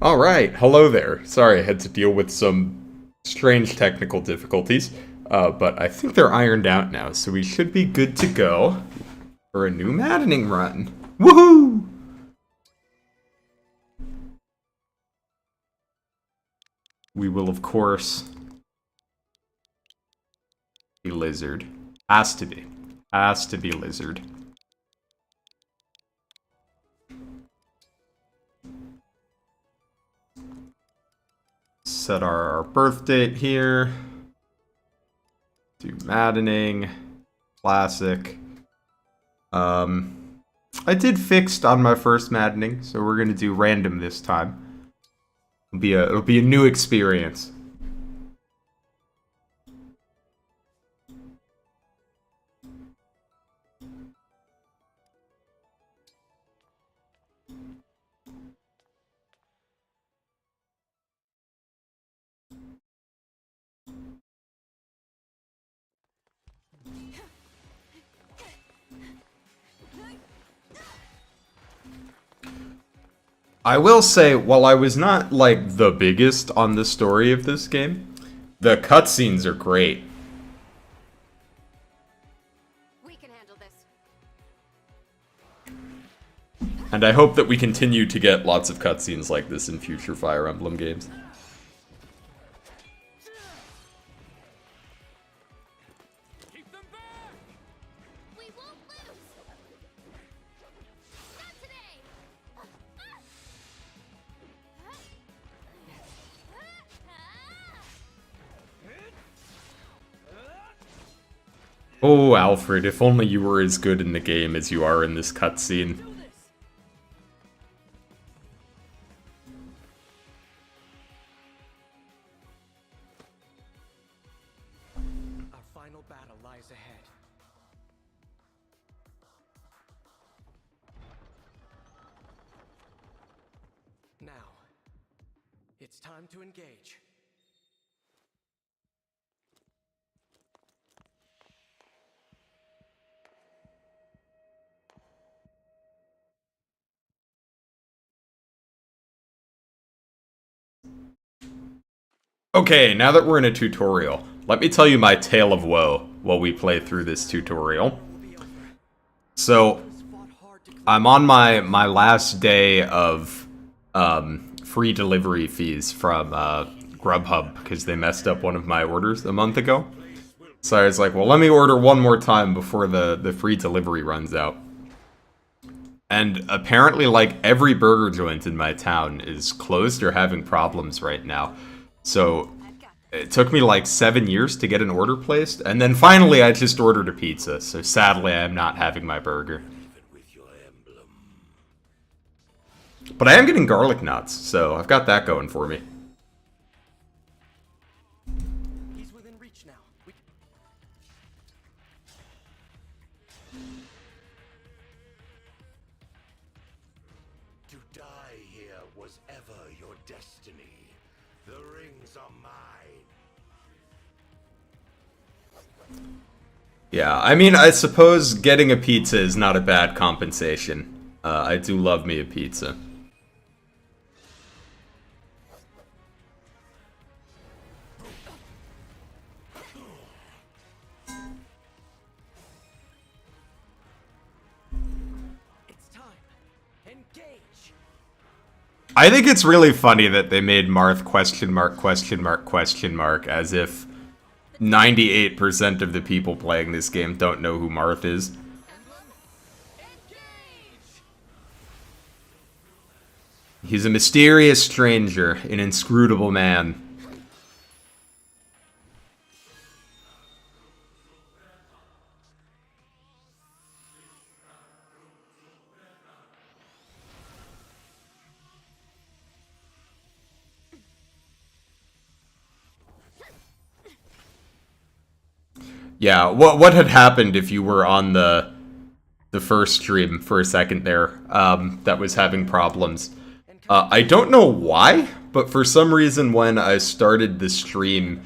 Alright, hello there. Sorry, I had to deal with some strange technical difficulties, but I think they're ironed out now, so we should be good to go for a new Maddening run. Woohoo! We will, of course, be Lizard. Has to be. Has to be Lizard. Set our birth date here. Do Maddening. Classic. I did fixed on my first Maddening, so we're gonna do random this time. It'll be a new experience. I will say, while I was not, like, the biggest on the story of this game, the cutscenes are great. We can handle this. And I hope that we continue to get lots of cutscenes like this in future Fire Emblem games. Keep them back! We won't lose! Not today! Oh, Alfred, if only you were as good in the game as you are in this cutscene. Our final battle lies ahead. Now, it's time to engage. Okay, now that we're in a tutorial, let me tell you my tale of woe while we play through this tutorial. So, I'm on my last day of free delivery fees from Grubhub because they messed up one of my orders a month ago. So I was like, well, let me order one more time before the free delivery runs out. And apparently, like, every burger joint in my town is closed or having problems right now. So, it took me like 7 years to get an order placed, and then finally I just ordered a pizza, so sadly I am not having my burger. But I am getting garlic knots, so I've got that going for me. He's within reach now. To die here was ever your destiny. The rings are mine. Yeah, I mean, I suppose getting a pizza is not a bad compensation. I do love me a pizza. It's time. Engage. I think it's really funny that they made Marth question mark, question mark, question mark, as if 98% of the people playing this game don't know who Marth is. He's a mysterious stranger, an inscrutable man. Yeah, what had happened if you were on the first stream for a second there, that was having problems. I don't know why, but for some reason when I started the stream,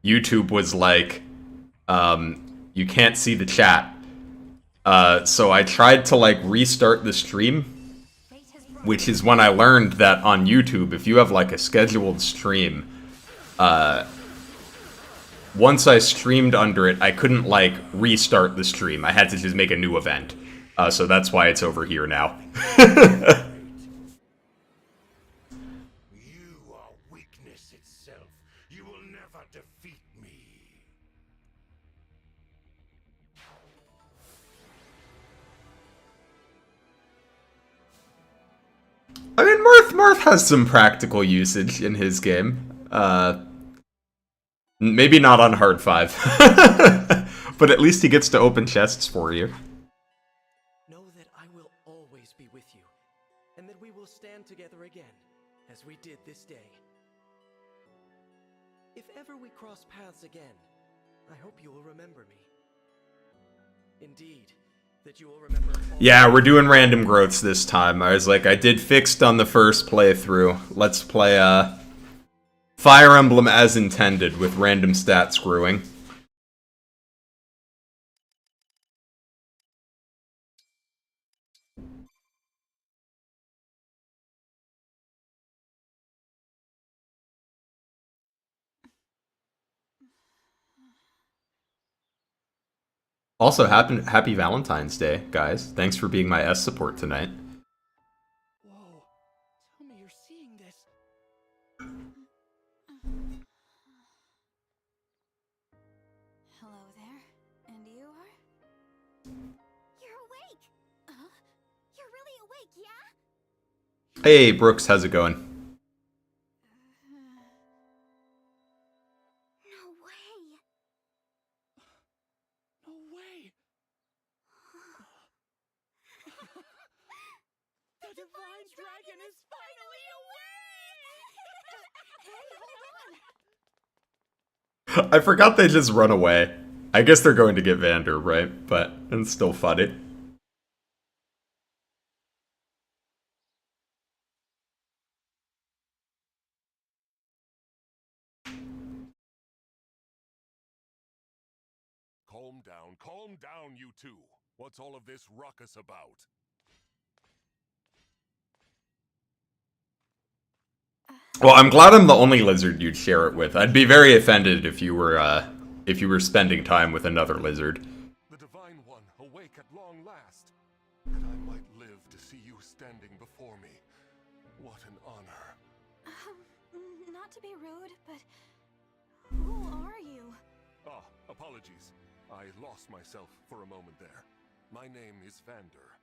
YouTube was like, you can't see the chat. So I tried to, like, restart the stream, which is when I learned that on YouTube, if you have like a scheduled stream, once I streamed under it, I couldn't like restart the stream. I had to just make a new event. So that's why it's over here now. You are weakness itself. You will never defeat me. I mean, Marth has some practical usage in his game. Maybe not on hard 5. But at least he gets to open chests for you. Know that I will always be with you, and that we will stand together again, as we did this day. If ever we cross paths again, I hope you will remember me. Indeed, that you will remember all. Yeah, we're doing random growths this time. I was like, I did fixed on the first playthrough. Let's play, Fire Emblem as intended, with random stat screwing. Also, happy Valentine's Day, guys. Thanks for being my S support tonight. Whoa, tell me you're seeing this. Hello there. And you are? You're awake! You're really awake, yeah? Hey, Brooks, how's it going? No way! No way! The Divine Dragon is finally awake! Hey, hold on! I forgot they just run away. I guess they're going to get Vander, right? But it's still funny. Calm down, you two. What's all of this ruckus about? Well, I'm glad I'm the only lizard you'd share it with. I'd be very offended if you were spending time with another lizard. The Divine One, awake at long last. That I might live to see you standing before me. What an honor. Not to be rude, but who are you? Ah, apologies. I lost myself for a moment there. My name is Vander.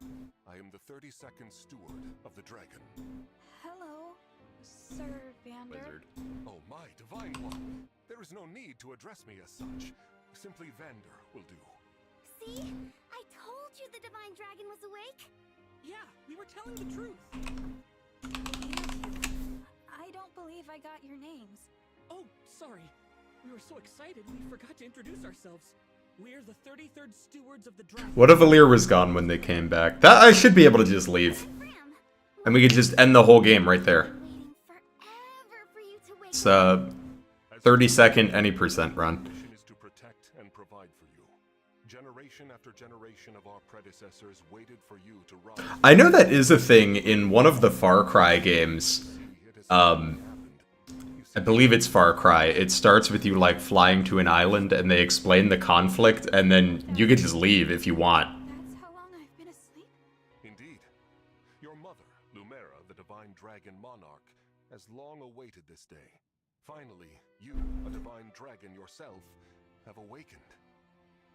I am the 32nd Steward of the Dragon. Hello, Sir Vander. Lizard. Oh, my Divine One. There is no need to address me as such. Simply Vander will do. See? I told you the Divine Dragon was awake. Yeah, we were telling the truth. I don't believe I got your names. Oh, sorry. We were so excited we forgot to introduce ourselves. We're the 33rd Stewards of the Dragon. What if Valir was gone when they came back? That I should be able to just leave. Ram, And we could just end the whole game right there. waiting forever for you to wake It's up. 30-second any percent run. Mission is to protect and provide for you. Generation after generation of our predecessors waited for you to rise. I know that is a thing in one of the Far Cry games. I believe it's Far Cry. It starts with you like flying to an island and they explain the conflict and then you can just leave if you want. That's how long I've been asleep? Indeed. Your mother, Lumera, the Divine Dragon Monarch, has long awaited this day. Finally, you, a Divine Dragon yourself, have awakened.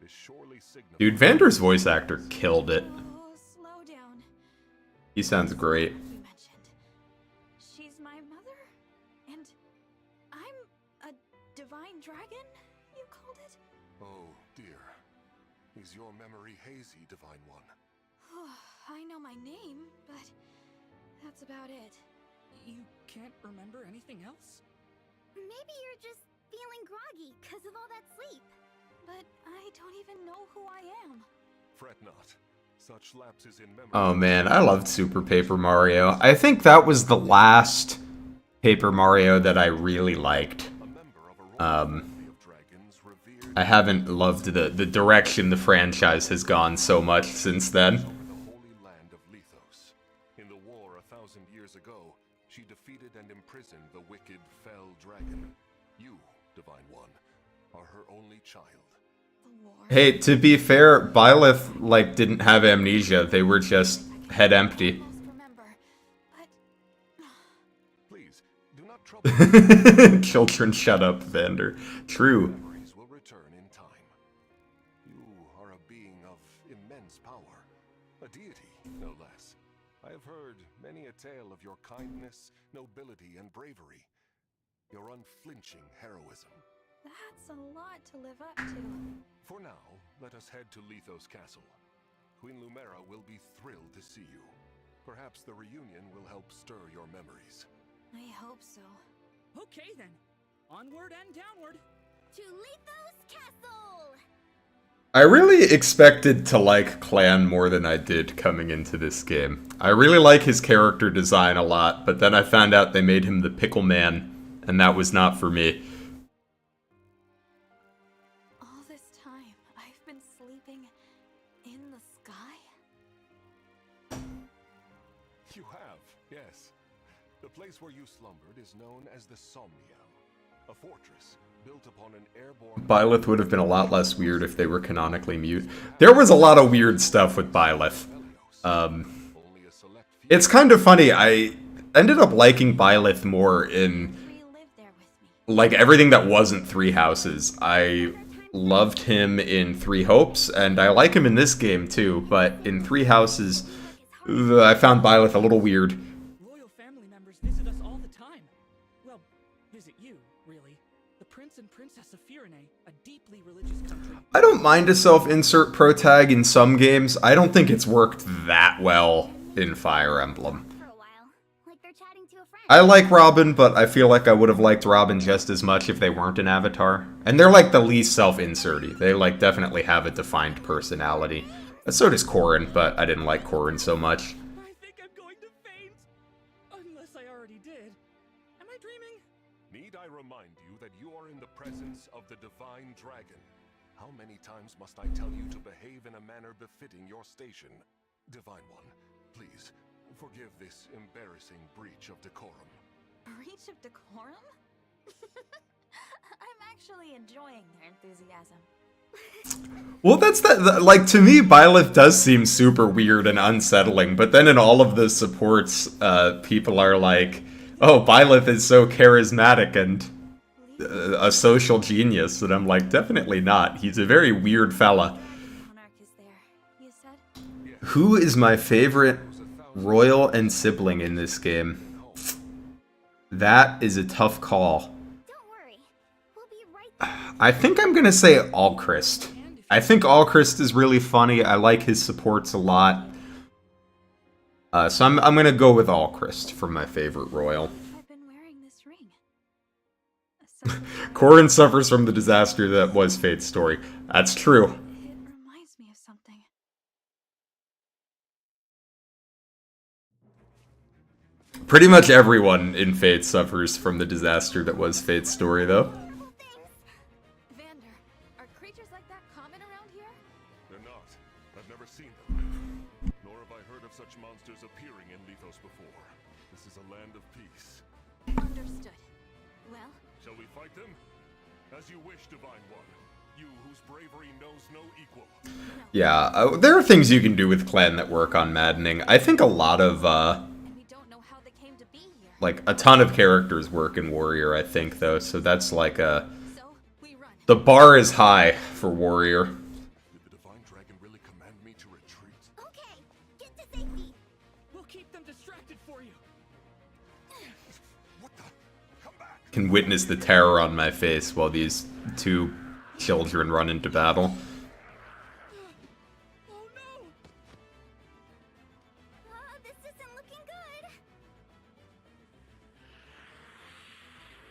This surely signifies... Dude, Vander's voice actor killed it. Oh, slow down. He sounds great. You mentioned. She's my mother? And I'm a divine dragon, you called it? Oh, dear. Is your memory hazy, Divine One? I know my name, but that's about it. You can't remember anything else? Maybe you're just feeling groggy because of all that sleep. But I don't even know who I am. Fret not. Such lapses in memory... Oh man, I loved Super Paper Mario. I think that was the last Paper Mario that I really liked. A member of a royal family of dragons revered I haven't loved the direction the franchise has gone so much since then. over the holy land of Lethos. In the war 1,000 poison the wicked, fell dragon. You, Divine One, are her only child. The war. Hey, to be fair, Byleth, like, didn't have amnesia. They were just head empty. Almost remember, but Please, do not trouble. Children, shut up, Vander. True. Memories will return in time. You are a being of immense power, a deity, no less. I have heard many a tale of your kindness, nobility, and bravery. Your unflinching heroism. that's a lot to live up to. For now, let us head to Lethos Castle. Queen Lumera will be thrilled to see you. Perhaps the reunion will help stir your memories. I hope so. Okay then, onward and downward. To Lethos Castle! I really expected to like Clan more than I did coming into this game. I really like his character design a lot, but then I found out they made him the Pickle Man, and that was not for me. All this time, I've been sleeping in the sky? You have, yes. The place where you slumbered is known as the Somniel, a fortress built upon an airborne... Byleth would have been a lot less weird if they were canonically mute. There was a lot of weird stuff with Byleth. Only a select few It's kind of funny, I ended up liking Byleth more in, Three live there with me. like, everything that wasn't Three Houses. I loved him in Three Hopes, and I like him in this game too, but in Three Houses, I found Byleth a little weird. Royal family members visit us all the time. Well, visit you, really. The Prince and Princess of Firene, a deeply religious country. I don't mind a self-insert protag in some games. I don't think it's worked that well in Fire Emblem. For a while, like they're chatting to a friend. I like Robin, but I feel like I would have liked Robin just as much if they weren't an avatar. And they're like the least self-inserty. They like definitely have a defined personality. So does Corrin, but I didn't like Corrin so much. I think I'm going to faint. Unless I already did. Am I dreaming? Need I remind you that you are in the presence of the Divine Dragon? How many times must I tell you to behave in a manner befitting your station? Divine One, please, forgive this embarrassing breach of decorum. Breach of decorum? I'm actually enjoying their enthusiasm. Well, that's like, to me, Byleth does seem super weird and unsettling, but then in all of the supports, people are like, oh, Byleth is so charismatic and a social genius, and I'm like, definitely not. He's a very weird fella. Monarch is there, you said? Who is my favorite royal and sibling in this game? That is a tough call. Don't worry, we'll be right there. I think I'm gonna say Alchrist. I think Alchrist is really funny. I like his supports a lot. So I'm gonna go with Alchrist for my favorite royal. I've been wearing this ring. Something Corrin suffers from the disaster that was Fate's story. That's true. It reminds me of something. Pretty much everyone in Fate suffers from the disaster that was Fate's story, though. Vander, are creatures like that common around here? They're not. I've never seen them. Nor have I heard of such monsters appearing in Lethos before. This is a land of peace. Understood. Well, Shall we fight them? As you wish, Divine One. You whose bravery knows no equal. Yeah, there are things you can do with Clan that work on Maddening. I think a lot of, and we don't know how they came to be here. like, a ton of characters work in Warrior, I think, though, so that's like a... So, we run. The bar is high for Warrior. Did the Divine Dragon really command me to retreat? Okay, get to safety. We'll keep them distracted for you. What the? Come back! Can witness the terror on my face while these two children run into battle. Oh no! This isn't looking good.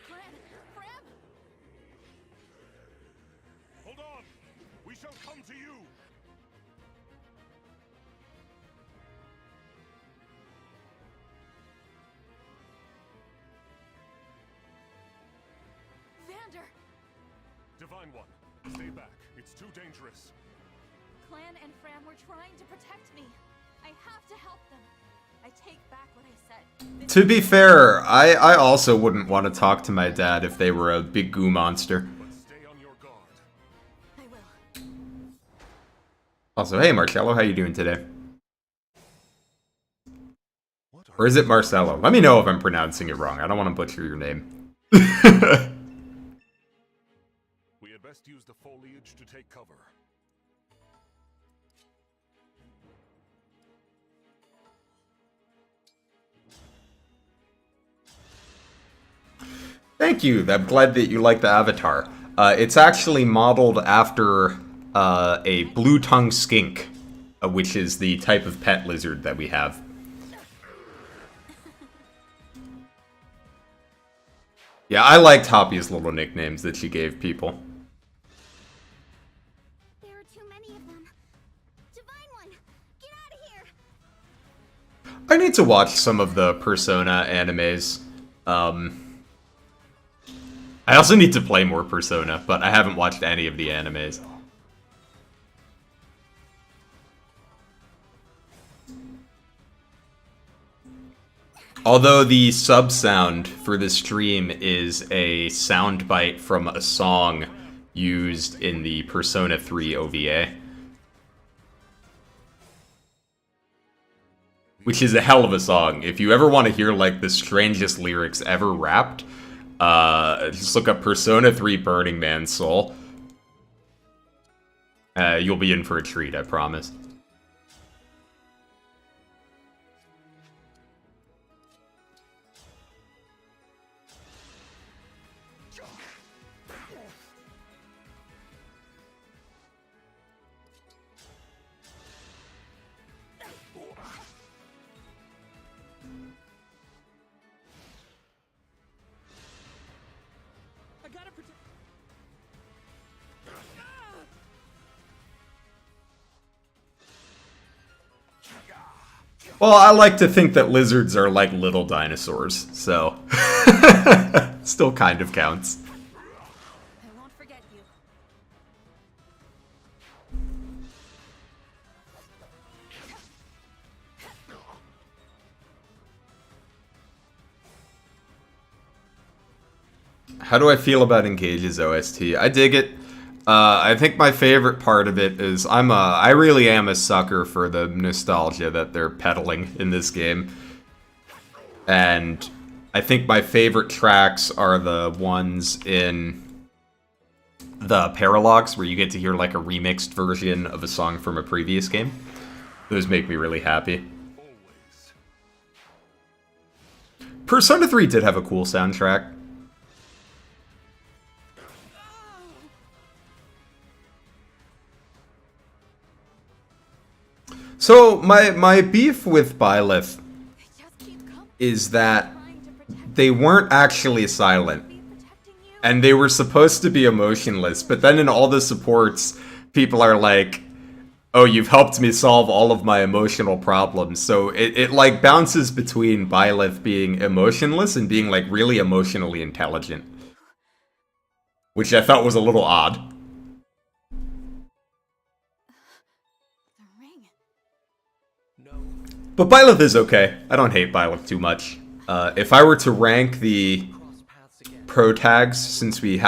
Fran, Fram, Hold on! We shall come to you! Vander. Divine One, stay back. It's too dangerous. Clan and Fram were trying to protect me. I have to help them. I take back what I said. To be fair, I also wouldn't want to talk to my dad if they were a big goo monster. But stay on your guard. I will. Also, hey Marcello, how you doing today? What are Or is it Marcello? Let me know if I'm pronouncing it wrong. I don't want to butcher your name. we had best use the foliage to take cover. Thank you. I'm glad that you like the avatar. It's actually modeled after a blue-tongued skink, which is the type of pet lizard that we have. Yeah, I liked Hoppy's little nicknames that she gave people. There are too many of them. Divine one, get out of here. I need to watch some of the Persona animes. I also need to play more Persona, but I haven't watched any of the animes. Although the sub sound for the stream is a soundbite from a song used in the Persona 3 OVA. Which is a hell of a song. If you ever want to hear like the strangest lyrics ever rapped, just look up Persona 3 Burning Man Soul. You'll be in for a treat, I promise. I gotta protect. Well, I like to think that lizards are like little dinosaurs, so still kind of counts. I won't forget you. How do I feel about Engage's OST? I dig it. I think my favorite part of it is I really am a sucker for the nostalgia that they're peddling in this game. And I think my favorite tracks are the ones in the Paralogs, where you get to hear like a remixed version of a song from a previous game. Those make me really happy. Always. Persona 3 did have a cool soundtrack. So, my beef with Byleth They just keep coming. is that Trying to protect they weren't actually silent. me, protecting you. And they were supposed to be emotionless, but then in all the supports, people are like, oh, you've helped me solve all of my emotional problems. So it like bounces between Byleth being emotionless and being like really emotionally intelligent. Which I thought was a little odd. The ring. No. But Byleth is okay. I don't hate Byleth too much. If I were to rank the Cross paths again. pro tags, since we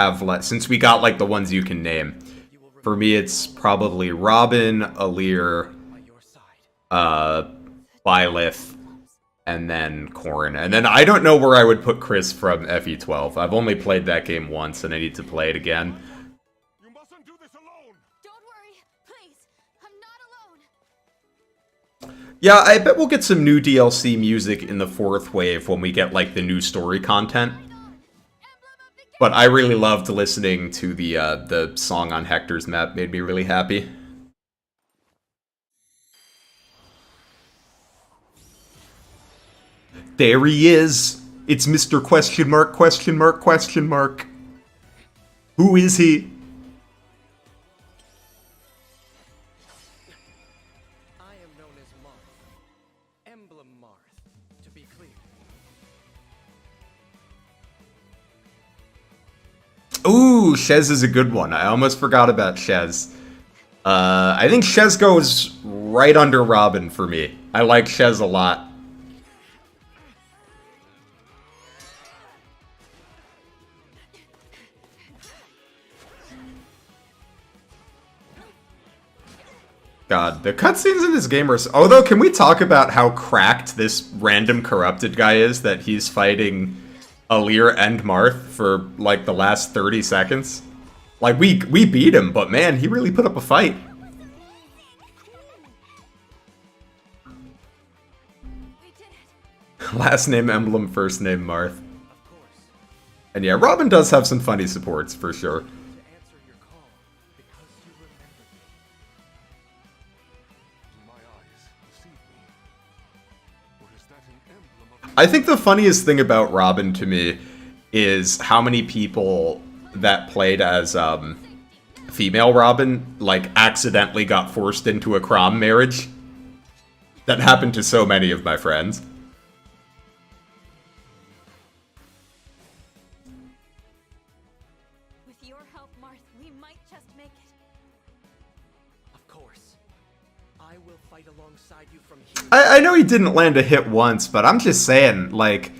got like the ones you can name, You will for me it's probably Robin, Alir, remember by your side. Byleth, and then Corrin. And then I don't know where I would put Chris from FE12. I've only played that game once and I need to play it again. You mustn't do this alone! Don't worry, please. I'm not alone. Yeah, I bet we'll get some new DLC music in the fourth wave when we get like the new story content. Emblem of the But I really loved listening to the song on Hector's map. Made me really happy. There he is. It's Mr. Question mark, question mark, question mark. Who is he? I am known as Marth. Emblem Marth, to be clear. Ooh, Shez is a good one. I almost forgot about Shez. I think Shez goes right under Robin for me. I like Shez a lot. God, the cutscenes in this game are... Although, can we talk about how cracked this random corrupted guy is that he's fighting Alir and Marth for, like, the last 30 seconds? Like, we beat him, but man, he really put up a fight. We did it. Last name Emblem, first name Marth. And yeah, Robin does have some funny supports, for sure. To answer your call because you remembered me. My eyes deceive me. Or is that an emblem of... I think the funniest thing about Robin to me is how many people that played as female Robin, like, accidentally got forced into a Crom marriage. That happened to so many of my friends. With your help, Marth, we might just make it. Of course. I will fight alongside you from here. I know he didn't land a hit once, but I'm just saying, like,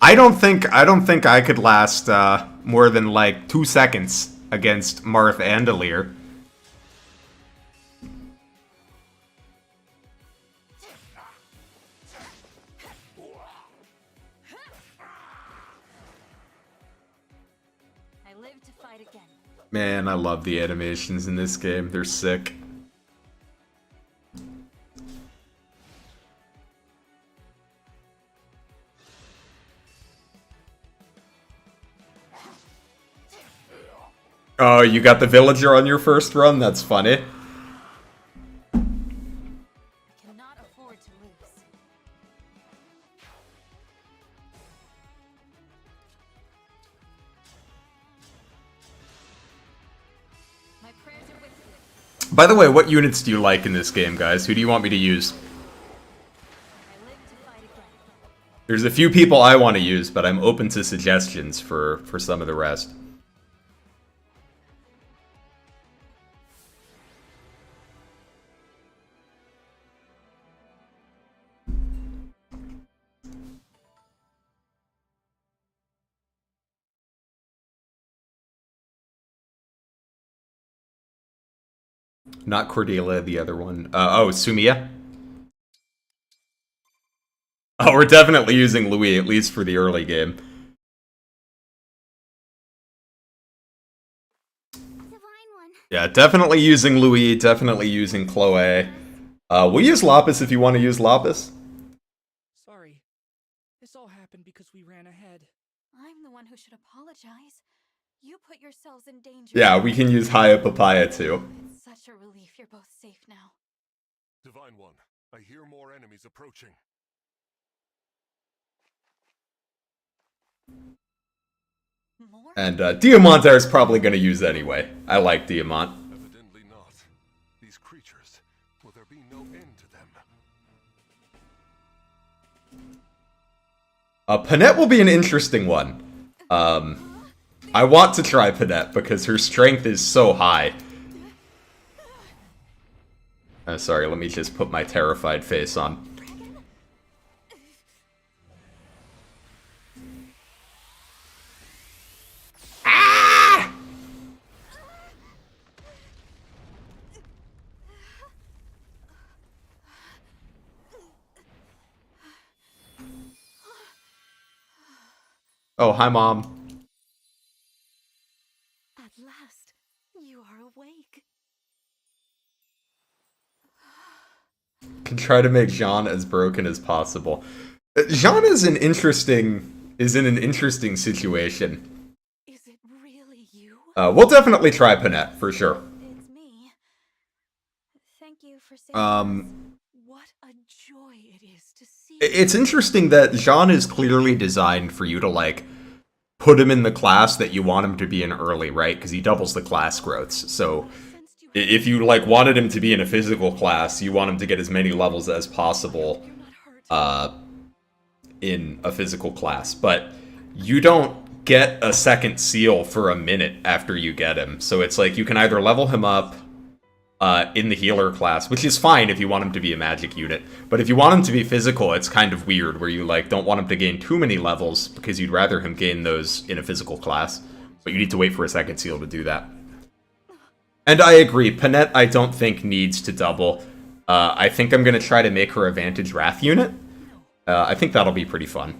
I don't think I could last more than like 2 seconds against Marth and Alir. I live to fight again. Man, I love the animations in this game. They're sick. Oh, you got the villager on your first run? That's funny. I cannot afford to lose. My prayers are with you. By the way, what units do you like in this game, guys? Who do you want me to use? I live to fight again. There's a few people I want to use, but I'm open to suggestions for some of the rest. Not Cordelia, the other one. Oh, Sumia? Oh, we're definitely using Louis, at least for the early game. Divine one. Yeah, definitely using Louis, definitely using Chloe. We'll use Lapis if you want to use Lapis. Sorry. This all happened because we ran ahead. I'm the one who should apologize. You put yourselves in danger. Yeah, we can use Haya Papaya too. It's such a relief you're both safe now. Divine One, I hear more enemies approaching. More? And Diamant I was probably going to use anyway. I like Diamant. Evidently not. These creatures, will there be no end to them? Panette will be an interesting one. I want to try Panette because her strength is so high. Sorry, let me just put my terrified face on. Ah! Oh, hi, Mom. At last, you are awake. Can try to make Jean as broken as possible. Jean is in an interesting situation. Is it really you? We'll definitely try Panette for sure. It's me. Thank you for saving us. What a joy it is to see. It's interesting that Jean is clearly designed for you to, like, put him in the class that you want him to be in early, right? Because he doubles the class growths. So if you, like, wanted him to be in a physical class, you want him to get as many levels as possible in a physical class. But you don't get a second seal for a minute after you get him. So it's like you can either level him up in the healer class, which is fine if you want him to be a magic unit. But if you want him to be physical, it's kind of weird, where you, like, don't want him to gain too many levels, because you'd rather him gain those in a physical class. But you need to wait for a second seal to do that. And I agree, Panette I don't think needs to double. I think I'm going to try to make her a Vantage Wrath unit. I think that'll be pretty fun.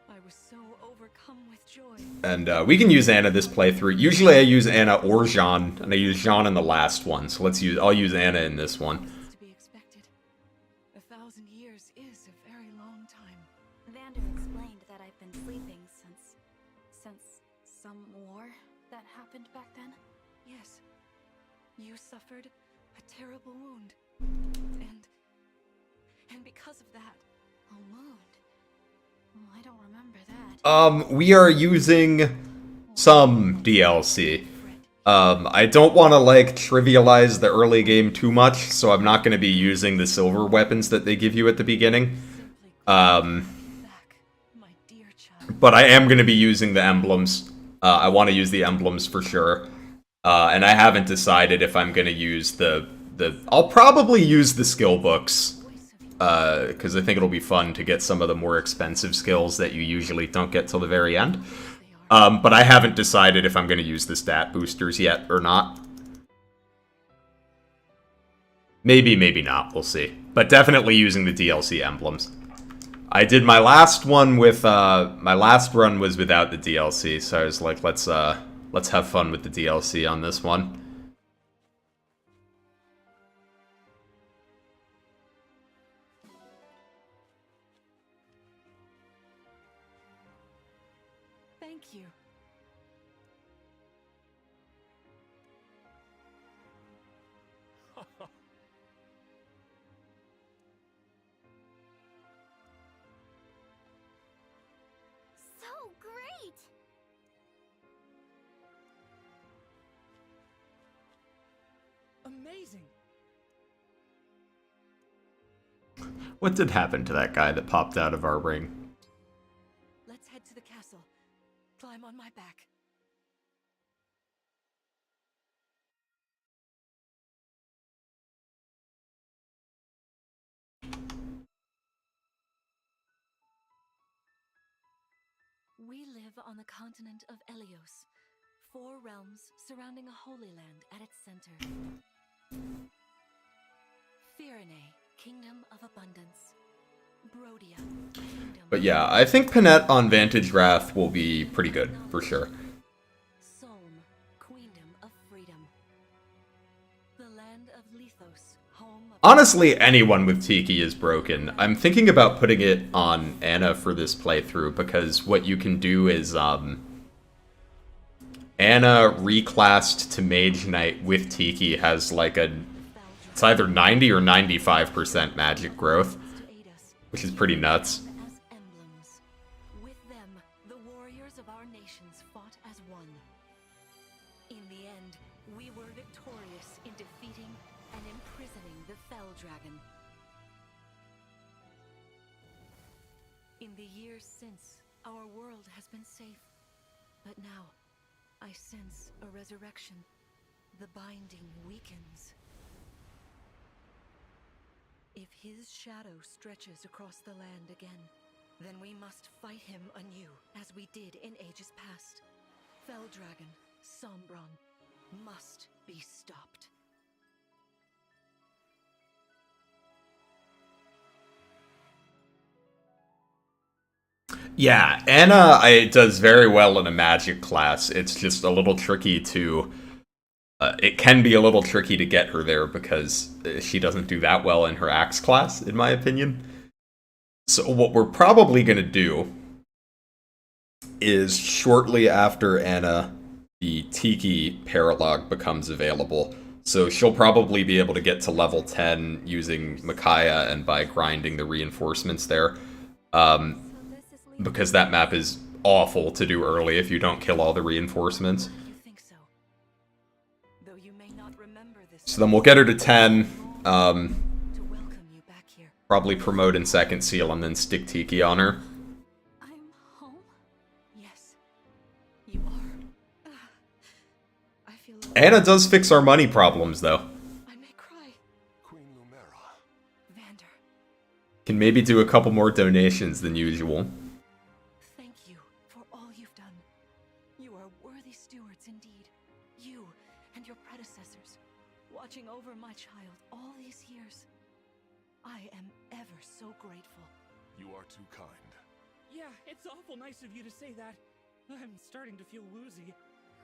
I was so overcome with joy. And we can use Anna this playthrough. Usually I use Anna or Jean, and I use Jean in the last one. So I'll use Anna in this one. To be expected. 1,000 years is a very long time. Vander explained that I've been sleeping since some war that happened back then. Yes. You suffered a terrible wound. And because of that, a wound. Well, I don't remember that. We are using some DLC. I don't want to, like, trivialize the early game too much, so I'm not going to be using the silver weapons that they give you at the beginning. Back, my dear child. But I am going to be using the emblems. I want to use the emblems for sure. And I haven't decided if I'm going to use I'll probably use the skill books. Because I think it'll be fun to get some of the more expensive skills that you usually don't get till the very end. But I haven't decided if I'm going to use the stat boosters yet or not. Maybe, maybe not. We'll see. But definitely using the DLC emblems. I did my last one with, my last run was without the DLC, so I was like, let's have fun with the DLC on this one. Thank you. So great! Amazing. What did happen to that guy that popped out of our ring? Let's head to the castle. Climb on my back. We live on the continent of Elios, 4 realms surrounding a holy land at its center. Firene, Kingdom of Abundance. Brodia, Kingdom But yeah, I think Panette on Vantage Wrath will be pretty good, for sure. Solm, Queendom of Freedom. The land of Lethos, home of... Honestly, anyone with Tiki is broken. I'm thinking about putting it on Anna for this playthrough, because what you can do is, Anna reclassed to Mage Knight with Tiki has like it's either 90 or 95% magic growth, to aid us. which is pretty nuts. As emblems. With them, the warriors of our nations fought as one. In the end, we were victorious in defeating and imprisoning the Fell Dragon. In the years since, our world has been safe. But now, I sense a resurrection. The binding weakens. If his shadow stretches across the land again, then we must fight him anew, as we did in ages past. Fell Dragon, Sombron, must be stopped. Yeah, Anna does very well in a magic class. It's just a little tricky to... it can be a little tricky to get her there because she doesn't do that well in her axe class, in my opinion. So what we're probably going to do is shortly after Anna, the Tiki Paralog becomes available. So she'll probably be able to get to level 10 using Micaiah and by grinding the reinforcements there. Because that map is awful to do early if you don't kill all the reinforcements. You think so? Though you may not remember this. So then we'll get her to 10, To welcome you back here. probably promote in second seal, and then stick Tiki on her. I'm home? Yes, you are. I feel Anna does fix our money problems, though. I may cry. Queen Lumera. Vander, Can maybe do a couple more donations than usual. thank you for all you've done. You are worthy stewards indeed. You and your predecessors watching over my child all these years. I am ever so grateful. You are too kind. Yeah, it's awful nice of you to say that. I'm starting to feel woozy.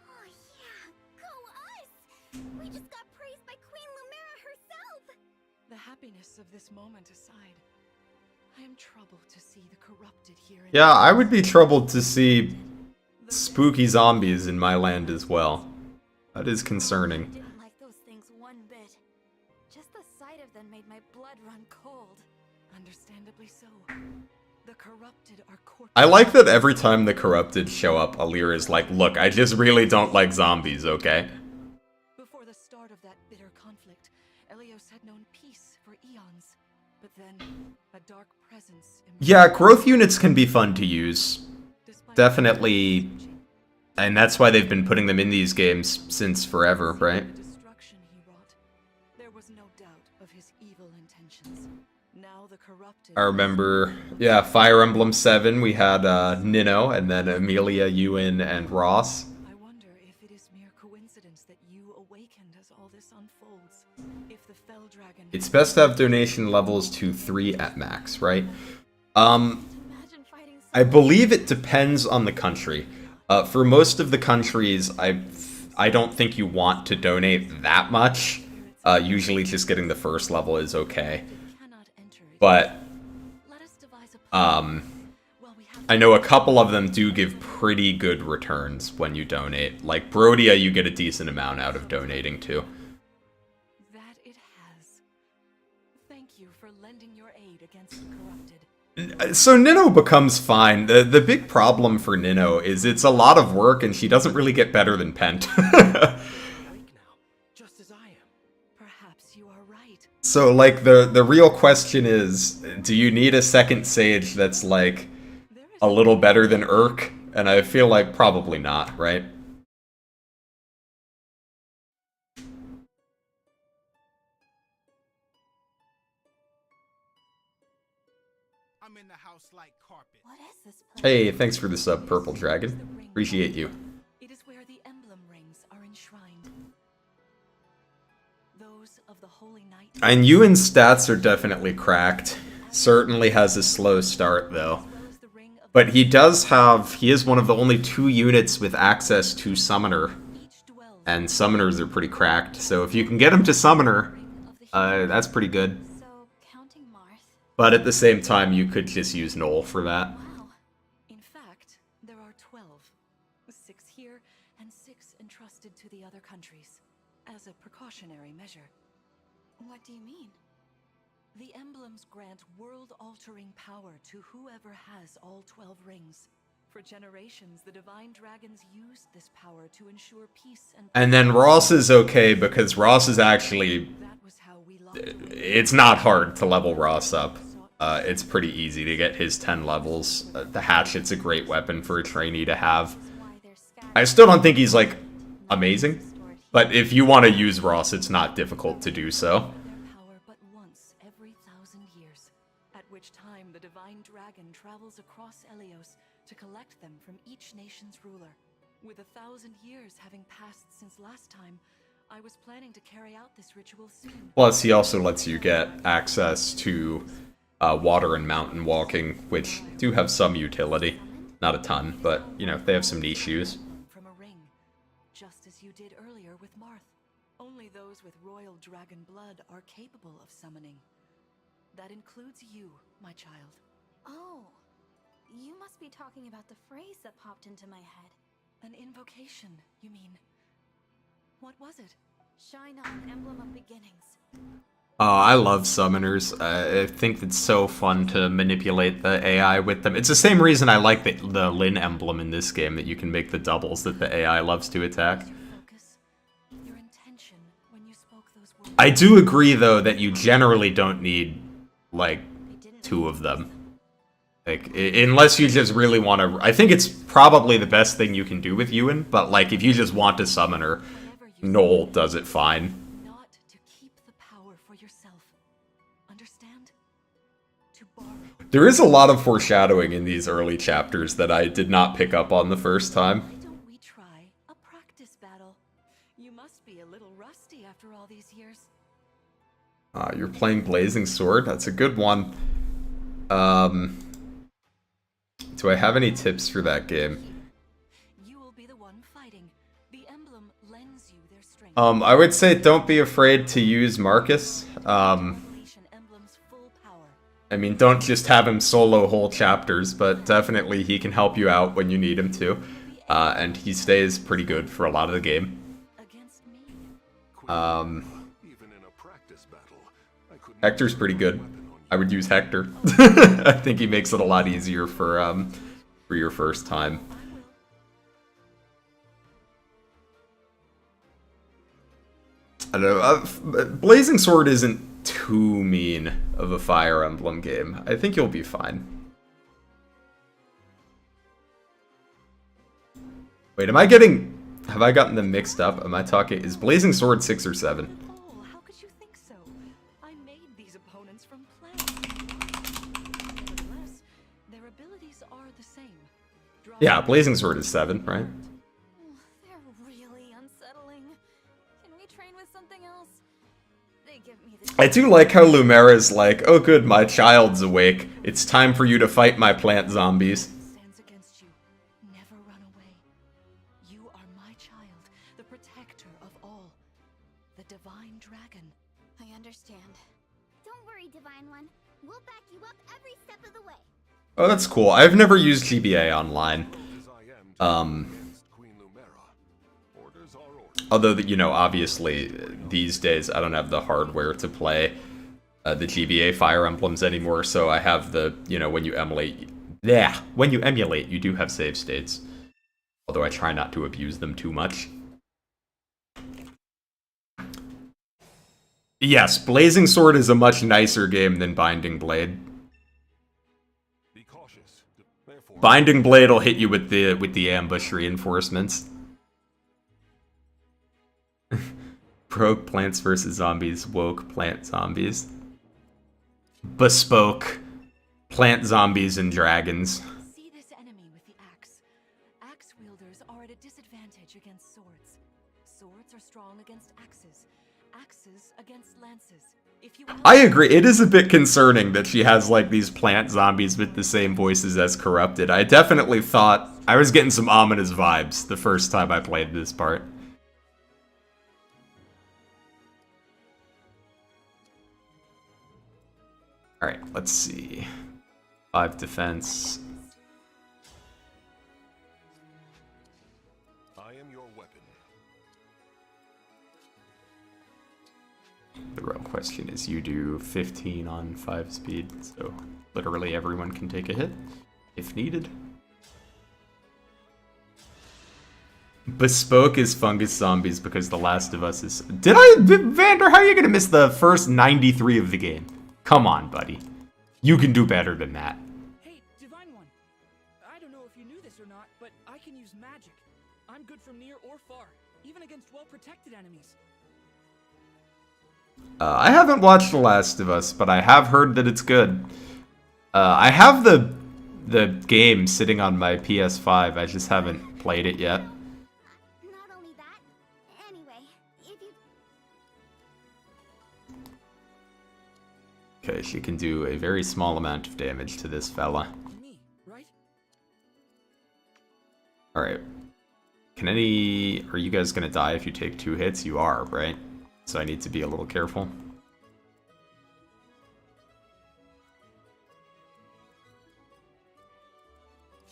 Oh yeah, go us! We just got praised by Queen Lumera herself! The happiness of this moment aside, I am troubled to see the corrupted here. Yeah, I would be troubled to see spooky zombies in my land as well. That is I concerning. didn't like those things one bit. Just the sight of them made my blood run cold. Understandably so. The corrupted are corpses. I like that every time the corrupted show up, Alir is like, look, I just really don't like zombies, okay? Before the start of that bitter conflict, Elios had known peace for eons. But then, a dark presence emerged. Yeah, growth units can be fun to use. Despite Definitely. And that's why they've been putting them in these games since forever, right? the destruction he wrought, there was no doubt of his evil intentions. Now the corrupted. I remember, yeah, Fire Emblem 7, we had Nino, and then Amelia, Ewan, and Ross. I wonder if it is mere coincidence that you awakened as all this unfolds. If the Fell Dragon. It's best to have donation levels to 3 at max, right? Imagine fighting I believe it depends on the country. For most of the countries, I don't think you want to donate that much. Usually just getting the first level is okay. cannot enter it. But Let us devise a plan. Well, we have I know a couple of them do give pretty good returns when you donate. Like Brodia, you get a decent amount out of donating to. that it has. Thank you for lending your aid against the corrupted. So Nino becomes fine. The big problem for Nino is it's a lot of work and she doesn't really get better than Pent. Awake now, just as I am. Perhaps you are right. So like the real question is, do you need a second Sage that's like There is a little better than Urk? And I feel like probably not, right? I'm in the house like carpet. What is this place? Hey, thanks for the sub, Purple Dragon. Appreciate you. It is where the emblem rings are enshrined. Those of the Holy Knight. And Ewan's stats are definitely cracked. Certainly has a slow start though. As well as the ring of But he is one of the only 2 units with access to Summoner. each dwells And Summoners are pretty cracked, so if you can get him to Summoner, of the that's pretty good. So, counting Marth. But at the same time, you could just use Knoll for that. Wow. In fact, there are 12. 6 here and 6 entrusted to the other countries. As a precautionary measure. What do you mean? The emblems grant world-altering power to whoever has all 12 rings. For generations, the divine dragons used this power to ensure peace And then Ross is okay because Ross is actually... that was how we loved him. It's not hard to level Ross up. It's pretty easy to get his 10 levels. The Hatchet's a great weapon for a trainee to have. Why they're scattered. I still don't think he's, like, amazing. But if you want to use Ross, it's not difficult to do so. Their power but once every 1,000 years, at which time the divine dragon travels across Elios to collect them from each nation's ruler. With 1,000 years having passed since last time, I was planning to carry out this ritual soon. Plus, he also lets you get access to water and mountain walking, which do have some utility. Not a ton, but, you know, they have some niche use. From a ring, just as you did earlier with Marth. Only those with royal dragon blood are capable of summoning. That includes you, my child. Oh, you must be talking about the phrase that popped into my head. An invocation, you mean? What was it? Shine on, emblem of beginnings. Oh, I love summoners. I think it's so fun to manipulate the AI with them. It's the same reason I like the Lin emblem in this game, that you can make the doubles that the AI loves to attack. Focus. Your intention when you spoke those words. I do agree, though, that you generally don't need, like, 2 of them. Like, unless you just really want to... I think it's probably the best thing you can do with Ewan, but, like, if you just want a summoner, Whatever you Knoll does it fine. not to keep the power for yourself. Understand? To borrow. There is a lot of foreshadowing in these early chapters that I did not pick up on the first time. Why don't we try a practice battle? You must be a little rusty. rusty after all these years. You're playing Blazing Sword? That's a good one. Do I have any tips for that game? You will be the one fighting. The emblem lends you their strength. I would say don't be afraid to use Marcus. Unleash an emblem's full power. I mean, don't just have him solo whole chapters, but definitely he can help you out when you need him to. And he stays pretty good for a lot of the game. Against me. Even in a practice battle, I couldn't Hector's pretty good. I would use Hector. I think he makes it a lot easier for your first time. I don't know. Blazing Sword isn't too mean of a Fire Emblem game. I think you'll be fine. Wait, have I gotten them mixed up? Am I talking, is Blazing Sword 6 or 7? Oh, how could you think so? I made these opponents from play. Nevertheless, their abilities are the same. Yeah, Blazing Sword is 7, right? They're really unsettling. Can we train with something else? They give me the I do like how Lumera's like, oh good, my child's awake. It's time for you to fight my plant zombies. Stands against you. Never run away. You are my child, the protector of all. The divine dragon. I understand. Don't worry, Divine One. We'll back you up every step of the way. Oh, that's cool. I've never used GBA online. as I am against Queen Lumera. Orders are orders. Although, you know, obviously, these days I don't have the hardware to play the GBA Fire Emblems anymore, so I have the, you know, when you emulate, you do have save states. Although I try not to abuse them too much. Yes, Blazing Sword is a much nicer game than Binding Blade. Be cautious. Therefore, Binding Blade will hit you with the ambush reinforcements. Broke Plants vs. Zombies, woke plant zombies. Bespoke plant zombies and dragons. See this enemy with the axe. Axe wielders are at a disadvantage against swords. Swords are strong against axes. Axes against lances. If you I agree, it is a bit concerning that she has like these plant zombies with the same voices as Corrupted. I definitely thought I was getting some ominous vibes the first time I played this part. Alright, let's see. 5 defense. I am your weapon. The real question is you do 15 on 5 speed, so literally everyone can take a hit if needed. Bespoke is fungus zombies because The Last of Us is... Vander, how are you gonna miss the first 93 of the game? Come on, buddy. You can do better than that. Hey, Divine One. I don't know if you knew this or not, but I can use magic. I'm good from near or far, even against well-protected enemies. I haven't watched The Last of Us, but I have heard that it's good. I have the game sitting on my PS5, I just haven't played it yet. Not only that, anyway, if you... Okay, she can do a very small amount of damage to this fella. Me, right? Alright. Are you guys gonna die if you take 2 hits? You are, right? So I need to be a little careful.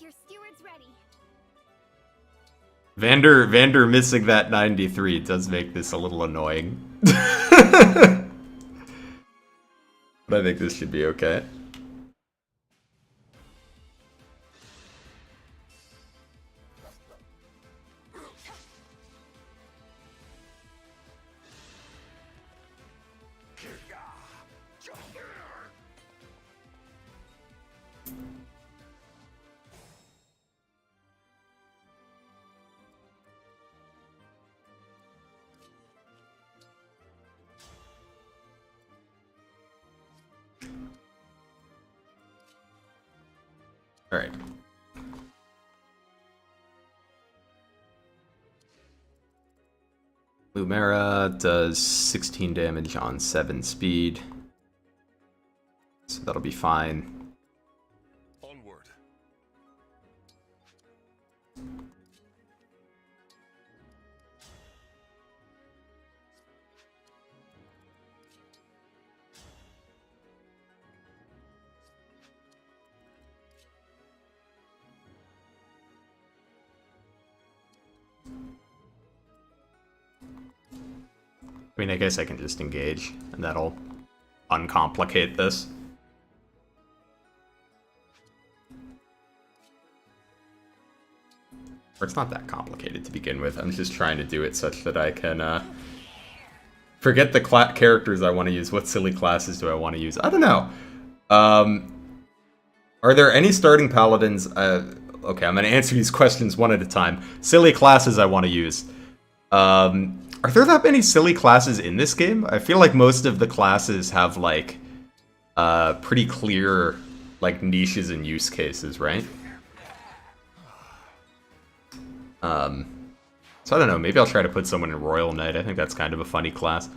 Your steward's ready. Vander missing that 93 does make this a little annoying. But I think this should be okay. Alright. Lumera does 16 damage on 7 speed. So that'll be fine. Onward. I mean, I guess I can just engage, and that'll uncomplicate this. Or it's not that complicated to begin with. I'm just trying to do it such that I can forget the characters I want to use. What silly classes do I want to use? I don't know. Are there any starting paladins? Okay, I'm going to answer these questions one at a time. Silly classes I want to use. Are there that many silly classes in this game? I feel like most of the classes have, like, pretty clear, like, niches and use cases, right? So I don't know, maybe I'll try to put someone in Royal Knight. I think that's kind of a funny class.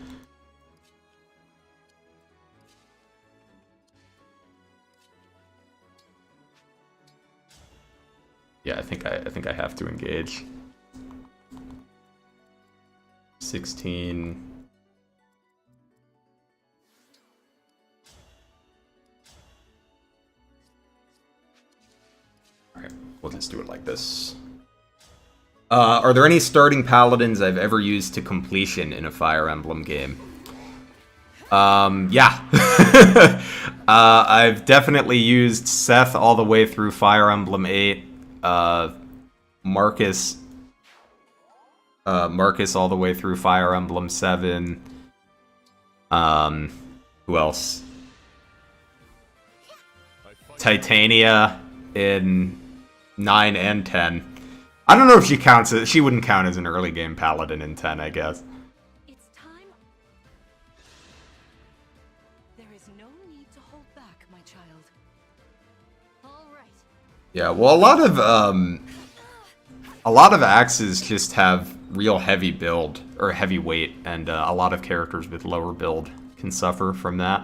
Yeah, I think I have to engage. 16. Alright, we'll just do it like this. Are there any starting paladins I've ever used to completion in a Fire Emblem game? Yeah. I've definitely used Seth all the way through Fire Emblem 8. Marcus all the way through Fire Emblem 7. Who else? Titania in 9 and 10. I don't know if she counts as, she wouldn't count as an early game paladin in 10, I guess. It's time. There is no need to hold back, my child. All right. Yeah, well, a lot of axes just have real heavy build, or heavy weight, and a lot of characters with lower build can suffer from that.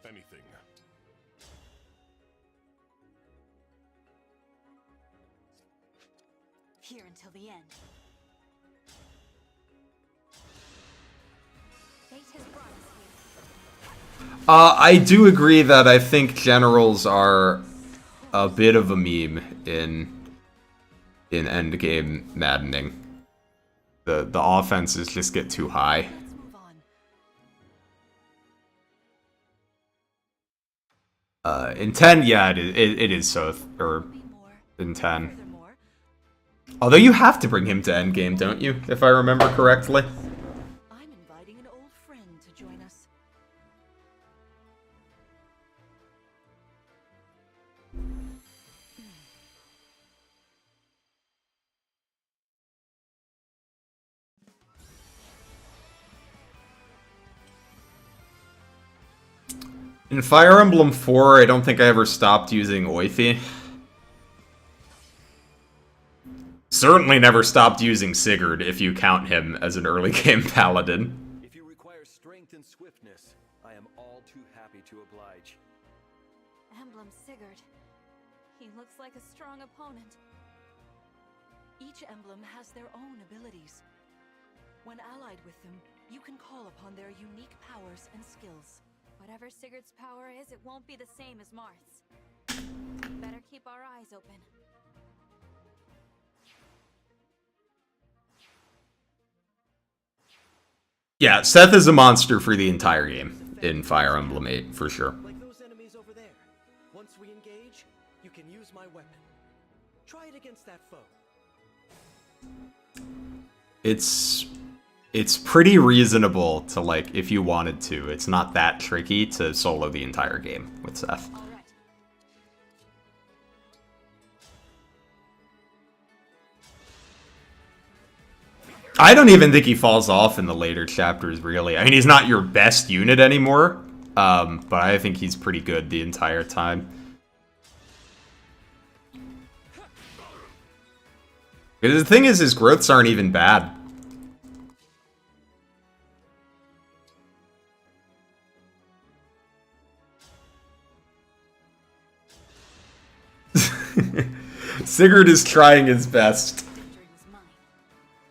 Anything. Here until the end. Fate has brought us here. I do agree that I think generals are a bit of a meme in endgame maddening. The offenses just get too high. Let's move on. In 10, yeah, it is so, or Be more. in 10. Furthermore, Although you have to bring him to endgame, don't you? If I remember correctly. I'm inviting an old friend to join us. In Fire Emblem 4, I don't think I ever stopped using Oifi. Certainly never stopped using Sigurd, if you count him as an early game paladin. If you require strength and swiftness, I am all too happy to oblige. Emblem Sigurd. He looks like a strong opponent. Each emblem has their own abilities. When allied with them, you can call upon their unique powers and skills. Whatever Sigurd's power is, it won't be the same as Marth's. Better keep our eyes open. Yeah, Seth is a monster for the entire game in Fire Emblem 8, for sure. Like those enemies over there. Once we engage, you can use my weapon. Try it against that foe. It's pretty reasonable to, like, if you wanted to. It's not that tricky to solo the entire game with Seth. All right. I don't even think he falls off in the later chapters, really. I mean, he's not your best unit anymore, but I think he's pretty good the entire time. Because the thing is, his growths aren't even bad. Sigurd is trying his best.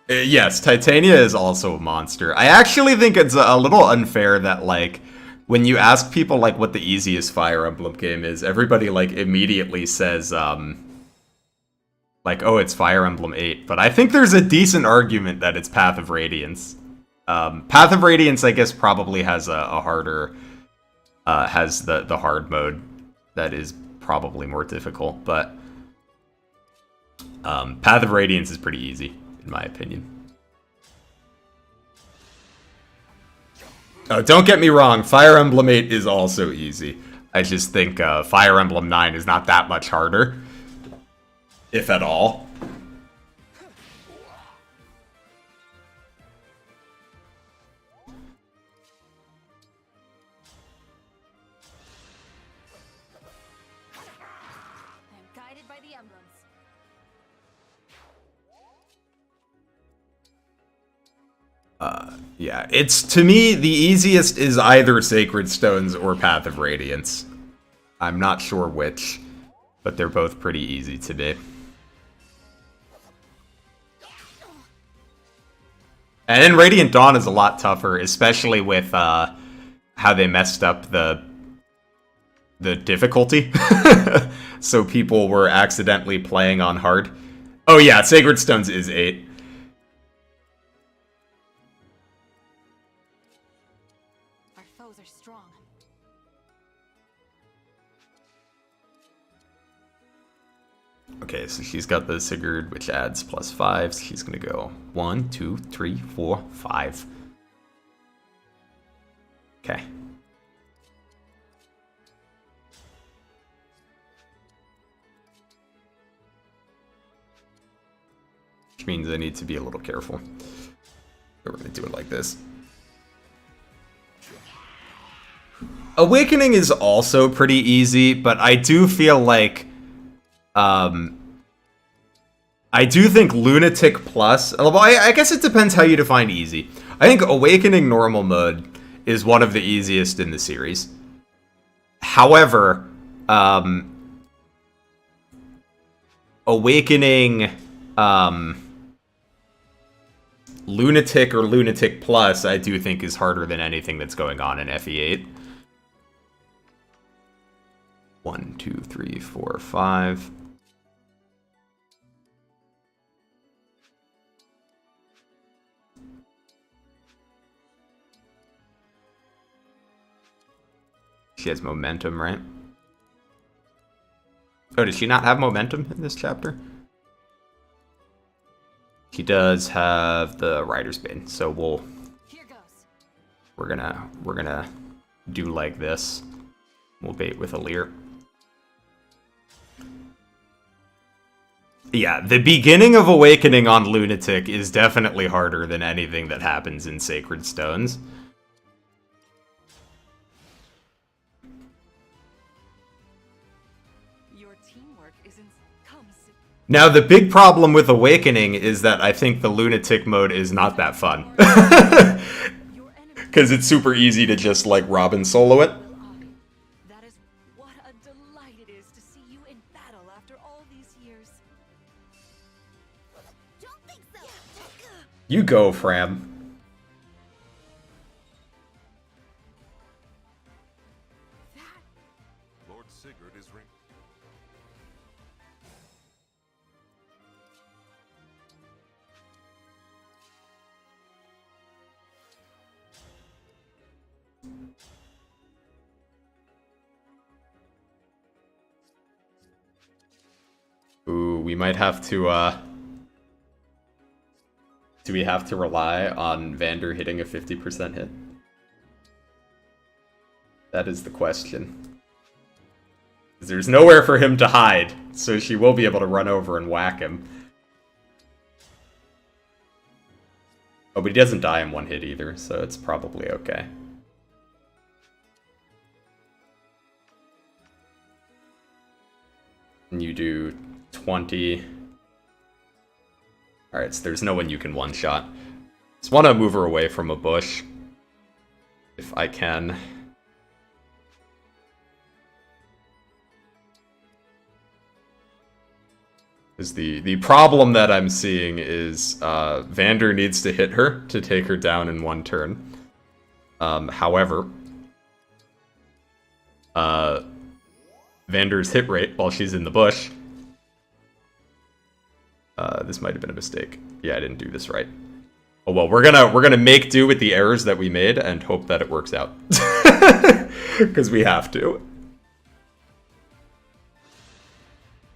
Yes, Titania is also a monster. I actually think it's a little unfair that, like, when you ask people, like, what the easiest Fire Emblem game is, everybody, like, immediately says, like, oh, it's Fire Emblem 8. But I think there's a decent argument that it's Path of Radiance. Path of Radiance, I guess, probably has a harder, has the hard mode that is probably more difficult, but Path of Radiance is pretty easy, in my opinion. Oh, don't get me wrong, Fire Emblem 8 is also easy. I just think Fire Emblem 9 is not that much harder, if at all. Yeah, it's, to me, the easiest is either Sacred Stones or Path of Radiance. I'm not sure which, but they're both pretty easy to me. And then Radiant Dawn is a lot tougher, especially with how they messed up the difficulty. So people were accidentally playing on hard. Oh yeah, Sacred Stones is 8. Okay, so she's got the Sigurd, which adds +5. So she's gonna go 1, 2, 3, 4, 5. Okay. Which means I need to be a little careful. We're gonna do it like this. Awakening is also pretty easy, but I do feel like I do think Lunatic Plus, well, I guess it depends how you define easy. I think Awakening Normal Mode is one of the easiest in the series. However, Awakening Lunatic or Lunatic Plus, I do think is harder than anything that's going on in FE8. 1, 2, 3, 4, 5. She has momentum, right? Oh, does she not have momentum in this chapter? She does have the Rider's Bane, so we're gonna do like this. We'll bait with a Leer. Yeah, the beginning of Awakening on Lunatic is definitely harder than anything that happens in Sacred Stones. Now, the big problem with Awakening is that I think the Lunatic mode is not that fun. Because it's super easy to just, like, Robin solo it. That is what a delight it is to see you in battle after all these years. Don't think so. You go, Fram. Lord Sigurd is ring. Ooh, we might have to, do we have to rely on Vander hitting a 50% hit? That is the question. There's nowhere for him to hide, so she will be able to run over and whack him. Oh, but he doesn't die in one hit either, so it's probably okay. And you do 20. Alright, so there's no one you can one-shot. Just want to move her away from a bush. If I can. Is the problem that I'm seeing is Vander needs to hit her to take her down in one turn. However, Vander's hit rate while she's in the bush. This might have been a mistake. Yeah, I didn't do this right. Oh well, we're gonna make do with the errors that we made and hope that it works out. Because we have to.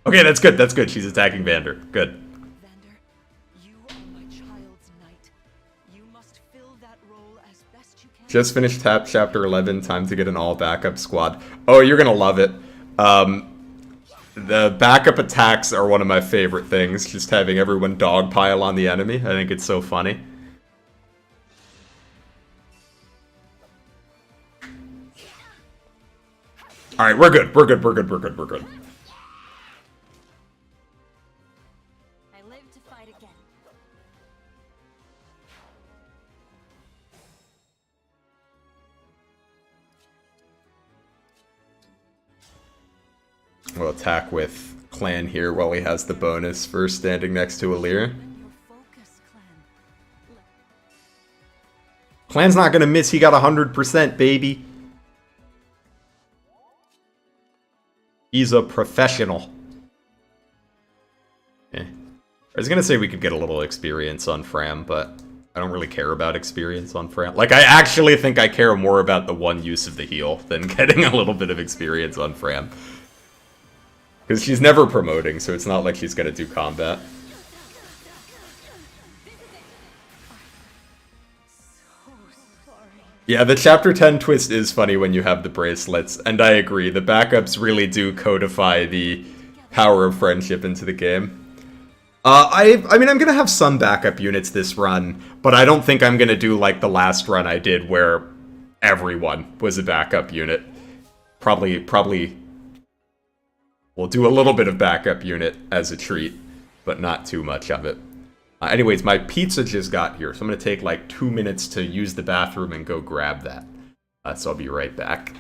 Okay, that's good, that's good. She's attacking Vander. Good. Vander, you are my child's knight. You must fill that role as best you can. Just finished chapter 11, time to get an all backup squad. Oh, you're gonna love it. The backup attacks are one of my favorite things, just having everyone dogpile on the enemy. I think it's so funny. Alright, we're good, we're good, we're good, we're good, we're good. I live to fight again. We'll attack with Clan here while he has the bonus for standing next to Alir. Your focus, clan. Clan's not gonna miss, he got 100%, baby. He's a professional. I was gonna say we could get a little experience on Fram, but I don't really care about experience on Fram. Like, I actually think I care more about the one use of the heal than getting a little bit of experience on Fram. Because she's never promoting, so it's not like she's gonna do combat. Yeah, the Chapter 10 twist is funny when you have the bracelets, and I agree, the backups really do codify the power of friendship into the game. I mean, I'm gonna have some backup units this run, but I don't think I'm gonna do like the last run I did where everyone was a backup unit. Probably we'll do a little bit of backup unit as a treat, but not too much of it. Anyways, my pizza just got here, so I'm going to take like 2 minutes to use the bathroom and go grab that. So I'll be right back.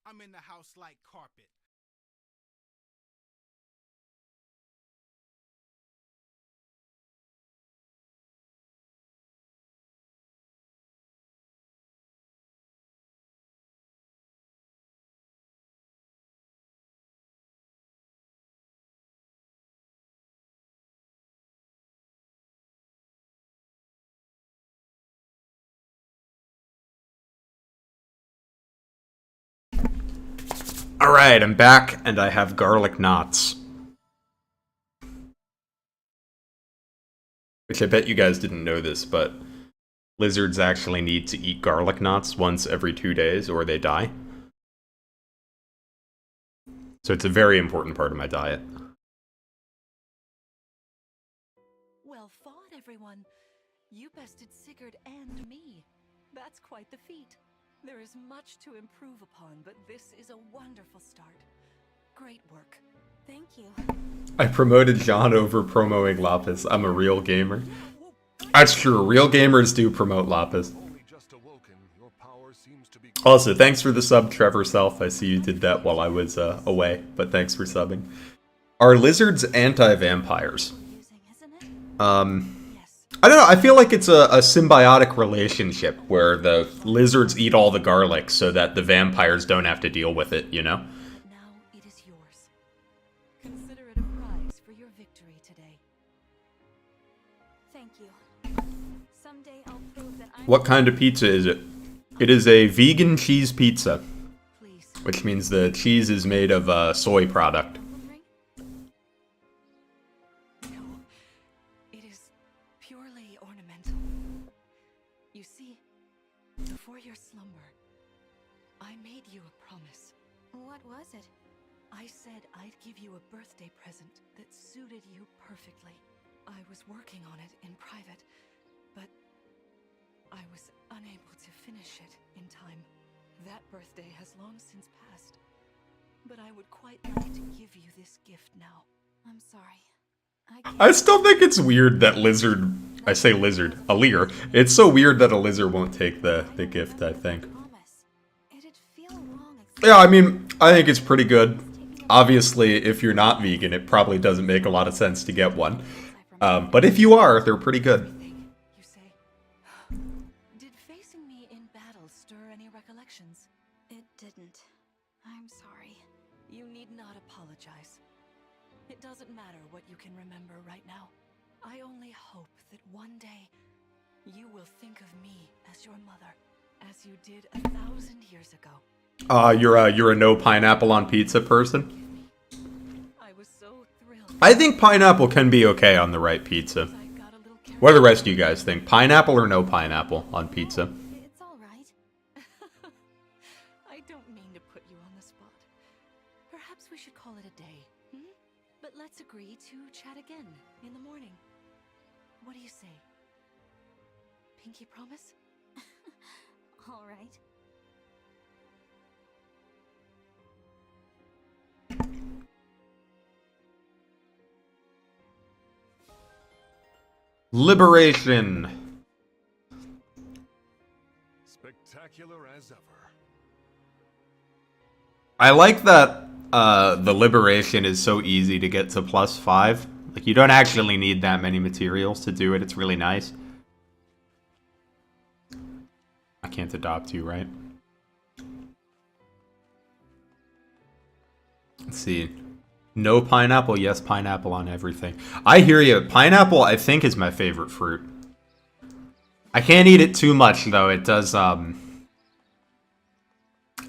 I'm in the house like carpet. Alright, I'm back, and I have garlic knots. Which I bet you guys didn't know this, but lizards actually need to eat garlic knots once every 2 days, or they die. So it's a very important part of my diet. Well fought, everyone. You bested Sigurd and me. That's quite the feat. There is much to improve upon, but this is a wonderful start. Great work. Thank you. I promoted John over promoting Lapis. I'm a real gamer. That's true, real gamers do promote Lapis. Only just awoken, your power seems to be... Also, thanks for the sub, Trevor Self. I see you did that while I was away, but thanks for subbing. Are lizards anti-vampires? Using, isn't it? Yes. I don't know, I feel like it's a symbiotic relationship where the lizards eat all the garlic so that the vampires don't have to deal with it, you know? Now it is yours. Consider it a prize for your victory today. Thank you. Someday I'll prove that I'm... What kind of pizza is it? It is a vegan cheese pizza, Please. which means the cheese is made of a soy product. Emblem ring? No, it is purely ornamental. You see, before your slumber, I made you a promise. What was it? I said I'd give you a birthday present that suited you perfectly. I was working on it in private, but I was unable to finish it in time. That birthday has long since passed, but I would quite like to give you this gift now. I'm sorry. I still think it's weird that lizard... I say lizard. Alir. It's so weird that a lizard won't take the gift, I think. Promise. It'd feel wrong. Yeah, I mean, I think it's pretty good. Obviously, if you're not vegan, it probably doesn't make a lot of sense to get one. But if you are, they're pretty good. You say, did facing me in battle stir any recollections? It didn't. I'm sorry. You need not apologize. It doesn't matter what you can remember right now. I only hope that one day you will think of me as your mother, as you did 1,000 years ago. You're a no pineapple on pizza person? I was so thrilled. I think pineapple can be okay on the right pizza. I got a little carried What do the rest of you guys think? Pineapple or no pineapple on pizza? It's all right. I don't mean to put you on the spot. Perhaps we should call it a day, hmm? But let's agree to chat again in the morning. What do you say? Pinky promise? All right. Liberation. Spectacular as ever. I like that the liberation is so easy to get to +5. Like, you don't actually need that many materials to do it. It's really nice. I can't adopt you, right? Let's see. No pineapple, yes pineapple on everything. I hear you. Pineapple, I think, is my favorite fruit. I can't eat it too much, though. It does,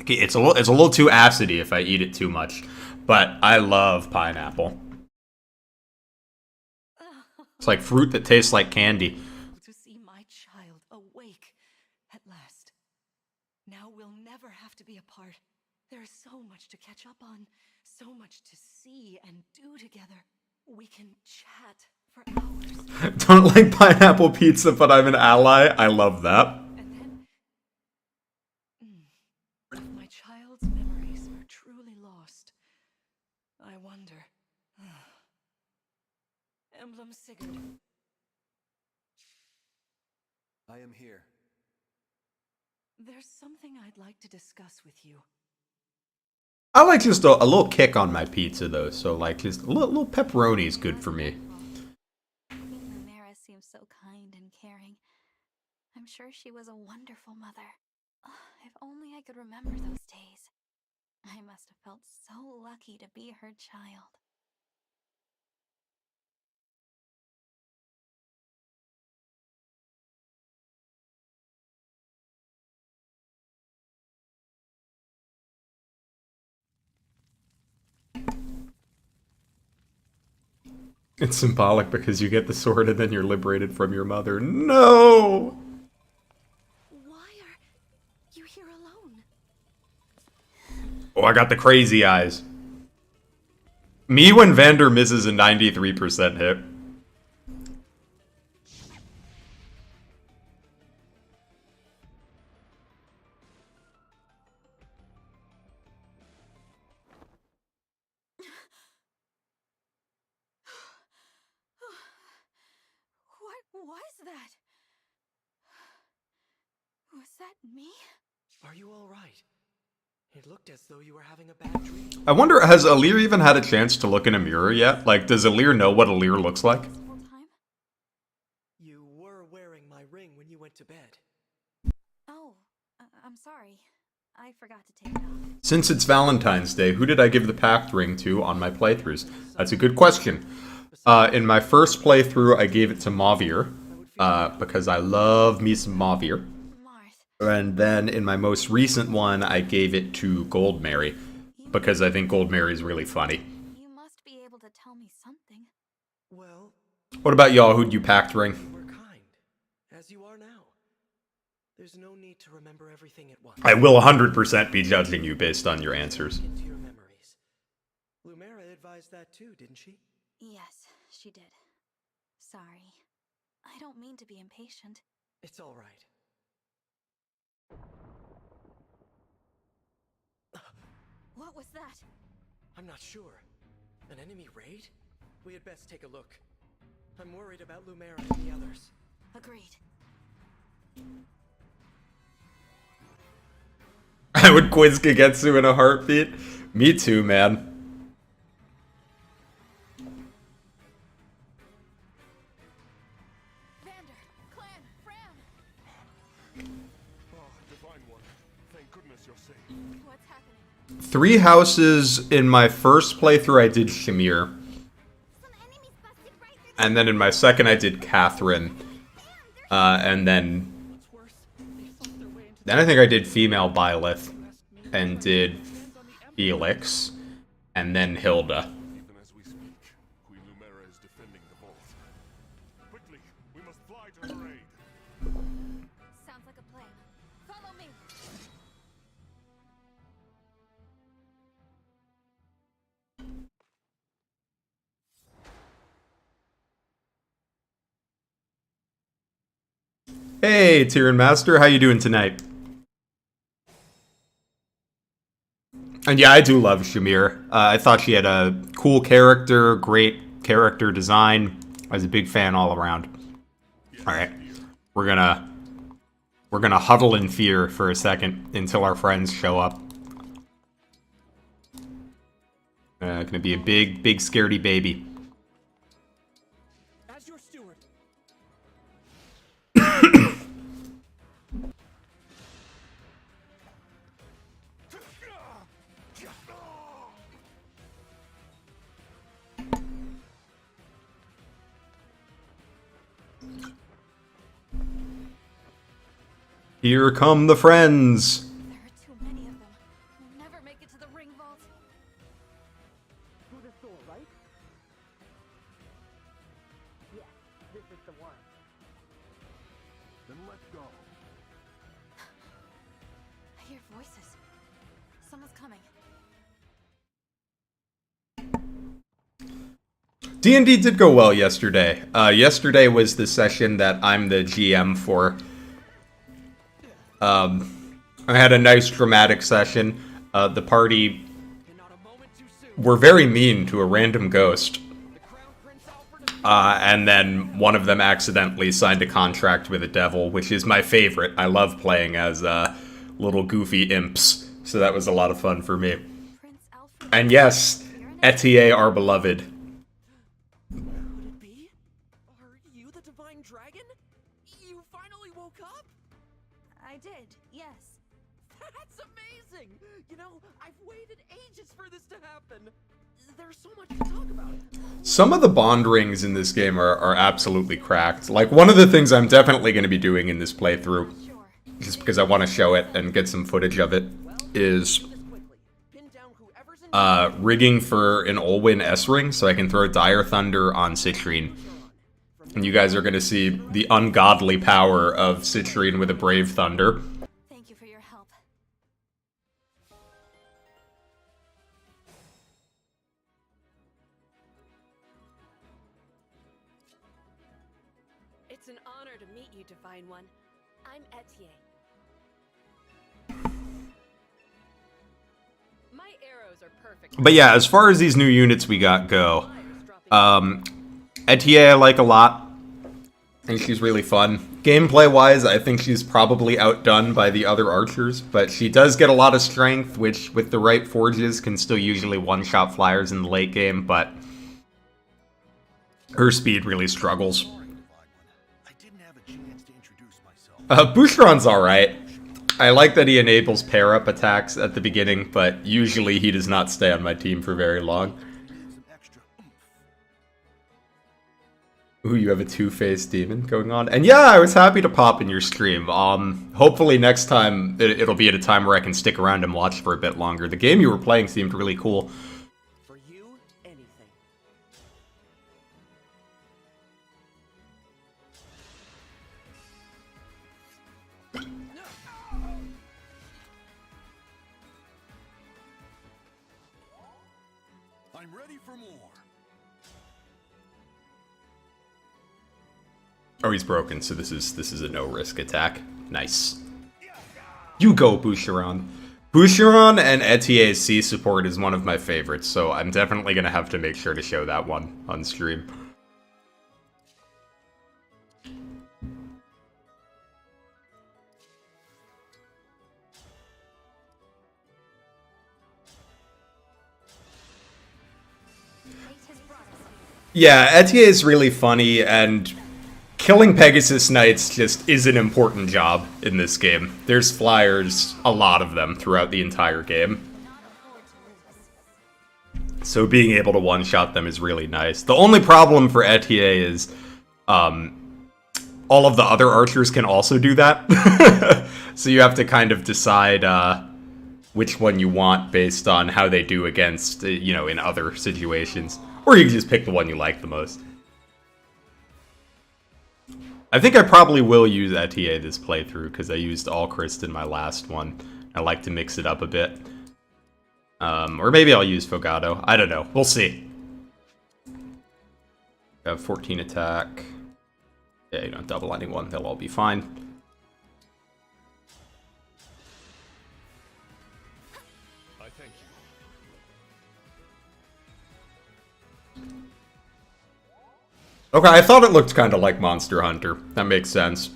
it's a little too acidy if I eat it too much. But I love pineapple. It's like fruit that tastes like candy. To see my child awake at last. Now we'll never have to be apart. There is so much to catch up on, so much to see and do together. We can chat for hours. Don't like pineapple pizza, but I'm an ally. I love that. And then, if my child's memories are truly lost, I wonder. Emblem Sigurd. I am here. There's something I'd like to discuss with you. I like just a little kick on my pizza, though. So, like, just a little pepperoni is good for me. Lumera seems so kind and caring. I'm sure she was a wonderful mother. If only I could remember those days. I must have felt so lucky to be her child. It's symbolic because you get the sword and then you're liberated from your mother. No! Why are you here alone? Oh, I got the crazy eyes. Me when Vander misses a 93% hit. What was that? Was that me? Are you all right? It looked as though you were having a bad dream. I wonder, has Alir even had a chance to look in a mirror yet? Like, does Alir know what Alir looks like? Whole time? You were wearing my ring when you went to bed. Oh, I'm sorry. I forgot to take it off. Since it's Valentine's Day, who did I give the pact ring to on my playthroughs? That's a good question. In my first playthrough, I gave it to Mavir, because I love me some Mavir. Marth, And then in my most recent one, I gave it to Gold Mary, because I think Gold Mary is really funny. you must be able to tell me something. Well, What about y'all? Who'd you pact ring? you were kind, as you are now. There's no need to remember everything at once. I will 100% be judging you based on your answers. Into your memories. Lumera advised that too, didn't she? Yes, she did. Sorry. I don't mean to be impatient. It's all right. What was that? I'm not sure. An enemy raid? We had best take a look. I'm worried about Lumera and the others. Agreed. I would quiz Kagetsu in a heartbeat. Me too, man. Vander, Clan, Fran! Oh, Divine One. Thank goodness you're safe. What's happening? 3 houses in my first playthrough, I did Shamir. And then in my second, I did Catherine. And then I think I did female Byleth. And did Felix. And then Hilda. Even as we speak, Queen Lumera is defending the vault. Quickly, we must fly to her aid. Sounds like a plan. Follow me! Hey, Tyrion Master, how you doing tonight? And yeah, I do love Shamir. I thought she had a cool character, great character design. I was a big fan all around. All right, we're gonna huddle in fear for a second until our friends show up. Gonna be a big scaredy baby. As your steward. Here come the friends. There are too many of them. We'll never make it to the ring vault. Through this door, right? Yes, this is the one. Then let's go. I hear voices. Someone's coming. D&D did go well yesterday. Yesterday was the session that I'm the GM for. I had a nice dramatic session. The party were very mean to a random ghost. And then one of them accidentally signed a contract with a devil, which is my favorite. I love playing as little goofy imps, so that was a lot of fun for me. Prince And yes, Etier, our beloved. Could it be? Are you the divine dragon? You finally woke up? I did, yes. That's amazing! You know, I've waited ages for this to happen. There's so much to talk about. Some of the bond rings in this game are absolutely cracked. Like, one of the things I'm definitely going to be doing in this playthrough, Sure. just because I want to show it and get some footage of it, is Do this quickly. Pin down whoever's in rigging for an Olwyn S-ring so I can throw Dire Thunder on Citrine. And you guys are going to see the ungodly power of Citrine with a Brave Thunder. Thank you for your help. It's an honor to meet you, Divine One. I'm Etier. My arrows are perfect. But yeah, as far as these new units we got go, Etier I like a lot. I think she's really fun. Gameplay-wise, I think she's probably outdone by the other archers, but she does get a lot of strength, which, with the right forges, can still usually one-shot flyers in the late game, but her speed really struggles. I didn't have a chance to introduce myself. Boucheron's alright. I like that he enables pair-up attacks at the beginning, but usually he does not stay on my team for very long. Some extra oomph. Ooh, you have a two-faced demon going on. And yeah, I was happy to pop in your stream. Hopefully next time it'll be at a time where I can stick around and watch for a bit longer. The game you were playing seemed really cool. For you, anything. I'm ready for more. Oh, he's broken, so this is a no-risk attack. Nice. You go, Boucheron. Boucheron and Etier's C support is one of my favorites, so I'm definitely gonna have to make sure to show that one on stream. Yeah, Etier is really funny, and killing Pegasus Knights just is an important job in this game. There's flyers, a lot of them, throughout the entire game. So being able to one-shot them is really nice. The only problem for Etier is, all of the other archers can also do that. So you have to kind of decide, which one you want based on how they do against, you know, in other situations. Or you can just pick the one you like the most. I think I probably will use Etier this playthrough, because I used Alchrist in my last one. I like to mix it up a bit. Or maybe I'll use Fogado. I don't know. We'll see. I have 14 attack. Yeah, you don't double anyone. They'll all be fine. I thank you. Okay, I thought it looked kind of like Monster Hunter. That makes sense.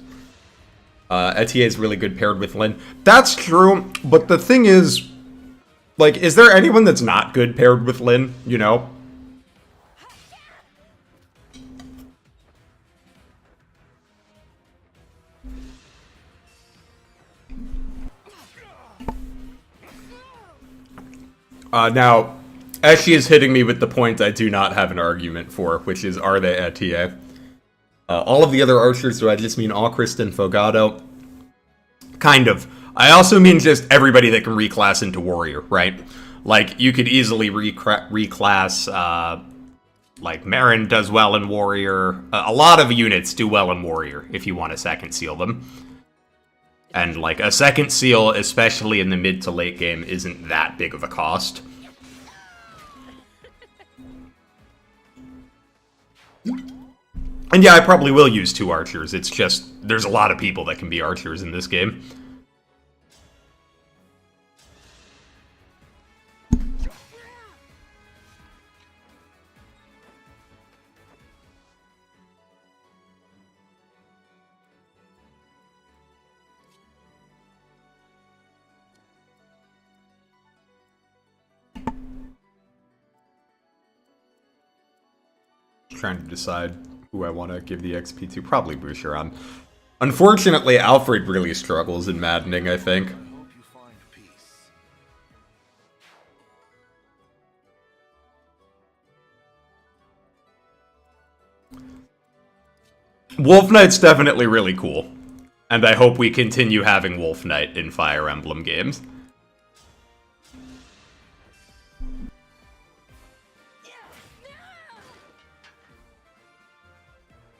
Etier is really good paired with Lyn. That's true, but the thing is, like, is there anyone that's not good paired with Lyn, you know? Now, as she is hitting me with the point I do not have an argument for, which is, are they Etier? All of the other archers, do I just mean Alchrist and Fogado? Kind of. I also mean just everybody that can reclass into warrior, right? Like, you could easily reclass, like, Marin does well in warrior. A lot of units do well in warrior, if you want to second seal them. And, like, a second seal, especially in the mid to late game, isn't that big of a cost. And yeah, I probably will use 2 archers. It's just, there's a lot of people that can be archers in this game. Trying to decide who I want to give the XP to. Probably Boucheron. Unfortunately, Alfred really struggles in Maddening, I think. I hope you find peace. Wolf Knight's definitely really cool. And I hope we continue having Wolf Knight in Fire Emblem games.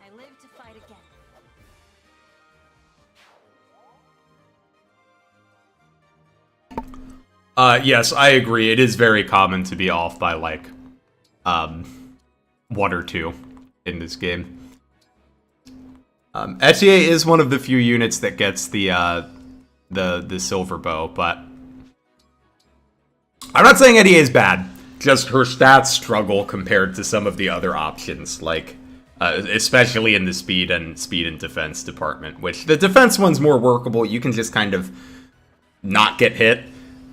I live to fight again. Yes, I agree. It is very common to be off by, like, 1 or 2 in this game. Etier is one of the few units that gets the silver bow, but I'm not saying Etier is bad. Just her stats struggle compared to some of the other options, like especially in the speed and defense department. Which the defense one's more workable. You can just kind of not get hit.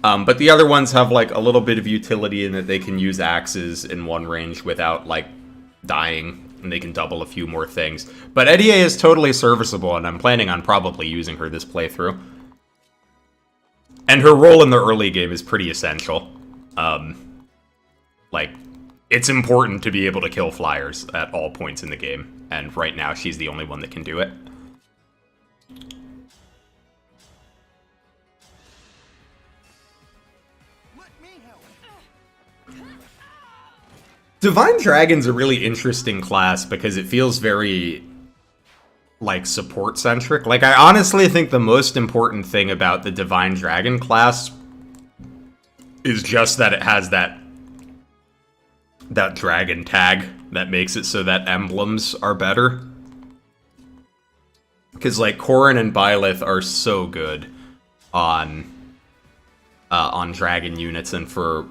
But the other ones have like a little bit of utility in that they can use axes in one range without like dying. And they can double a few more things. But Etier is totally serviceable, and I'm planning on probably using her this playthrough. And her role in the early game is pretty essential. Like, it's important to be able to kill flyers at all points in the game. And right now, she's the only one that can do it. Divine Dragon's a really interesting class because it feels very, like, support-centric. Like, I honestly think the most important thing about the Divine Dragon class is just that it has that dragon tag that makes it so that emblems are better. Because, like, Corrin and Byleth are so good on dragon units, and for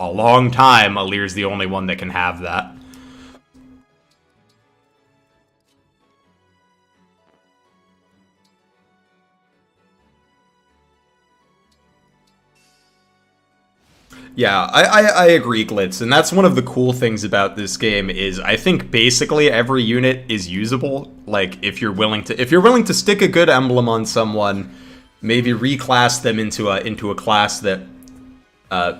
a long time, Alir's the only one that can have that. Yeah, I agree, Glitz, and that's one of the cool things about this game is I think basically every unit is usable. Like, if you're willing to stick a good emblem on someone, maybe reclass them into a class that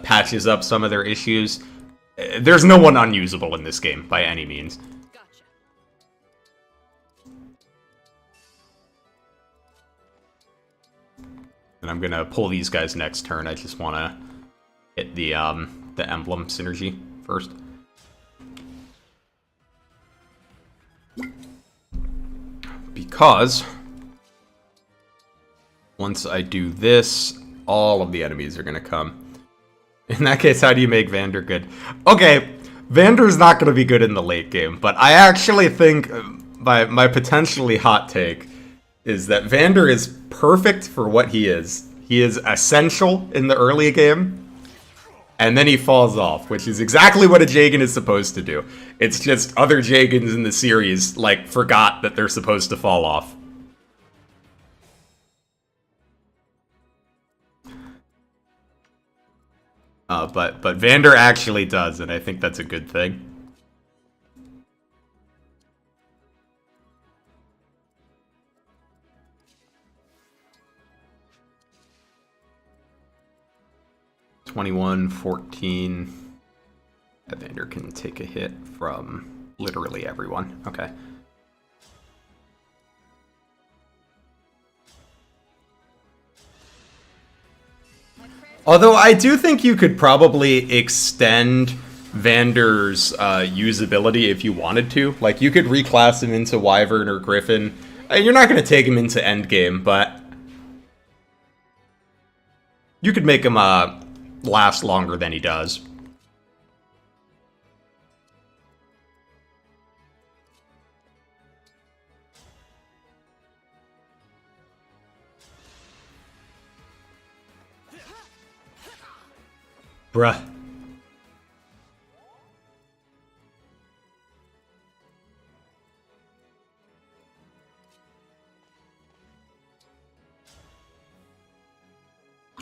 patches up some of their issues. There's no one unusable in this game, by any means. Gotcha. And I'm gonna pull these guys next turn. I just wanna hit the emblem synergy first. Because once I do this, all of the enemies are gonna come. In that case, how do you make Vander good? Okay, Vander's not going to be good in the late game, but I actually think my potentially hot take is that Vander is perfect for what he is. He is essential in the early game, and then he falls off, which is exactly what a Jagan is supposed to do. It's just other Jagans in the series, like, forgot that they're supposed to fall off. But Vander actually does, and I think that's a good thing. (21, 14). Vander can take a hit from literally everyone. Okay. Although I do think you could probably extend Vander's usability if you wanted to. Like, you could reclass him into Wyvern or Griffin. You're not going to take him into Endgame, but you could make him last longer than he does. Bruh.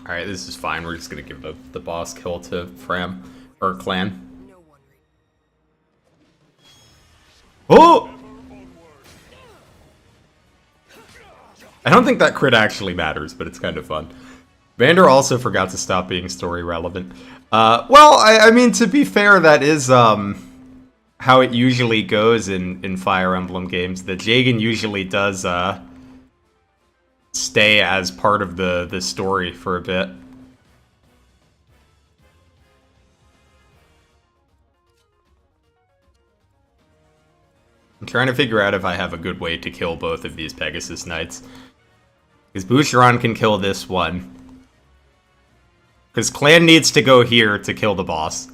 Alright, this is fine. We're just gonna give the boss kill to Fram, or Clan. No one Oh! I don't think that crit actually matters, but it's kind of fun. Vander also forgot to stop being story relevant. Well, I mean, to be fair, that is how it usually goes in Fire Emblem games. The Jagan usually does stay as part of the story for a bit. I'm trying to figure out if I have a good way to kill both of these Pegasus Knights. Because Boucheron can kill this one. Because Clan needs to go here to kill the boss.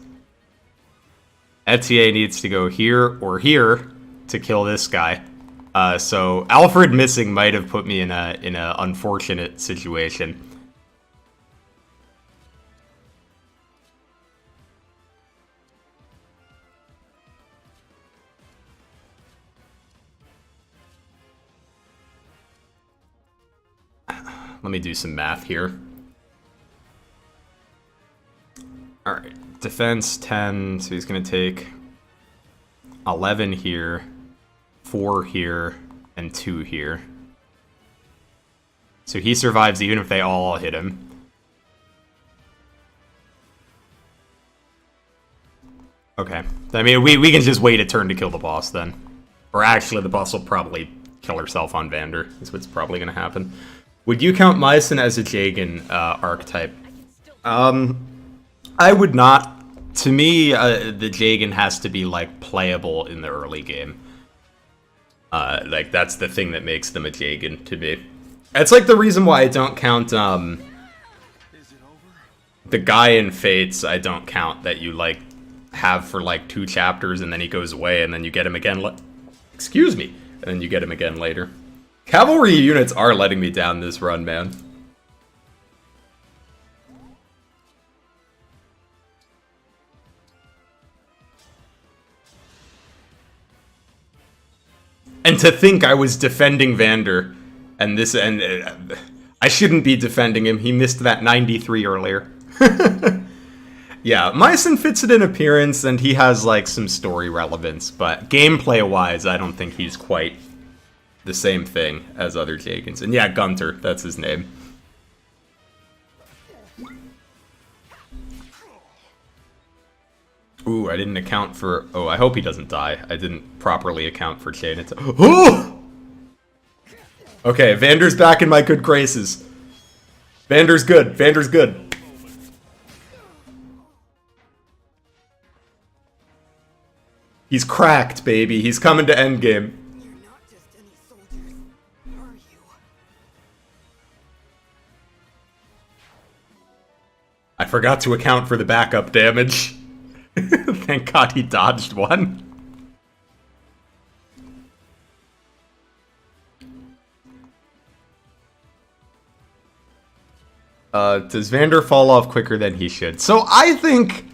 Etier needs to go here or here to kill this guy. So Alfred missing might have put me in a unfortunate situation. Let me do some math here. Alright, defense 10, so he's going to take 11 here, 4 here, and 2 here. So he survives even if they all hit him. Okay, I mean, we can just wait a turn to kill the boss then. Or actually, the boss will probably kill herself on Vander, is what's probably going to happen. Would you count Mycen as a Jagan archetype? I would not. To me, the Jagan has to be, like, playable in the early game. Like, that's the thing that makes them a Jagan to me. It's like the reason why I don't count, the guy in Fates, I don't count that you, like, have for, like, 2 chapters and then he goes away and then you get him again, excuse me, and then you get him again later. Cavalry units are letting me down this run, man. And to think I was defending Vander, and this, and I shouldn't be defending him. He missed that 93 earlier. Yeah, Mycen fits it in appearance, and he has, like, some story relevance, but gameplay-wise, I don't think he's quite the same thing as other Jagans. And yeah, Gunter, that's his name. Ooh, I didn't account for... Oh, I hope he doesn't die. I didn't properly account for chain attack. Oh! Okay, Vander's back in my good graces. Vander's good. Vander's good. He's cracked, baby. He's coming to endgame. I forgot to account for the backup damage. Thank God he dodged one. Does Vander fall off quicker than he should? So I think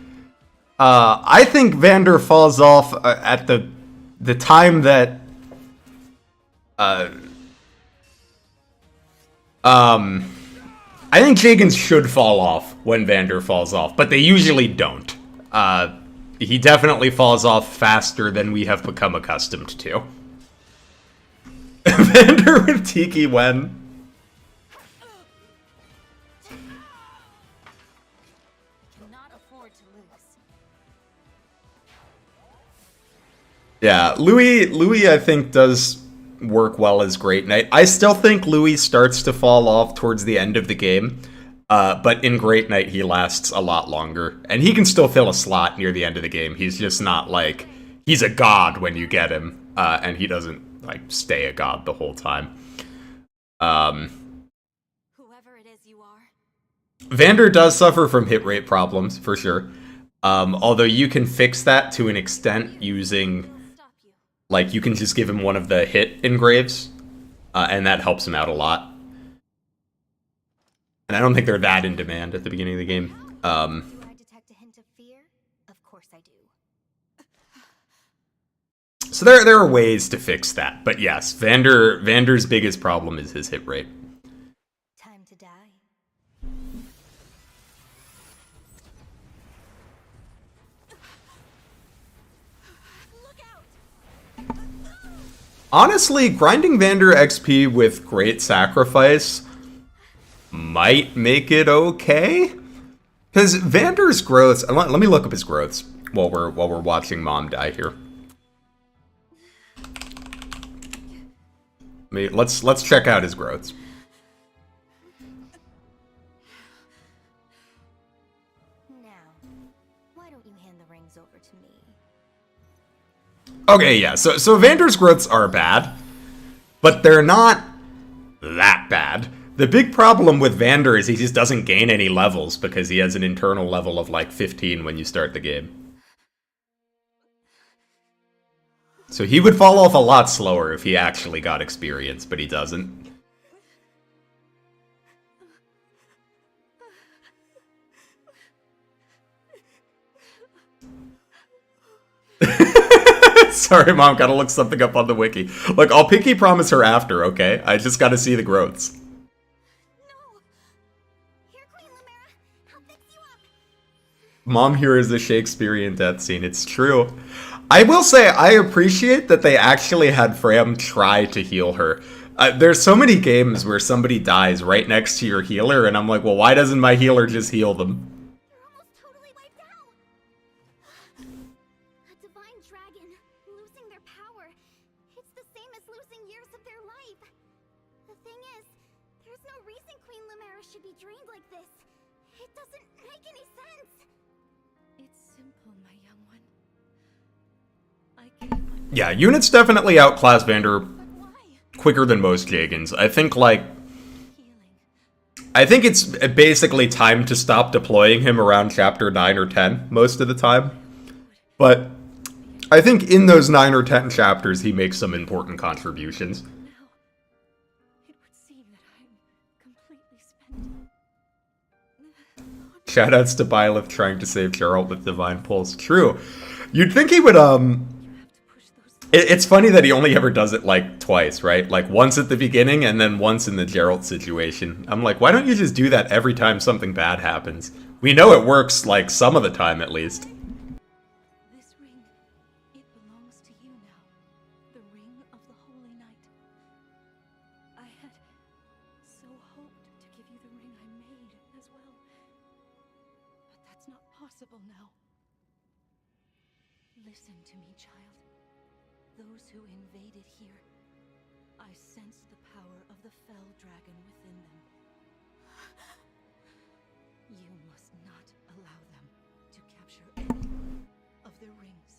Vander falls off at the time that I think Jagans should fall off when Vander falls off, but they usually don't. He definitely falls off faster than we have become accustomed to. Vander with Tiki when? Cannot afford to lose. Yeah, Louis I think does work well as Great Knight. I still think Louis starts to fall off towards the end of the game, but in Great Knight he lasts a lot longer, and he can still fill a slot near the end of the game. He's just not like, he's a god when you get him, and he doesn't like stay a god the whole time. Whoever it is you are. Vander does suffer from hit rate problems, for sure. Although you can fix that to an extent using, like, you can just give him one of the hit engraves, and that helps him out a lot. And I don't think they're that in demand at the beginning of the game. Do I detect a hint of fear? Of course I do. So there are ways to fix that, but yes, Vander's biggest problem is his hit rate. Time to die. Look out! Honestly, grinding Vander XP with Great Sacrifice might make it okay. Because Vander's growths... Let me look up his growths while we're watching Mom die here. Let's check out his growths. Okay, yeah, so Vander's growths are bad, but they're not that bad. The big problem with Vander is he just doesn't gain any levels because he has an internal level of like 15 when you start the game. So he would fall off a lot slower if he actually got experience, but he doesn't. Sorry, Mom, gotta look something up on the wiki. Look, I'll pinky promise her after, okay? I just gotta see the growths. No! Here, Queen Lumera! I'll fix you up! Mom here is a Shakespearean death scene, it's true. I will say, I appreciate that they actually had Fram try to heal her. There's so many games where somebody dies right next to your healer, and I'm like, well, why doesn't my healer just heal them? You're almost totally wiped out! A divine dragon, losing their power. It's the same as losing years of their life. The thing is, there's no reason Queen Lumera should be drained like this. It doesn't make any sense. It's simple, my young one. Yeah, units definitely outclass Vander quicker than most Jagans. I think it's basically time to stop deploying him around chapter 9 or 10 most of the time. But I think in those 9 or 10 chapters he makes some important contributions. Shoutouts to Byleth trying to save Geralt with Divine Pulse. True. You'd think he would, It's funny that he only ever does it, like, twice, right? Like, once at the beginning and then once in the Geralt situation. I'm like, why don't you just do that every time something bad happens? We know it works, like, some of the time at least. This ring, it belongs to you now. The ring of the Holy Knight. I had so hoped to give you the ring I made as well. But that's not possible now. Listen to me, child. Those who invaded here, I sensed the power of the fell dragon within them. You must not allow them to capture any of their rings.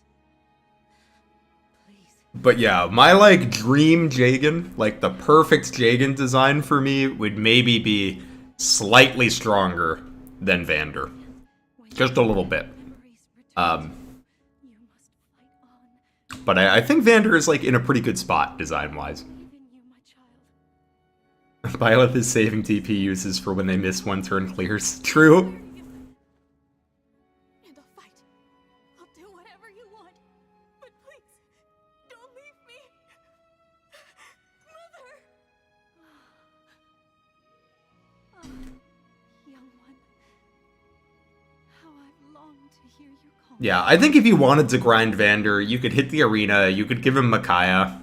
Please. But yeah, my, like, dream Jagan, like, the perfect Jagan design for me would maybe be slightly stronger than Vander. Just a little bit. But I think Vander is, like, in a pretty good spot, design-wise. Byleth is saving TP uses for when they miss one turn clears. True. And I'll fight. I'll do whatever you want. But please, don't leave me. Mother! Young one. How I've longed to hear you call. Yeah, I think if you wanted to grind Vander, you could hit the arena, you could give him Micaiah.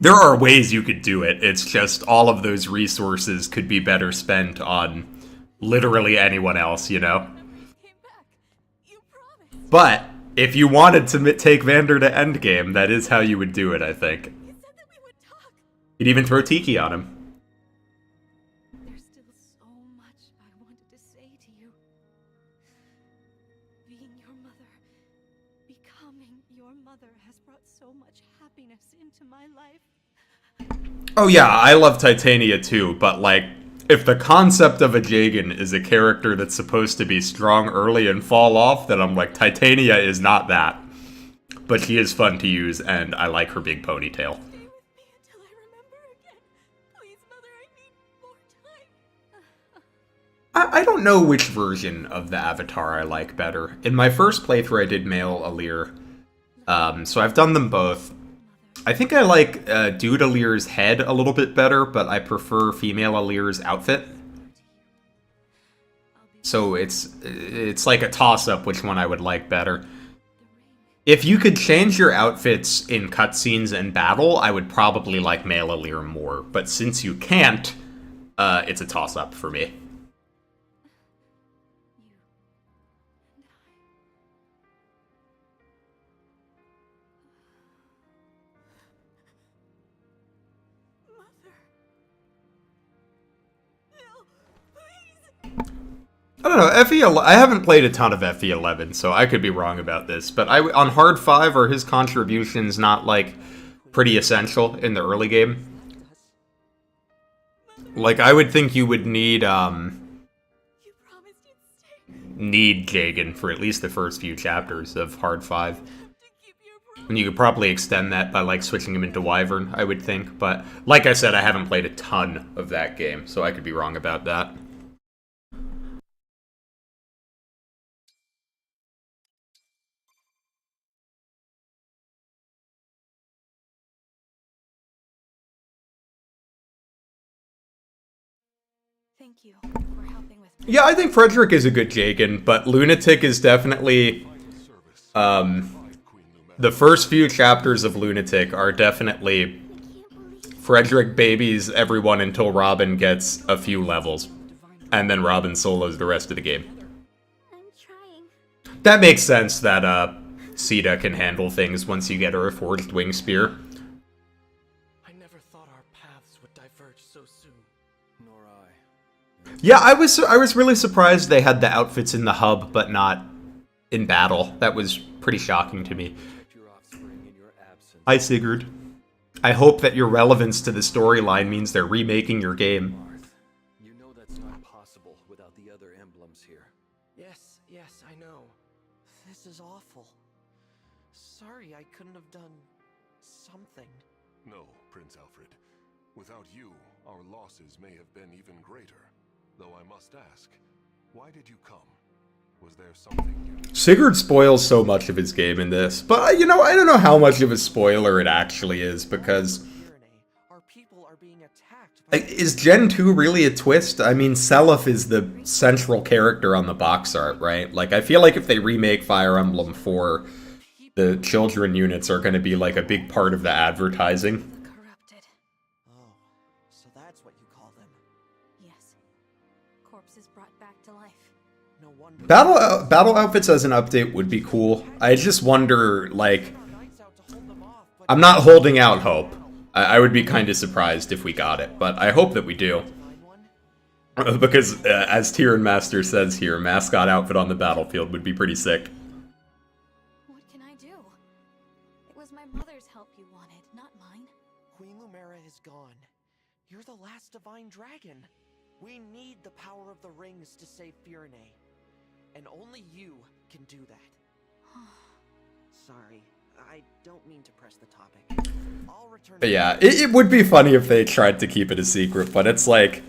There are ways you could do it, it's just all of those resources could be better spent on literally anyone else, you know? But, if you wanted to take Vander to endgame, that is how you would do it, I think. You'd even throw Tiki on him. There's still so much I wanted to say to you. Being your mother, becoming your mother has brought so much happiness into my life. Oh yeah, I love Titania too, but like, if the concept of a Jagan is a character that's supposed to be strong early and fall off, then I'm like, Titania is not that. But she is fun to use, and I like her big ponytail. I don't know which version of the Avatar I like better. In my first playthrough I did male Alir, so I've done them both. I think I like Dude Alir's head a little bit better, but I prefer female Alir's outfit. So it's like a toss-up which one I would like better. If you could change your outfits in cutscenes and battle, I would probably like Malalir more. But since you can't, it's a toss-up for me. I don't know, I haven't played a ton of FE11, so I could be wrong about this, but on Hard 5, are his contributions not, like, pretty essential in the early game? Like, I would think you would need Jagen for at least the first few chapters of Hard 5. And you could probably extend that by, like, switching him into Wyvern, I would think, but, like I said, I haven't played a ton of that game, so I could be wrong about that. Thank you for helping with me. Yeah, I think Frederick is a good Jagen, but Lunatic is definitely... the first few chapters of Lunatic are definitely... Frederick babies everyone until Robin gets a few levels. And then Robin solos the rest of the game. I'm trying. That makes sense that, Sita can handle things once you get her a Forged Wing Spear. I never thought our paths would diverge so soon. Nor I. Yeah, I was really surprised they had the outfits in the hub, but not in battle. That was pretty shocking to me. Your offspring in your absence. Hi, Sigurd. I hope that your relevance to the storyline means they're remaking your game. Marth, you know that's not possible without the other emblems here. Yes, I know. This is awful. Sorry I couldn't have done something. No, Prince Alfred. Without you, our losses may have been even greater. Though I must ask, why did you come? Was there something you... Sigurd spoils so much of his game in this, but, you know, I don't know how much of a spoiler it actually is, because... Our people are being attacked by... Is Gen 2 really a twist? I mean, Seliph is the central character on the box art, right? Like, I feel like if they remake Fire Emblem 4, the children units are going to be, like, a big part of the advertising. Corrupted. Oh, so that's what you call them. Yes. Corpses brought back to life. No wonder... Battle outfits as an update would be cool. I just wonder, like... I'm not holding out hope. I would be kind of surprised if we got it, but I hope that we do. Because, as Tyrion Master says here, mascot outfit on the battlefield would be pretty sick. What can I do? It was my mother's help you wanted, not mine. Queen Lumera is gone. You're the last divine dragon. We need the power of the rings to save Firene. And only you can do that. Sorry, I don't mean to press the topic. I'll return... But yeah, it would be funny if they tried to keep it a secret, but it's like...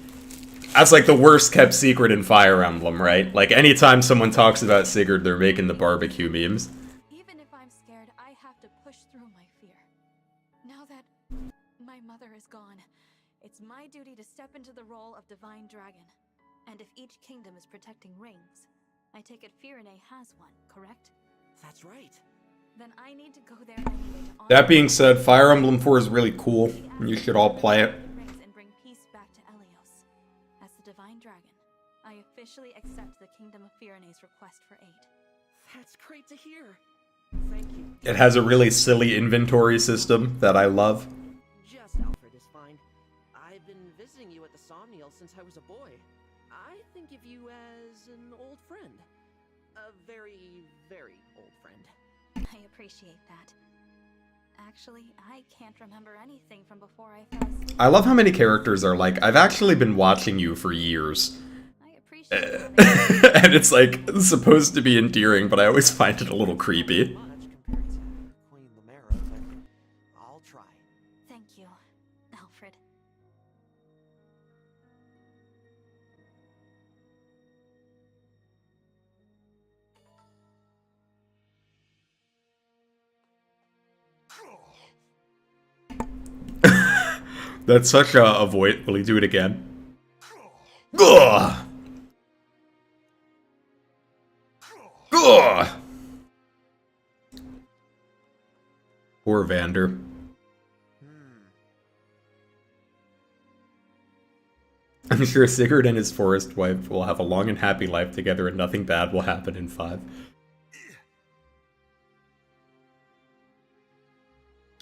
That's like the worst kept secret in Fire Emblem, right? Like, anytime someone talks about Sigurd, they're making the barbecue memes. Even if I'm scared, I have to push through my fear. Now that my mother is gone, it's my duty to step into the role of Divine Dragon. And if each kingdom is protecting rings, I take it Firene has one, correct? That's right. Then I need to go there anyway to honor That being said, Fire Emblem 4 is really cool, and you should all play it. rings and bring peace back to Elios. As the Divine Dragon, I officially accept the Kingdom of Firene's request for aid. That's great to hear. Thank you. It has a really silly inventory system that I love. Just Alfred is fine. I've been visiting you at the Somniel since I was a boy. I think of you as an old friend. A very, very old friend. I appreciate that. Actually, I can't remember anything from before I fell asleep. I love how many characters are like, I've actually been watching you for years. I appreciate that. And it's like, it's supposed to be endearing, but I always find it a little creepy. Much compared to Queen Lumera, but I'll try. Thank you, Alfred. That's such a voice. Will he do it again? Ugh! Ugh! Poor Vander. I'm sure Sigurd and his forest wife will have a long and happy life together and nothing bad will happen in 5.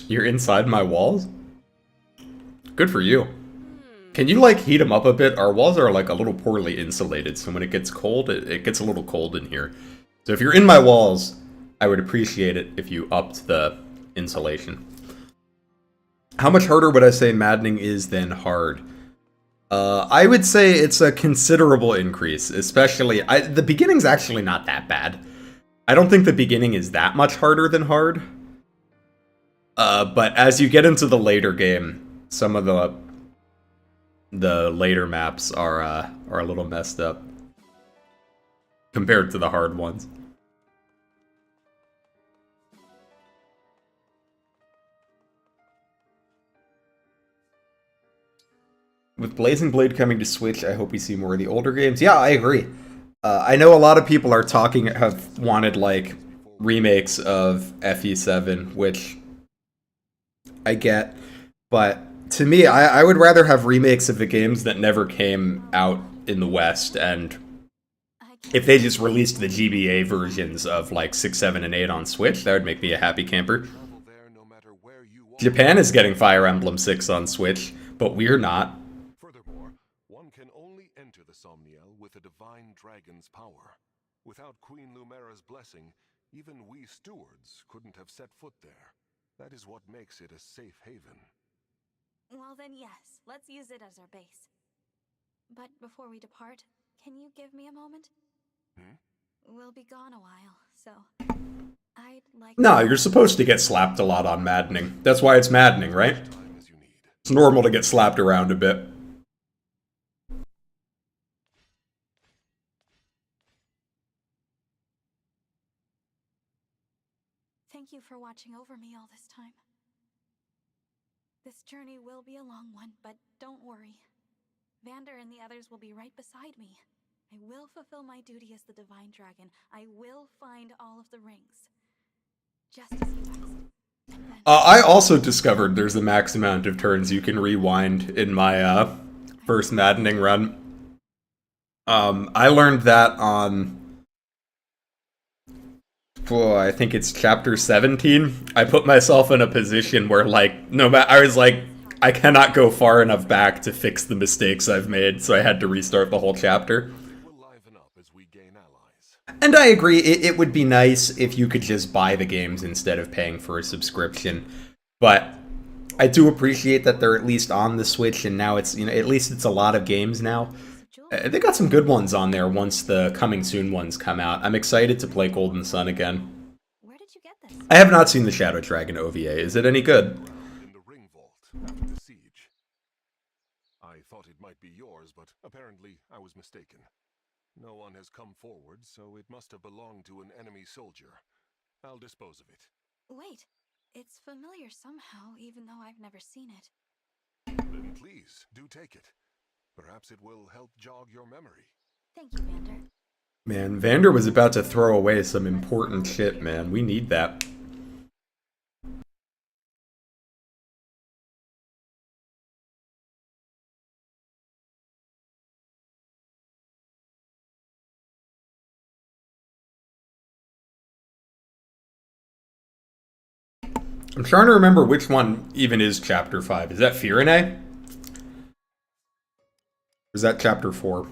You're inside my walls? Good for you. Can you, like, heat them up a bit? Our walls are, like, a little poorly insulated, so when it gets cold, it gets a little cold in here. So if you're in my walls, I would appreciate it if you upped the insulation. How much harder would I say Maddening is than hard? I would say it's a considerable increase, especially... the beginning's actually not that bad. I don't think the beginning is that much harder than hard. But as you get into the later game, some of the later maps are a little messed up compared to the hard ones. With Blazing Blade coming to Switch, I hope we see more of the older games. Yeah, I agree. I know a lot of people have wanted, like, remakes of FE7, which I get. But to me, I would rather have remakes of the games that never came out in the West, and if they just released the GBA versions of, like, 6, 7, and 8 on Switch, that would make me a happy camper. Japan is getting Fire Emblem 6 on Switch, but we're not. Somniel with a divine dragon's power. Without Queen Lumera's blessing, even we stewards couldn't have set foot there. That is what makes it a safe haven. Well then, yes, let's use it as our base. But before we depart, can you give me a moment? We'll be gone a while, so I'd like... No, you're supposed to get slapped a lot on Maddening. That's why it's Maddening, right? It's normal to get slapped around a bit. Thank you for watching over me all this time. This journey will be a long one, but don't worry. Vander and the others will be right beside me. I will fulfill my duty as the Divine Dragon. I will find all of the rings. Just as you asked. I also discovered there's a max amount of turns you can rewind in my first Maddening run. I learned that on... I think it's chapter 17. I put myself in a position where, like, I was like, I cannot go far enough back to fix the mistakes I've made, so I had to restart the whole chapter. And I agree, it would be nice if you could just buy the games instead of paying for a subscription. But I do appreciate that they're at least on the Switch, and now it's, at least it's a lot of games now. They got some good ones on there once the coming soon ones come out. I'm excited to play Golden Sun again. Where did you get this? I have not seen the Shadow Dragon OVA. Is it any good? In the ring vault after the siege. I thought it might be yours, but apparently I was mistaken. No one has come forward, so it must have belonged to an enemy soldier. I'll dispose of it. Wait, it's familiar somehow, even though I've never seen it. Then please, do take it. Perhaps it will help jog your memory. Thank you, Vander. Man, Vander was about to throw away some important shit, man. We need that. I'm trying to remember which one even is chapter 5. Is that Firene? Or is that chapter 4?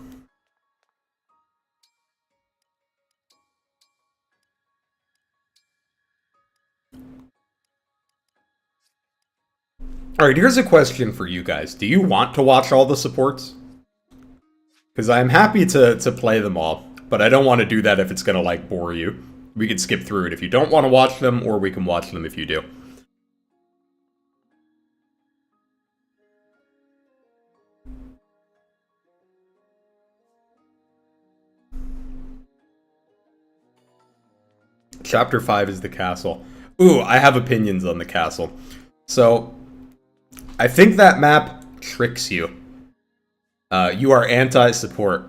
Alright, here's a question for you guys. Do you want to watch all the supports? Because I'm happy to play them all, but I don't want to do that if it's going to, like, bore you. We could skip through it if you don't want to watch them, or we can watch them if you do. Chapter 5 is the castle. Ooh, I have opinions on the castle. So, I think that map tricks you. You are anti-support.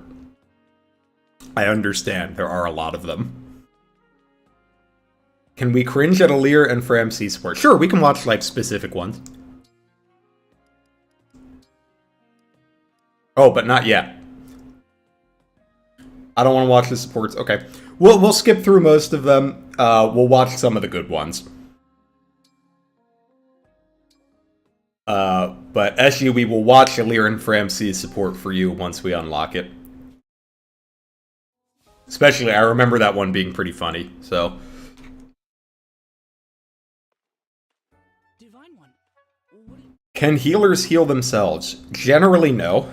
I understand, there are a lot of them. Can we cringe at Alir and for MC support? Sure, we can watch, like, specific ones. Oh, but not yet. I don't want to watch the supports. Okay. We'll skip through most of them. We'll watch some of the good ones. But SU, we will watch Alir and for MC support for you once we unlock it. Especially, I remember that one being pretty funny, so... Divine One, what do you... Can healers heal themselves? Generally, no.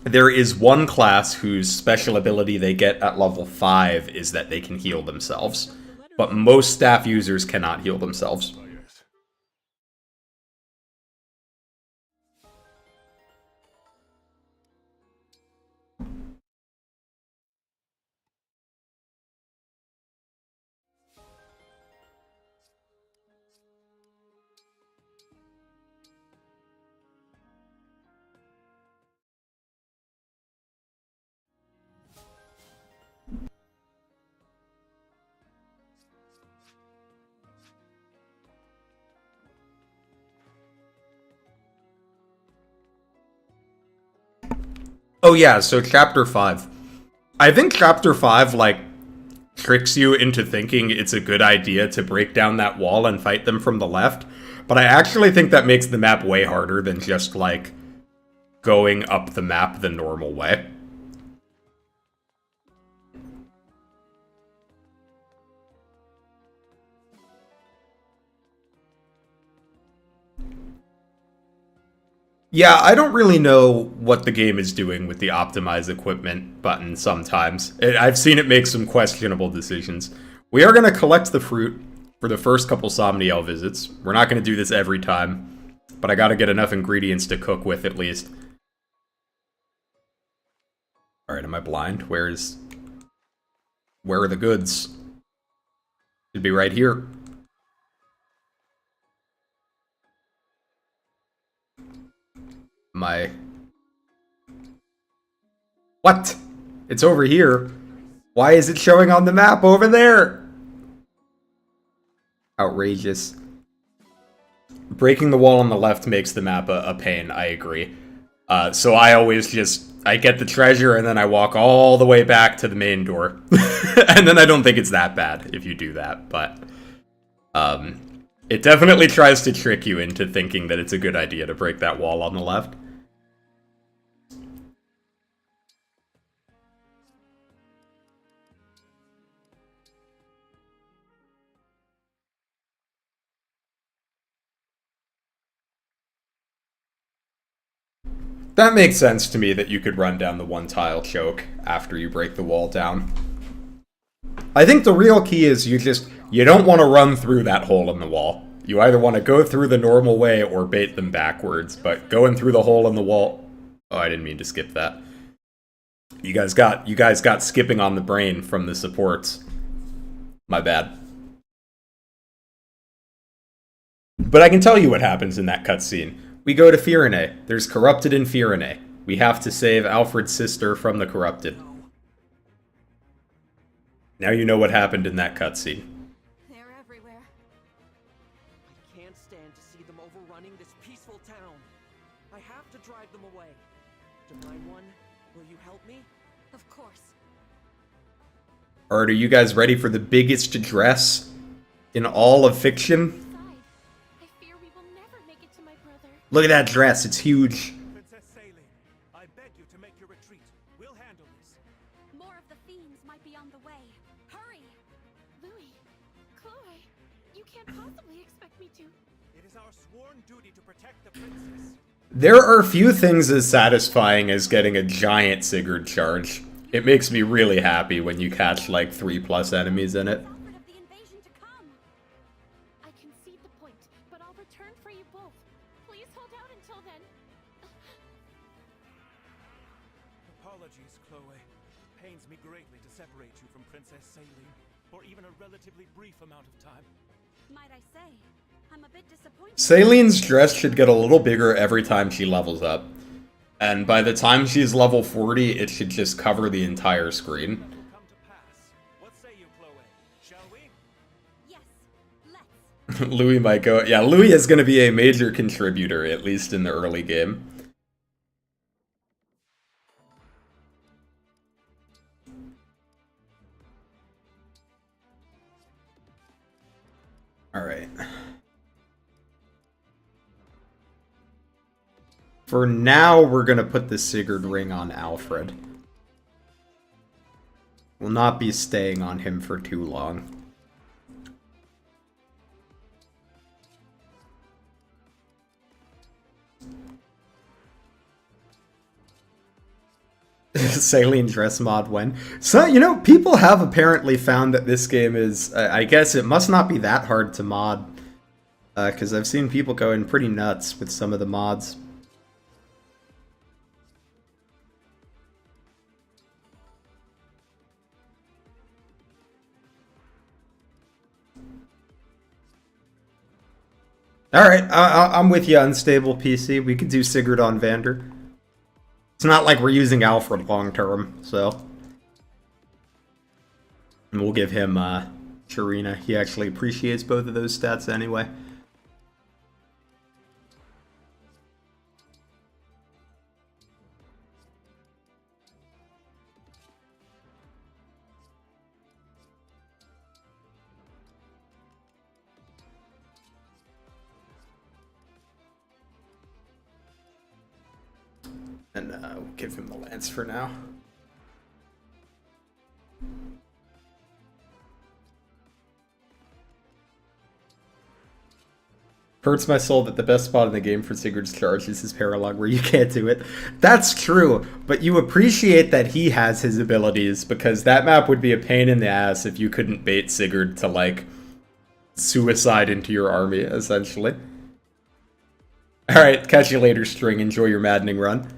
There is one class whose special ability they get at level 5 is that they can heal themselves. But most staff users cannot heal themselves. Oh yeah, so Chapter 5. I think Chapter 5, like, tricks you into thinking it's a good idea to break down that wall and fight them from the left, but I actually think that makes the map way harder than just, like, going up the map the normal way. Yeah, I don't really know what the game is doing with the optimize equipment button sometimes. I've seen it make some questionable decisions. We are going to collect the fruit for the first couple Somniel visits. We're not going to do this every time, but I got to get enough ingredients to cook with at least. Alright, am I blind? Where are the goods? Should be right here. What? It's over here. Why is it showing on the map over there? Outrageous. Breaking the wall on the left makes the map a pain, I agree. So I always I get the treasure and then I walk all the way back to the main door. And then I don't think it's that bad if you do that, but... it definitely tries to trick you into thinking that it's a good idea to break that wall on the left. That makes sense to me that you could run down the one tile choke after you break the wall down. I think the real key is you don't want to run through that hole in the wall. You either want to go through the normal way or bait them backwards, but going through the hole in the wall... Oh, I didn't mean to skip that. You guys got skipping on the brain from the supports. My bad. But I can tell you what happens in that cutscene. We go to Firene. There's corrupted in Firene. We have to save Alfred's sister from the corrupted. Now you know what happened in that cutscene. They're everywhere. I can't stand to see them overrunning this peaceful town. I have to drive them away. Divine One, will you help me? Of course. Alright, are you guys ready for the biggest dress in all of fiction? I fear we will never make it to my brother. Look at that dress, it's huge. Princess Salem, I beg you to make your retreat. We'll handle this. More of the fiends might be on the way. Hurry! Louis, Chloe, you can't possibly expect me to. It is our sworn duty to protect the princess. There are few things as satisfying as getting a giant Sigurd charge. It makes me really happy when you catch like 3+ enemies in it. Offered of the invasion to come. I concede the point, but I'll return for you both. Please hold out until then. Apologies, Chloe. Pains me greatly to separate you from Princess Salem for even a relatively brief amount of time. Might I say, I'm a bit disappointed. Salen's dress should get a little bigger every time she levels up. And by the time she's level 40, it should just cover the entire screen. Come to pass. What say you, Chloe? Shall we? Louis might go. Yeah, Louis is going to be a major contributor, at least in the early game. Alright. For now, we're going to put the Sigurd ring on Alfred. We'll not be staying on him for too long. Saline dress mod when. So, you know, people have apparently found that this game is, I guess it must not be that hard to mod. Because I've seen people going pretty nuts with some of the mods. Alright, I'm with you, Unstable PC. We could do Sigurd on Vander. It's not like we're using Alfred long term, so. And we'll give him Firene. He actually appreciates both of those stats anyway. And we'll give him the lance for now. Hurts my soul that the best spot in the game for Sigurd's charge is his paralog where you can't do it. That's true, but you appreciate that he has his abilities because that map would be a pain in the ass if you couldn't bait Sigurd to, like, suicide into your army, essentially. Alright, catch you later, String. Enjoy your maddening run.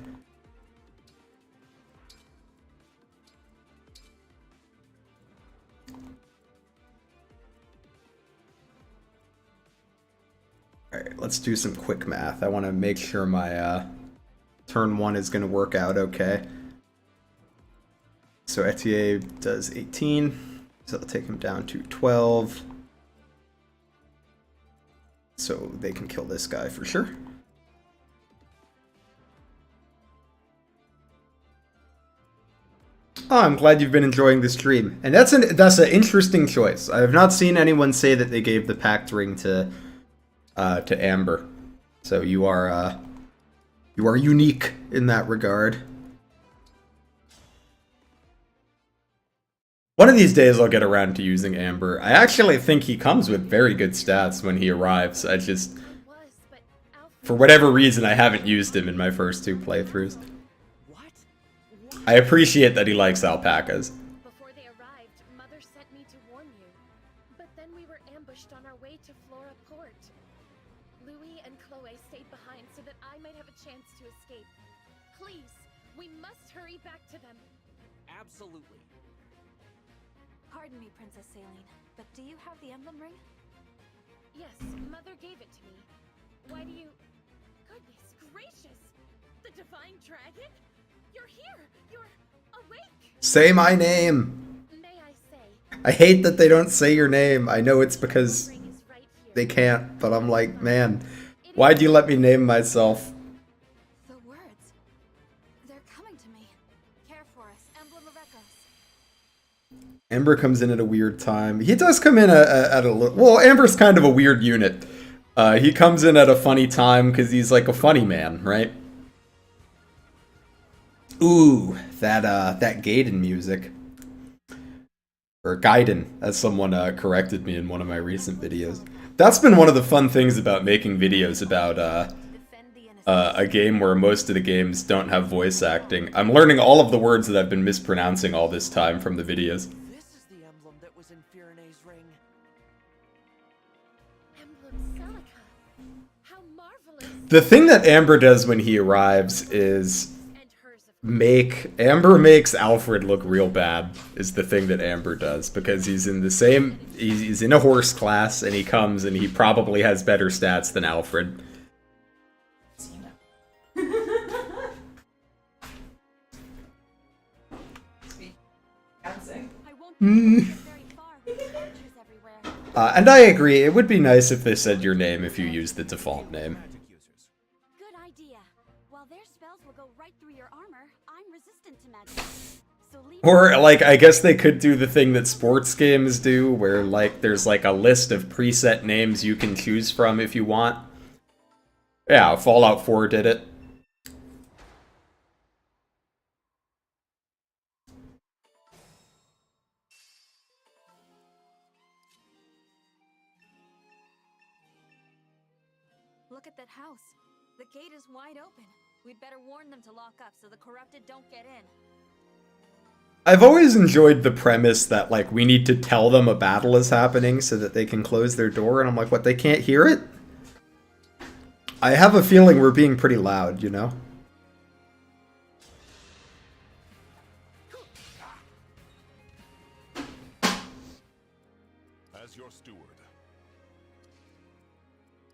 Alright, let's do some quick math. I want to make sure my turn 1 is going to work out okay. So Etier does 18, so I'll take him down to 12. So they can kill this guy for sure. Oh, I'm glad you've been enjoying the stream. And that's an interesting choice. I have not seen anyone say that they gave the Pact Ring to Amber. So you are unique in that regard. One of these days I'll get around to using Amber. I actually think he comes with very good stats when he arrives. I just, for whatever reason, I haven't used him in my first 2 playthroughs. I appreciate that he likes alpacas. Before they arrived, Mother sent me to warn you. But then we were ambushed on our way to Flora Port. Louis and Chloe stayed behind so that I might have a chance to escape. Please, we must hurry back to them. Absolutely. Pardon me, Princess Saline, but do you have the emblem ring? Yes, Mother gave it to me. Why do you... Goodness gracious! The Divine Dragon? You're here! You're awake! Say my name! May I say... I hate that they don't say your name. I know it's because they can't, but I'm like, man, why'd you let me name myself? The words. They're coming to me. Care for us, Emblem of Echoes. Amber comes in at a weird time. He does come in at a... Well, Amber's kind of a weird unit. He comes in at a funny time because he's like a funny man, right? Ooh, that Gaiden music. Or Gaiden, as someone corrected me in one of my recent videos. That's been one of the fun things about making videos about a game where most of the games don't have voice acting. I'm learning all of the words that I've been mispronouncing all this time from the videos. This is the emblem that was in Firene's ring. Emblem Celica. How marvelous! The thing that Amber does when he arrives is Amber makes Alfred look real bad, is the thing that Amber does, because he's in the same, he's in a horse class, and he comes and he probably has better stats than Alfred. And I agree, it would be nice if they said your name if you used the default name. Good idea. While their spells will go right through your armor, I'm resistant to magic. So leave Or, like, I guess they could do the thing that sports games do, where, like, there's, like, a list of preset names you can choose from if you want. Yeah, Fallout 4 did it. Look at that house. The gate is wide open. We'd better warn them to lock up so the corrupted don't get in. I've always enjoyed the premise that, like, we need to tell them a battle is happening so that they can close their door, and I'm like, what, they can't hear it? I have a feeling we're being pretty loud, you know? As your steward.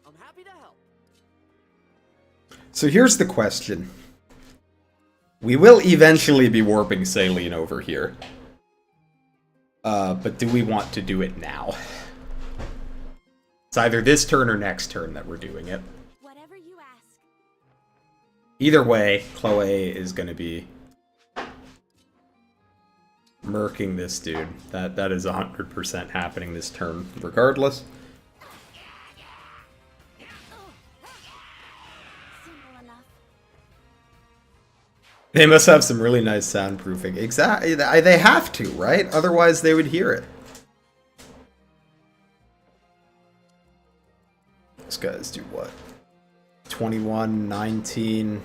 I'm happy to help. So here's the question. We will eventually be warping Saline over here. But do we want to do it now? It's either this turn or next turn that we're doing it. whatever you ask. Either way, Chloe is going to be murking this dude. That is 100% happening this turn, regardless. Simple enough. They must have some really nice soundproofing. Exactly, they have to, right? Otherwise, they would hear it. These guys do what? 21, 19.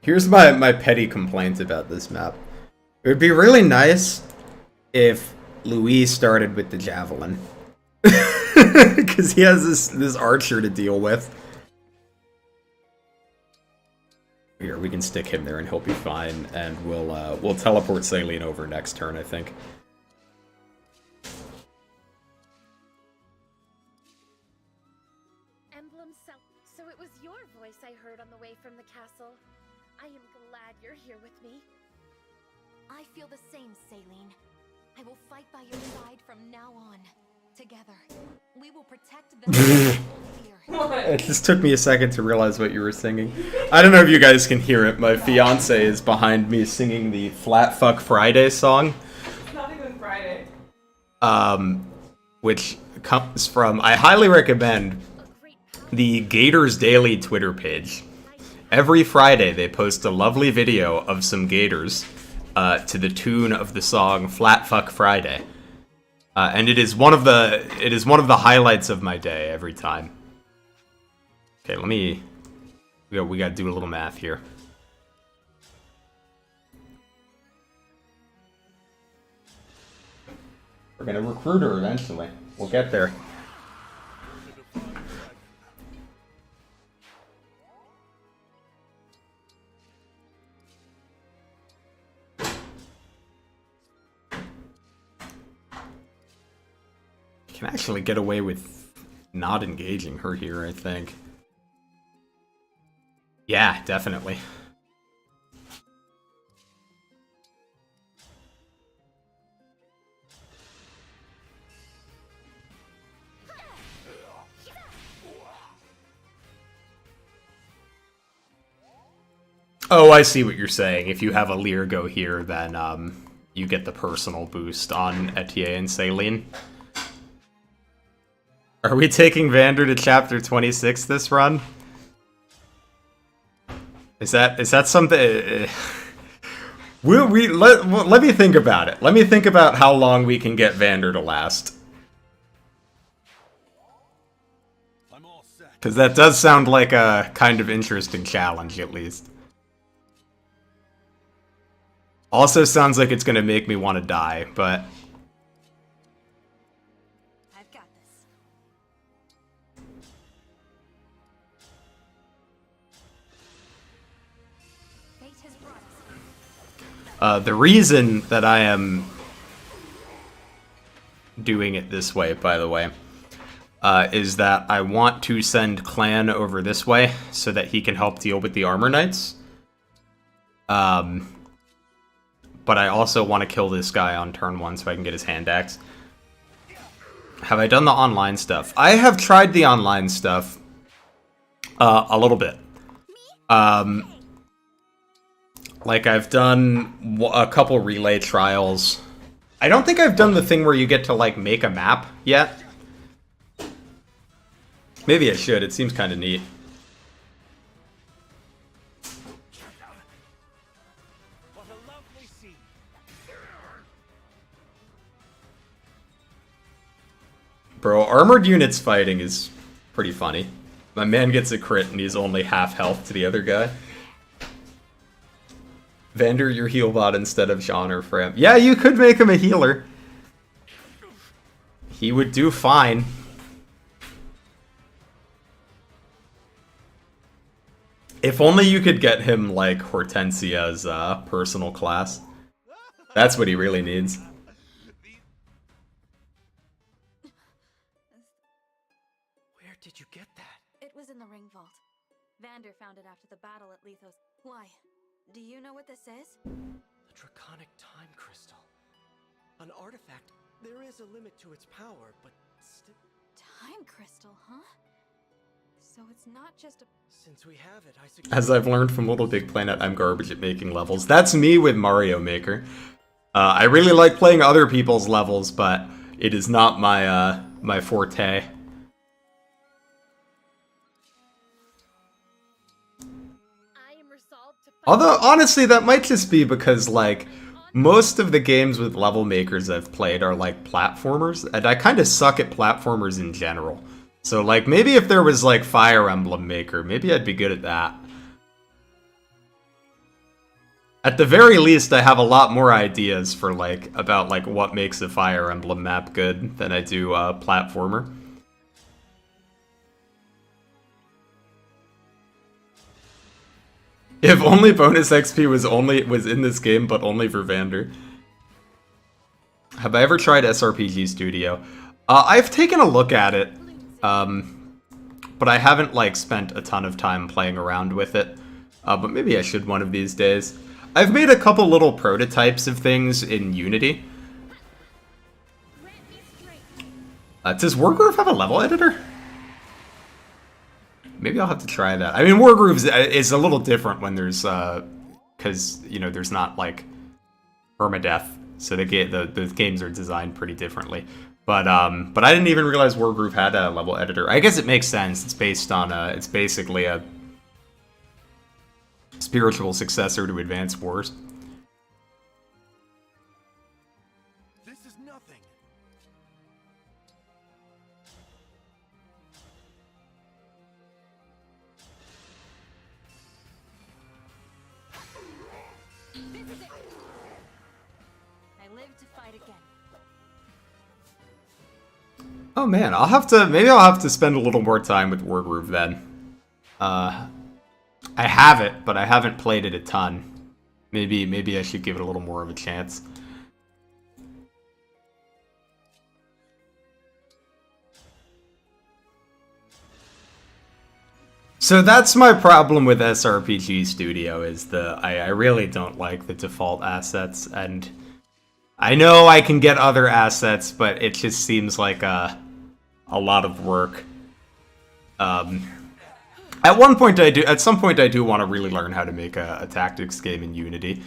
Here's my petty complaint about this map. It would be really nice if Louis started with the javelin. Because he has this archer to deal with. Here, we can stick him there and he'll be fine, and we'll teleport Saline over next turn, I think. Emblem, so it was your voice I heard on the way from the castle. I am glad you're here with me. I feel the same, Saline. I will fight by your side from now on. Together, we will protect them from fear. It just took me a second to realize what you were singing. I don't know if you guys can hear it. My fiance is behind me singing the Flat Fuck Friday song. It's not even Friday. Which comes from, I highly recommend the Gators Daily Twitter page. Every Friday they post a lovely video of some gators to the tune of the song Flat Fuck Friday. And it is one of the highlights of my day every time. Okay, we gotta do a little math here. We're gonna recruit her eventually. We'll get there. Can actually get away with not engaging her here, I think. Yeah, definitely. Oh, I see what you're saying. If you have a Lear go here, then you get the personal boost on Etier and Saline. Are we taking Vander to chapter 26 this run? Is that something? Let me think about it. Let me think about how long we can get Vander to last. Because that does sound like a kind of interesting challenge, at least. Also sounds like it's going to make me want to die, but... I've got this. Fate has brought us. The reason that I am doing it this way, by the way, is that I want to send Clan over this way so that he can help deal with the Armor Knights. But I also want to kill this guy on turn 1 so I can get his hand axe. Have I done the online stuff? I have tried the online stuff a little bit. Like I've done a couple relay trials. I don't think I've done the thing where you get to like make a map yet. Maybe I should. It seems kind of neat. What a lovely scene. Bro, armored units fighting is pretty funny. My man gets a crit and he's only half health to the other guy. Vander your heal bot instead of Jean or Fram. Yeah, you could make him a healer. He would do fine. If only you could get him like Hortensia's personal class. That's what he really needs. Where did you get that? It was in the ring vault. Vander found it after the battle at Lethos. Why? Do you know what this is? The Draconic Time Crystal. An artifact. There is a limit to its power, but Time crystal, huh? So it's not just a... Since we have it, I suggest... As I've learned from Little Big Planet, I'm garbage at making levels. That's me with Mario Maker. I really like playing other people's levels, but it is not my my forte. Although, honestly, that might just be because, like, most of the games with level makers I've played are, like, platformers, and I kind of suck at platformers in general. So, like, maybe if there was, like, Fire Emblem Maker, maybe I'd be good at that. At the very least, I have a lot more ideas for, like, about, like, what makes a Fire Emblem map good than I do a platformer. If only bonus XP was in this game, but only for Vander. Have I ever tried SRPG Studio? I've taken a look at it, but I haven't like spent a ton of time playing around with it. But maybe I should one of these days. I've made a couple little prototypes of things in Unity. Does Wargroove have a level editor? Maybe I'll have to try that. I mean, Wargroove is a little different when there's, because, you know, there's not, like, permadeath. So the games are designed pretty differently. But I didn't even realize Wargroove had a level editor. I guess it makes sense. It's based on, it's basically a spiritual successor to Advance Wars. This is nothing. This is it! I live to fight again. Oh man, maybe I'll have to spend a little more time with Wargroove then. I have it, but I haven't played it a ton. Maybe I should give it a little more of a chance. So that's my problem with SRPG Studio, is I really don't like the default assets, and I know I can get other assets, but it just seems like a lot of work. At some point I do want to really learn how to make a tactics game in Unity.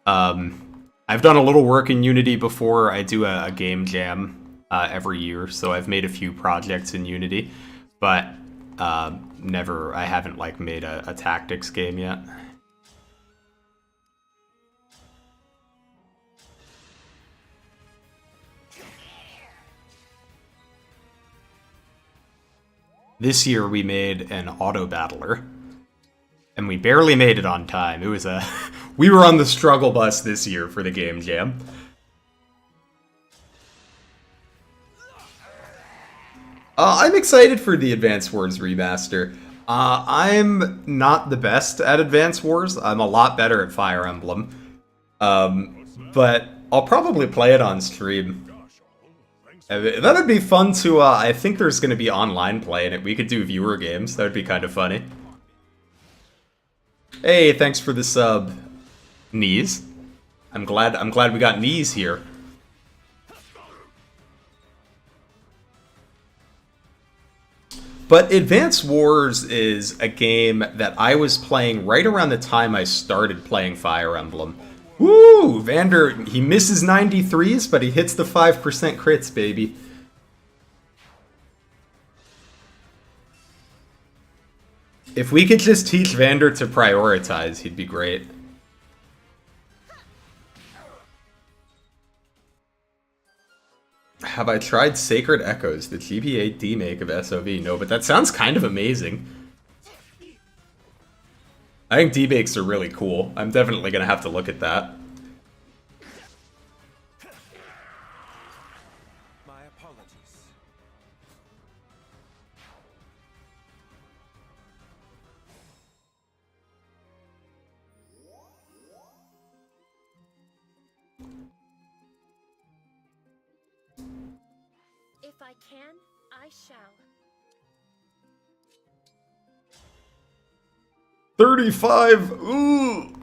I've done a little work in Unity before. I do a game jam every year, so I've made a few projects in Unity, but I haven't like made a tactics game yet. This year we made an auto battler, and we barely made it on time. It was we were on the struggle bus this year for the game jam. I'm excited for the Advance Wars remaster. I'm not the best at Advance Wars. I'm a lot better at Fire Emblem. But I'll probably play it on stream. That'd be fun to, I think there's going to be online play in it. We could do viewer games. That would be kind of funny. Hey, thanks for the sub. knees. I'm glad we got knees here. But Advance Wars is a game that I was playing right around the time I started playing Fire Emblem. Woo! Vander, he misses 93s, but he hits the 5% crits, baby. If we could just teach Vander to prioritize, he'd be great. Have I tried Sacred Echoes, the GBA demake of SOV? No, but that sounds kind of amazing. I think demakes are really cool. I'm definitely gonna have to look at that. My apologies. If I can, I shall. 35! Ooh!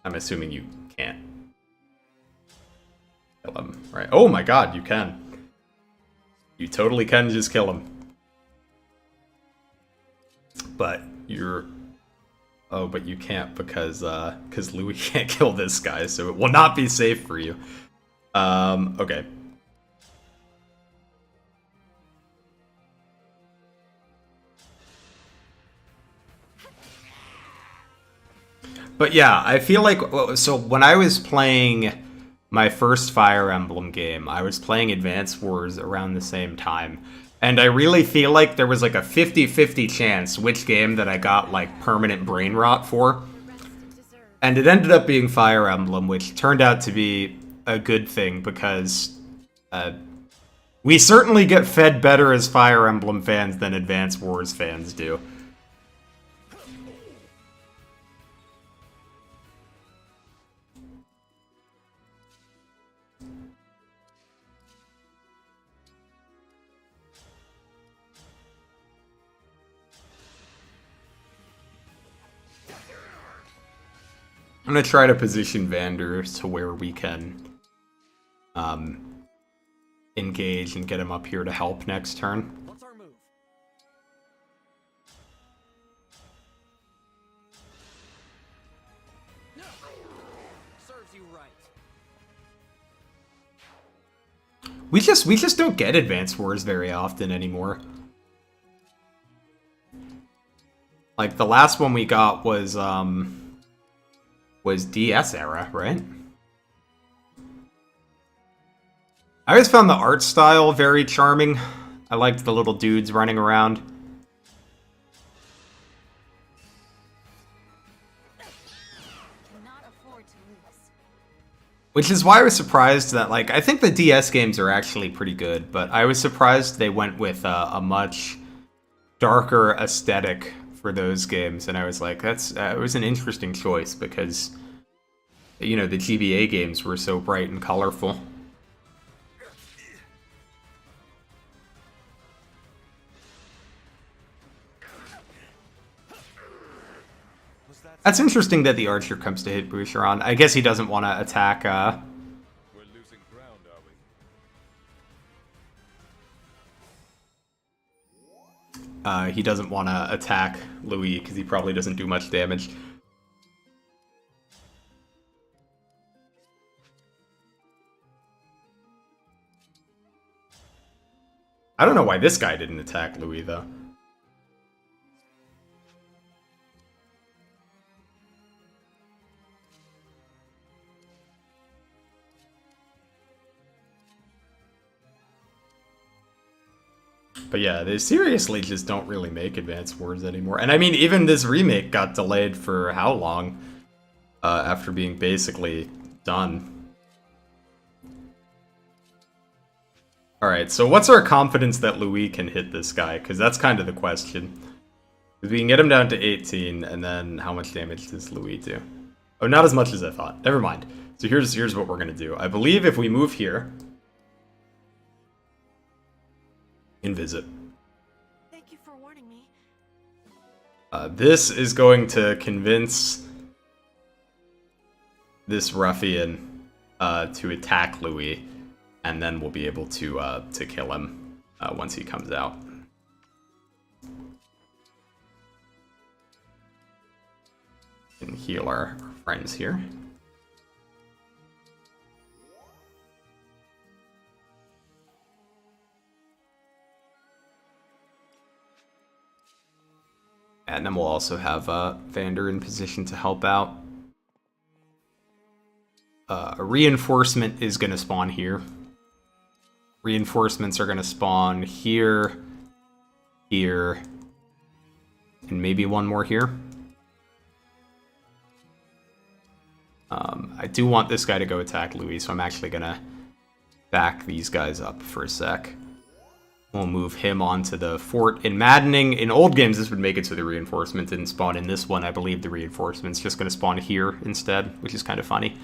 I'm assuming you can't kill him, right? Oh my god, you can. You totally can just kill him. But you're... Oh, but you can't because Louis can't kill this guy, so it will not be safe for you. Okay. But yeah, I feel like, so when I was playing my first Fire Emblem game, I was playing Advance Wars around the same time. And I really feel like there was like a 50-50 chance which game that I got like permanent brain rot for. And it ended up being Fire Emblem, which turned out to be a good thing because we certainly get fed better as Fire Emblem fans than Advance Wars fans do. I'm gonna try to position Vander to where we can engage and get him up here to help next turn. What's our move? Serves you right. We just don't get Advance Wars very often anymore. Like the last one we got was DS era, right? I always found the art style very charming. I liked the little dudes running around. Cannot afford to lose. Which is why I was surprised that, like, I think the DS games are actually pretty good, but I was surprised they went with a much darker aesthetic for those games, and I was like, it was an interesting choice because, you know, the GBA games were so bright and colorful. That's interesting that the archer comes to hit Boucheron. I guess he doesn't want to attack, We're losing ground, are we? he doesn't want to attack Louis because he probably doesn't do much damage. I don't know why this guy didn't attack Louis, though. But yeah, they seriously just don't really make Advance Wars anymore. And I mean, even this remake got delayed for how long? After being basically done. Alright, so what's our confidence that Louis can hit this guy? Because that's kind of the question. Because we can get him down to 18, and then how much damage does Louis do? Oh, not as much as I thought. Never mind. So here's what we're going to do. I believe if we move here... Invisit. Thank you for warning me. This is going to convince this ruffian to attack Louis, and then we'll be able to kill him once he comes out. And heal our friends here. And then we'll also have Vander in position to help out. A reinforcement is going to spawn here. Reinforcements are going to spawn here, here, and maybe one more here. I do want this guy to go attack Louis, so I'm actually going to back these guys up for a sec. We'll move him onto the fort. In Maddening, in old games, this would make it so the reinforcement didn't spawn. In this one, I believe the reinforcement's just going to spawn here instead, which is kind of funny.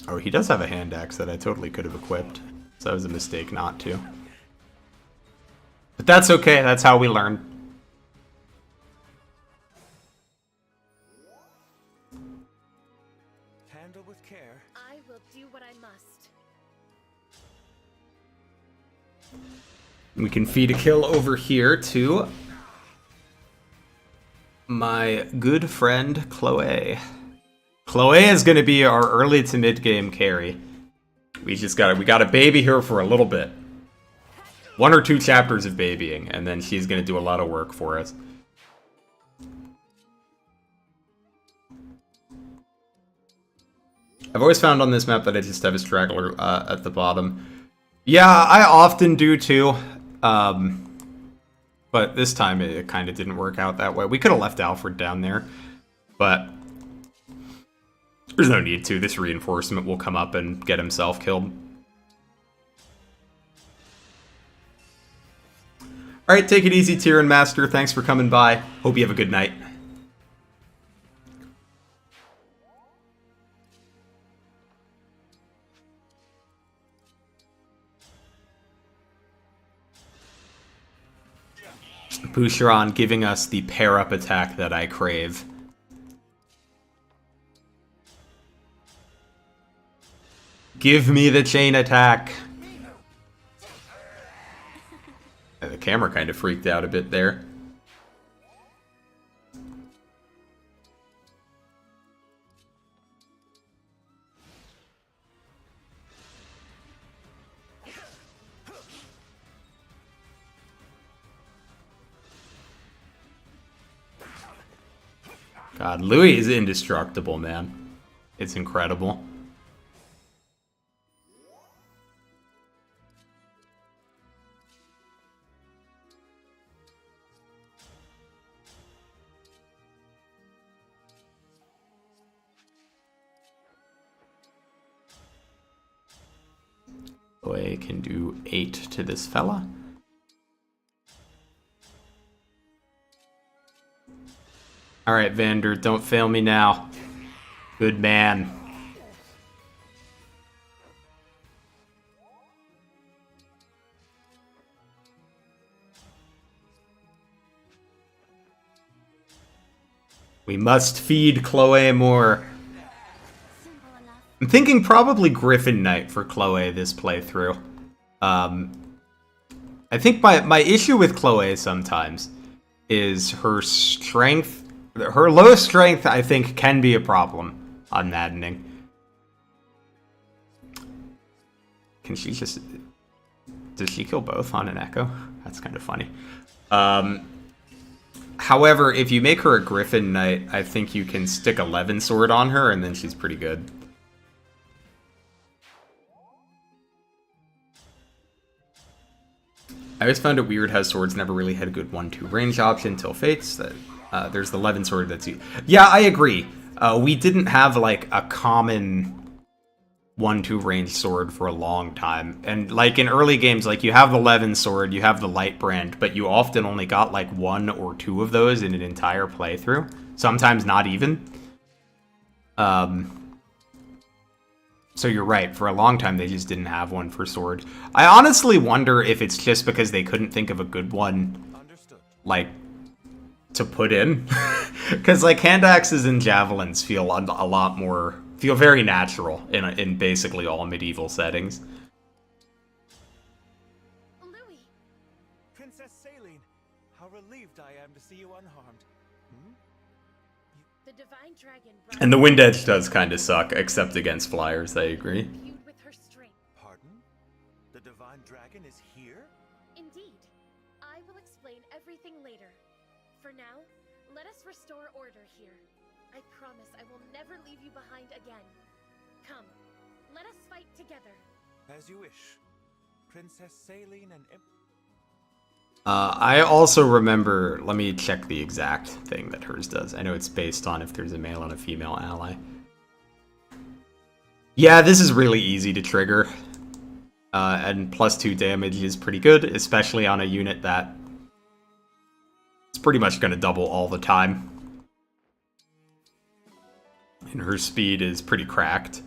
Oh, he does have a hand axe that I totally could have equipped. So that was a mistake not to. But that's okay, that's how we learn. Handle with care. I will do what I must. We can feed a kill over here to my good friend Chloe. Chloe is going to be our early to mid game carry. We got a baby her for a little bit. 1 or 2 chapters of babying, and then she's going to do a lot of work for us. I've always found on this map that I just have a straggler at the bottom. Yeah, I often do too. But this time it kind of didn't work out that way. We could have left Alfred down there, but there's no need to. This reinforcement will come up and get himself killed. Alright, take it easy, Tyrion Master. Thanks for coming by. Hope you have a good night. Boucheron giving us the pair-up attack that I crave. Give me the chain attack. The camera kind of freaked out a bit there. God, Louis is indestructible, man. It's incredible. Chloe can do 8 to this fella. Alright, Vander, don't fail me now. Good man. We must feed Chloe more. I'm thinking probably Griffin Knight for Chloe this playthrough. I think my issue with Chloe sometimes is her strength. Her low strength, I think, can be a problem on Maddening. Can she just... Does she kill both on an Echo? That's kind of funny. However, if you make her a Griffin Knight, I think you can stick a Levin Sword on her, and then she's pretty good. I always found it weird how swords never really had a good 1-2 range option until Fates. There's the Levin Sword that's... Yeah, I agree. We didn't have, like, a common 1-2 range sword for a long time. And, like, in early games, like, you have the Levin Sword, you have the Light Brand, but you often only got, like, 1 or 2 of those in an entire playthrough. Sometimes not even. So you're right, for a long time they just didn't have one for sword. I honestly wonder if it's just because they couldn't think of a good one, like, to put in. Because, like, hand axes and javelins feel a lot more, feel very natural in basically all medieval settings. Louis! Princess Saline, how relieved I am to see you unharmed. The divine dragon brought And the wind edge does kind of suck, except against flyers, I agree. imbued with her strength. Pardon? The divine dragon is here? Indeed. I will explain everything later. For now, let us restore order here. I promise I will never leave you behind again. Come, let us fight together. As you wish. Princess Saline and I also remember, let me check the exact thing that hers does. I know it's based on if there's a male and a female ally. Yeah, this is really easy to trigger. And +2 damage is pretty good, especially on a unit that it's pretty much going to double all the time. And her speed is pretty cracked.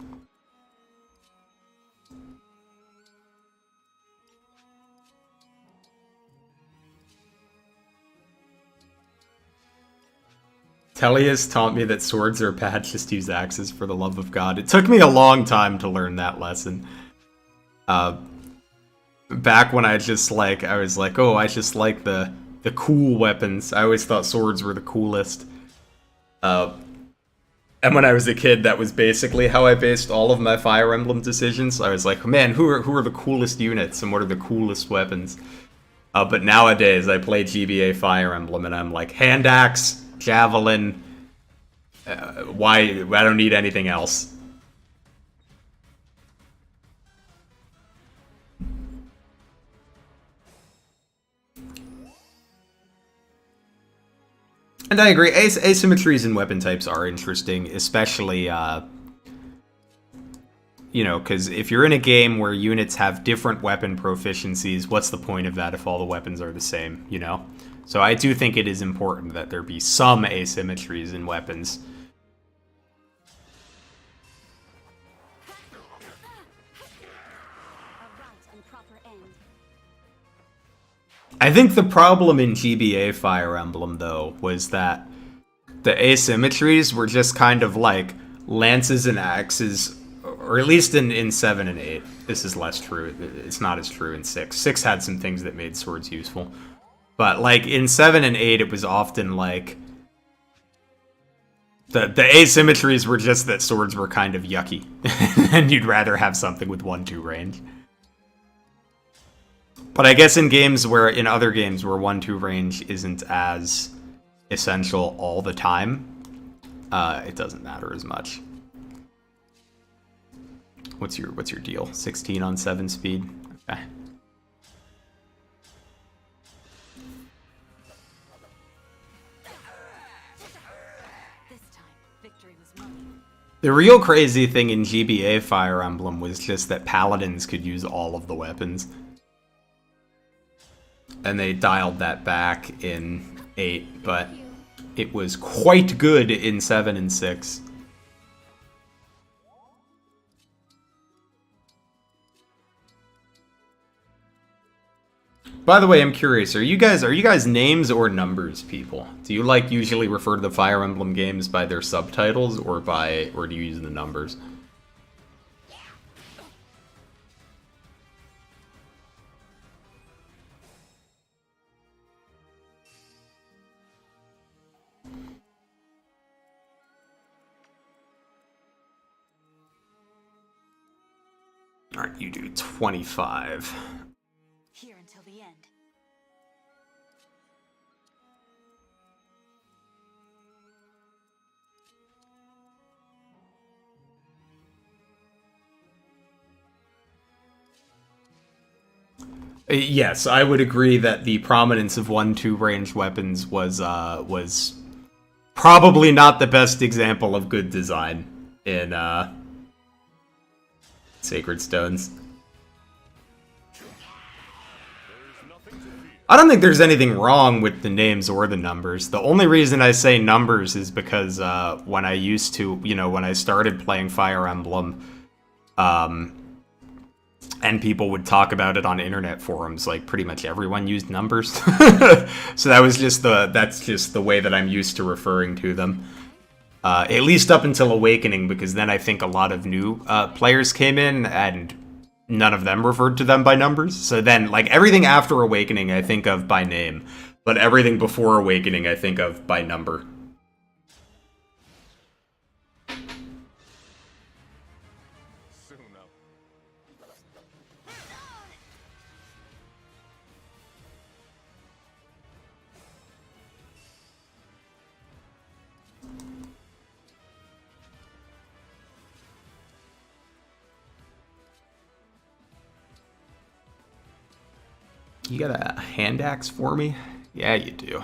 Tellius taught me that swords are bad, just use axes for the love of God. It took me a long time to learn that lesson. Back when I was like, oh, I just like the cool weapons. I always thought swords were the coolest. And when I was a kid, that was basically how I based all of my Fire Emblem decisions. I was like, man, who are the coolest units and what are the coolest weapons? But nowadays, I play GBA Fire Emblem and I'm like, hand axe, javelin, why? I don't need anything else. And I agree, asymmetries in weapon types are interesting, especially, you know, because if you're in a game where units have different weapon proficiencies, what's the point of that if all the weapons are the same, you know? So I do think it is important that there be some asymmetries in weapons. I think the problem in GBA Fire Emblem, though, was that the asymmetries were just kind of like lances and axes, or at least in 7 and 8. This is less true. It's not as true in 6. 6 had some things that made swords useful. But, like, in 7 and 8, it was often, like... The asymmetries were just that swords were kind of yucky. And you'd rather have something with 1-2 range. But I guess in other games where 1-2 range isn't as essential all the time, it doesn't matter as much. What's your deal? 16 on 7 speed? Okay. The real crazy thing in GBA Fire Emblem was just that paladins could use all of the weapons. And they dialed that back in 8, but it was quite good in 7 and 6. By the way, I'm curious, are you guys names or numbers people? Do you like usually refer to the Fire Emblem games by their subtitles or do you use the numbers? Alright, you do 25. Here until the end. Yes, I would agree that the prominence of 1-2 range weapons was probably not the best example of good design in Sacred Stones. I don't think there's anything wrong with the names or the numbers. The only reason I say numbers is because when I used to, when I started playing Fire Emblem, And people would talk about it on internet forums. Like pretty much everyone used numbers. So that's just the way that I'm used to referring to them. At least up until Awakening, because then I think a lot of new players came in and none of them referred to them by numbers. So then, like, everything after Awakening I think of by name, but everything before Awakening I think of by number. You got a hand axe for me? Yeah, you do.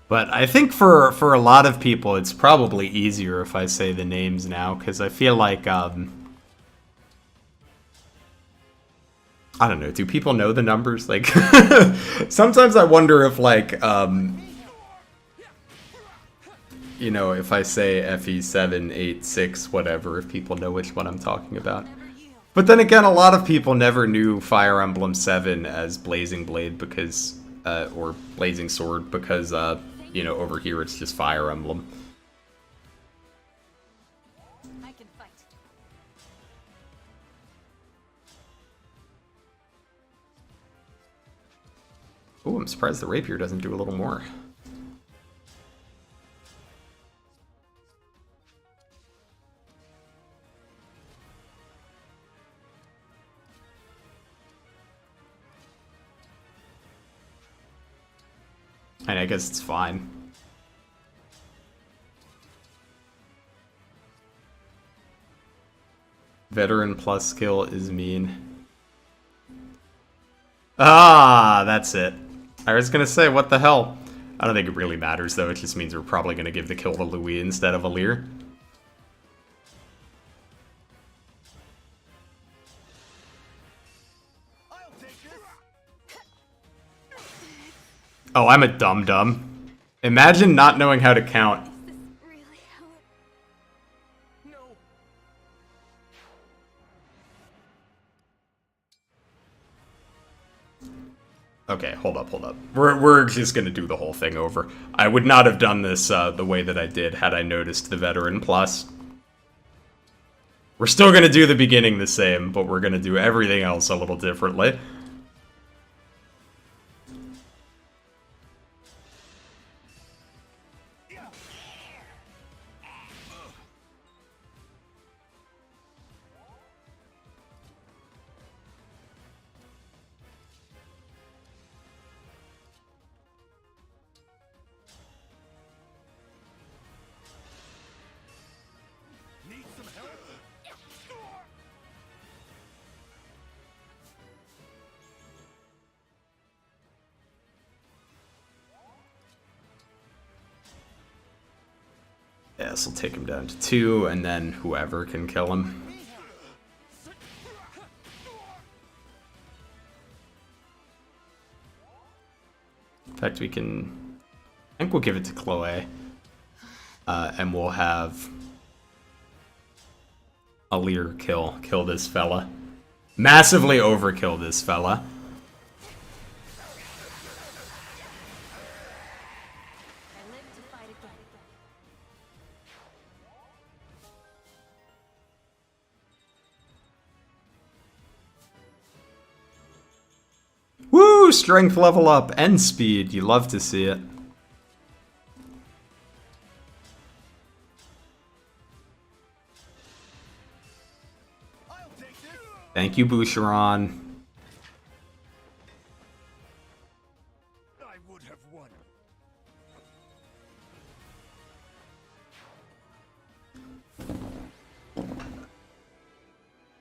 But I think for a lot of people, it's probably easier if I say the names now, because I feel like, I don't know, do people know the numbers? Like, sometimes I wonder if, like, you know, if I say FE7, 8, 6, whatever, if people know which one I'm talking about. But then again, a lot of people never knew Fire Emblem 7 as Blazing Blade because, or Blazing Sword, because, you know, over here it's just Fire Emblem. I can fight. Ooh, I'm surprised the rapier doesn't do a little more. And I guess it's fine. Veteran plus skill is mean. Ah, that's it. I was gonna say, what the hell? I don't think it really matters, though. It just means we're probably gonna give the kill to Louis instead of Alir. Oh, I'm a dum-dum. Imagine not knowing how to count. Okay, hold up. We're just gonna do the whole thing over. I would not have done this the way that I did had I noticed the veteran plus. We're still gonna do the beginning the same, but we're gonna do everything else a little differently. Yeah, this will take him down to 2, and then whoever can kill him. In fact, we can... I think we'll give it to Chloe. And we'll have... Alir kill this fella. Massively overkill this fella. Woo! Strength level up and speed. You love to see it. Thank you, Boucheron. I would have won.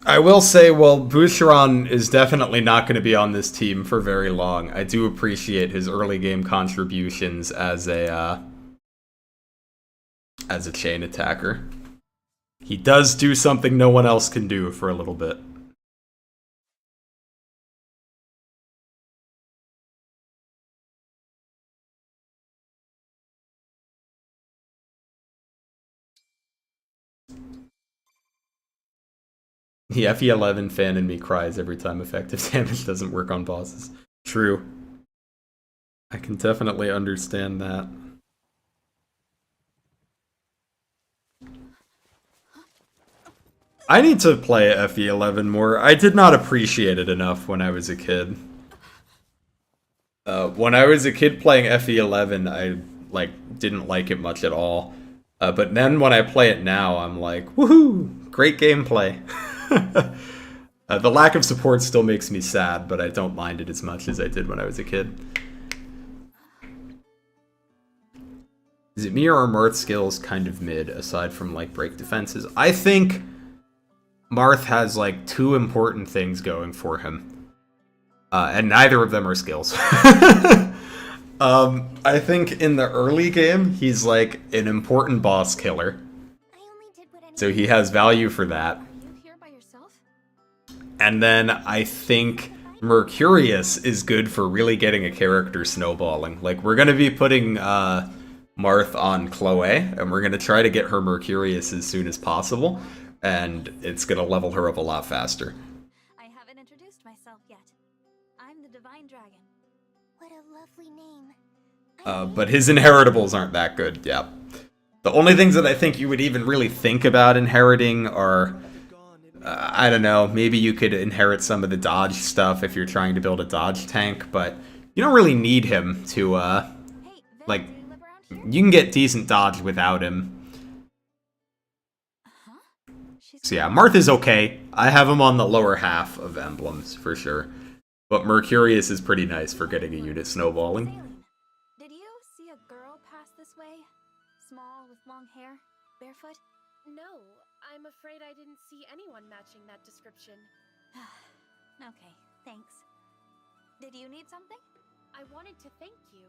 I will say, well, Boucheron is definitely not going to be on this team for very long. I do appreciate his early game contributions as a chain attacker. He does do something no one else can do for a little bit. The FE11 fan in me cries every time effective damage doesn't work on bosses. True. I can definitely understand that. I need to play FE11 more. I did not appreciate it enough when I was a kid. When I was a kid playing FE11, I didn't like it much at all. But then when I play it now, I'm like, woohoo! Great gameplay. The lack of support still makes me sad, but I don't mind it as much as I did when I was a kid. Is it me or are Marth's skills kind of mid, aside from, like, break defenses? I think Marth has, like, two important things going for him. And neither of them are skills. I think in the early game, he's, like, an important boss killer. So he has value for that. And then I think Mercurius is good for really getting a character snowballing. Like, we're going to be putting Marth on Chloe, and we're going to try to get her Mercurius as soon as possible, and it's going to level her up a lot faster. I haven't introduced myself yet. I'm the Divine Dragon. What a lovely name. But his inheritables aren't that good, yeah. The only things that I think you would even really think about inheriting are, I don't know, maybe you could inherit some of the dodge stuff if you're trying to build a dodge tank, but you don't really need him to, like, you can get decent dodge without him. So yeah, Marth is okay. I have him on the lower half of emblems, for sure. But Mercurius is pretty nice for getting a unit snowballing. Did you see a girl pass this way? Small, with long hair, barefoot? No, I'm afraid I didn't see anyone matching that description. Okay, thanks. Did you need something? I wanted to thank you.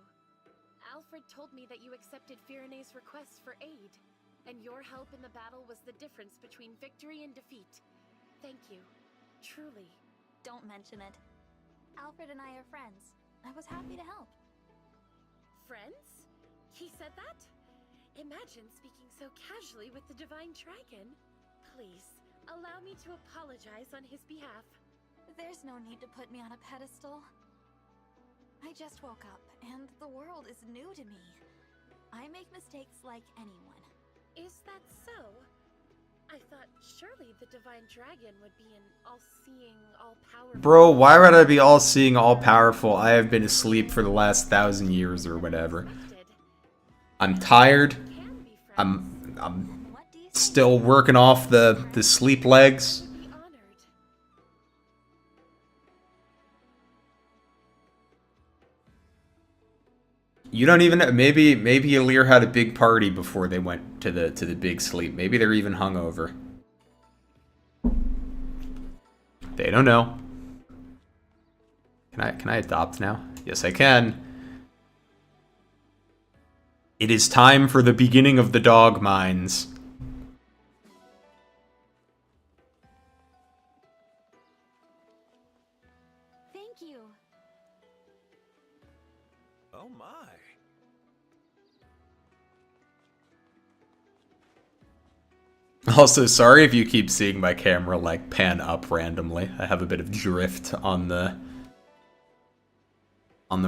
Alfred told me that you accepted Firene's request for aid, and your help in the battle was the difference between victory and defeat. Thank you. Truly. Don't mention it. Alfred and I are friends. I was happy to help. Friends? He said that? Imagine speaking so casually with the Divine Dragon. Please, allow me to apologize on his behalf. There's no need to put me on a pedestal. I just woke up, and the world is new to me. I make mistakes like anyone. Is that so? I thought surely the Divine Dragon would be an all-seeing, all-powerful... Bro, why would I be all-seeing, all-powerful? I have been asleep for the last 1,000 years or whatever. I'm tired. I'm still working off the sleep legs. You don't even know. Maybe Alir had a big party before they went to the big sleep. Maybe they're even hungover. They don't know. Can I adopt now? Yes, I can. It is time for the beginning of the dog mines. Thank you. Oh my. Also, sorry if you keep seeing my camera like pan up randomly. I have a bit of drift on the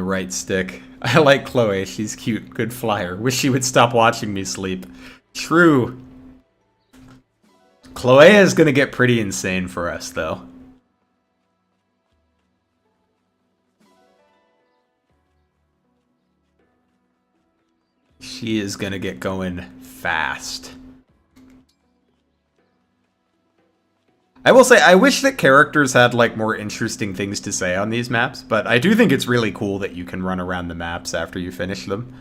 right stick. I like Chloe, she's cute, good flyer. Wish she would stop watching me sleep. True. Chloe is gonna get pretty insane for us, though. She is gonna get going fast. I will say, I wish that characters had, like, more interesting things to say on these maps, but I do think it's really cool that you can run around the maps after you finish them.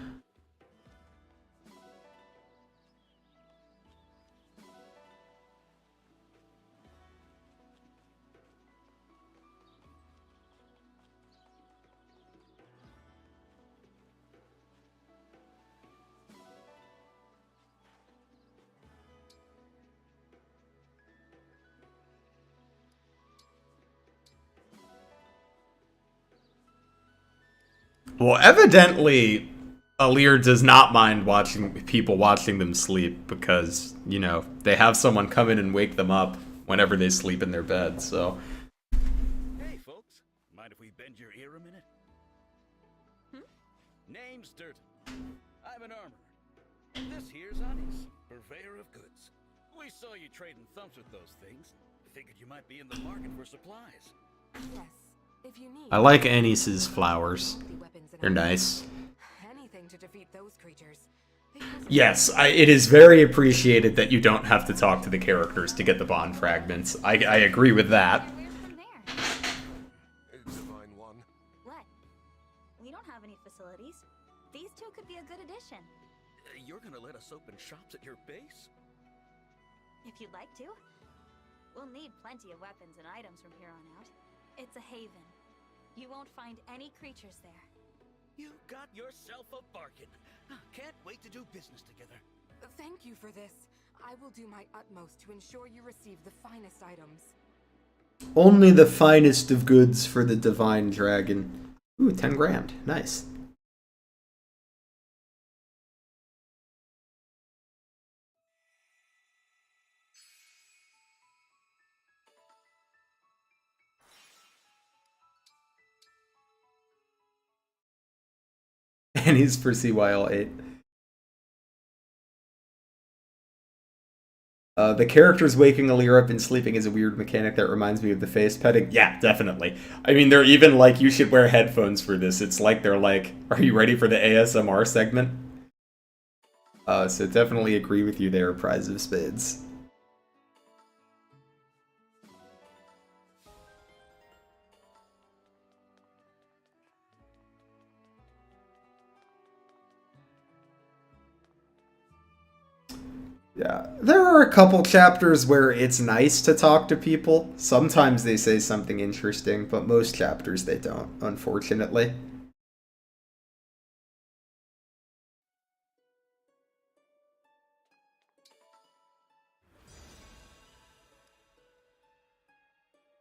Well, evidently, Alir does not mind people watching them sleep because, you know, they have someone come in and wake them up whenever they sleep in their bed, so... Hey, folks. Mind if we bend your ear a minute? Name's Dirt. I'm an armorer. And this here's Anis, purveyor of goods. We saw you trading thumps with those things. Figured you might be in the market for supplies. Yes, if you need. I like Anis's flowers. They're nice. Anything to defeat those creatures. Yes, it is very appreciated that you don't have to talk to the characters to get the bond fragments. I agree with that. Divine One. What? We don't have any facilities. These two could be a good addition. You're gonna let us open shops at your base? If you'd like to. We'll need plenty of weapons and items from here on out. It's a haven. You won't find any creatures there. You got yourself a bargain. Can't wait to do business together. Thank you for this. I will do my utmost to ensure you receive the finest items. Only the finest of goods for the Divine Dragon. Ooh, 10 grand. Nice. And he's for CYL 8. The characters waking Alir up and sleeping is a weird mechanic that reminds me of the face petting. Yeah, definitely. I mean, they're even like, you should wear headphones for this. It's like they're like, are you ready for the ASMR segment? So definitely agree with you there, Prize of Spades. Yeah, there are a couple chapters where it's nice to talk to people. Sometimes they say something interesting, but most chapters they don't, unfortunately.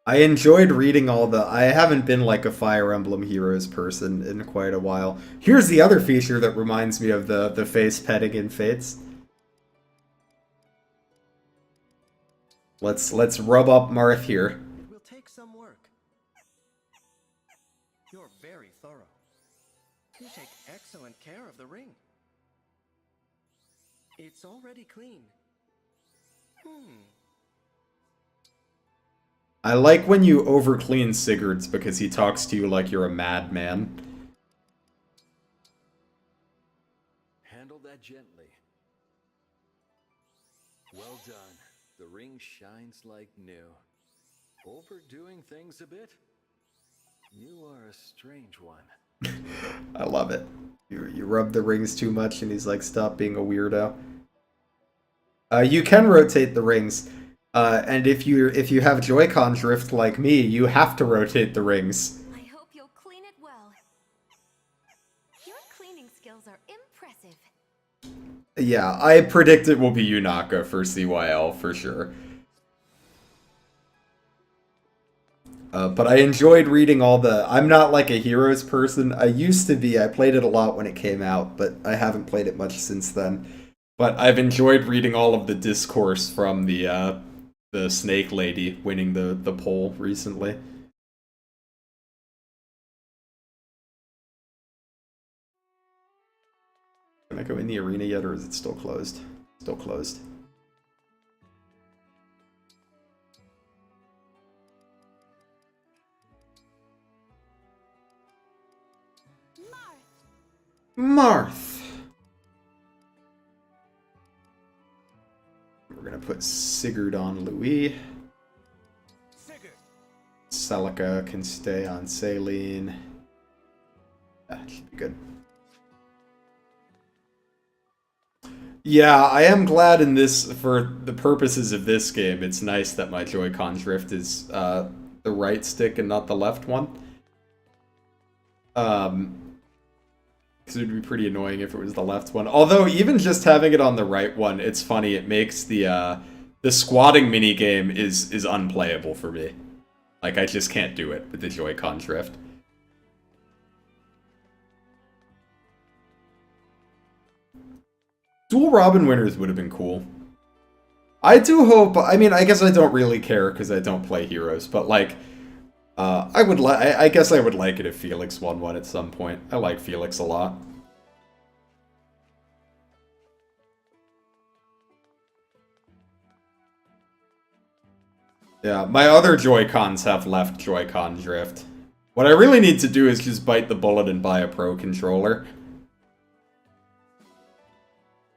I enjoyed reading all the... I haven't been like a Fire Emblem Heroes person in quite a while. Here's the other feature that reminds me of the face petting in Fates. Let's rub up Marth here. It will take some work. You're very thorough. You take excellent care of the ring. It's already clean. I like when you overclean Sigurd's because he talks to you like you're a madman. Handle that gently. Well done. The ring shines like new. Overdoing things a bit? You are a strange one. I love it. You rub the rings too much and he's like, stop being a weirdo. You can rotate the rings. And if you have Joy-Con drift like me, you have to rotate the rings. I hope you'll clean it well. Your cleaning skills are impressive. Yeah, I predict it will be Yunaka for CYL for sure. But I enjoyed reading all the... I'm not like a Heroes person. I used to be. I played it a lot when it came out, but I haven't played it much since then. But I've enjoyed reading all of the discourse from the Snake Lady winning the poll recently. Can I go in the arena yet, or is it still closed? Still closed. Marth! We're gonna put Sigurd on Louis. Celica can stay on Saline. That should be good. Yeah, I am glad in this, for the purposes of this game, it's nice that my Joy-Con drift is the right stick and not the left one. Because it would be pretty annoying if it was the left one. Although, even just having it on the right one, it's funny, it makes the squatting minigame is unplayable for me. Like, I just can't do it with the Joy-Con drift. Dual Robin winners would have been cool. I do hope, I mean, I guess I don't really care because I don't play heroes, but like, I guess I would like it if Felix won one at some point. I like Felix a lot. Yeah, my other Joy-Cons have left Joy-Con drift. What I really need to do is just bite the bullet and buy a Pro controller.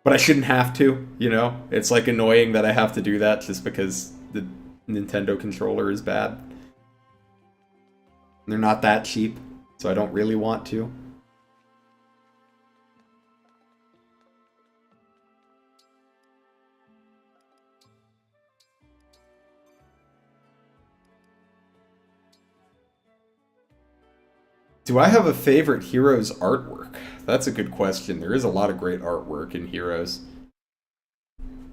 But I shouldn't have to, you know? It's like annoying that I have to do that just because the Nintendo controller is bad. They're not that cheap, so I don't really want to. Do I have a favorite Heroes artwork? That's a good question. There is a lot of great artwork in Heroes.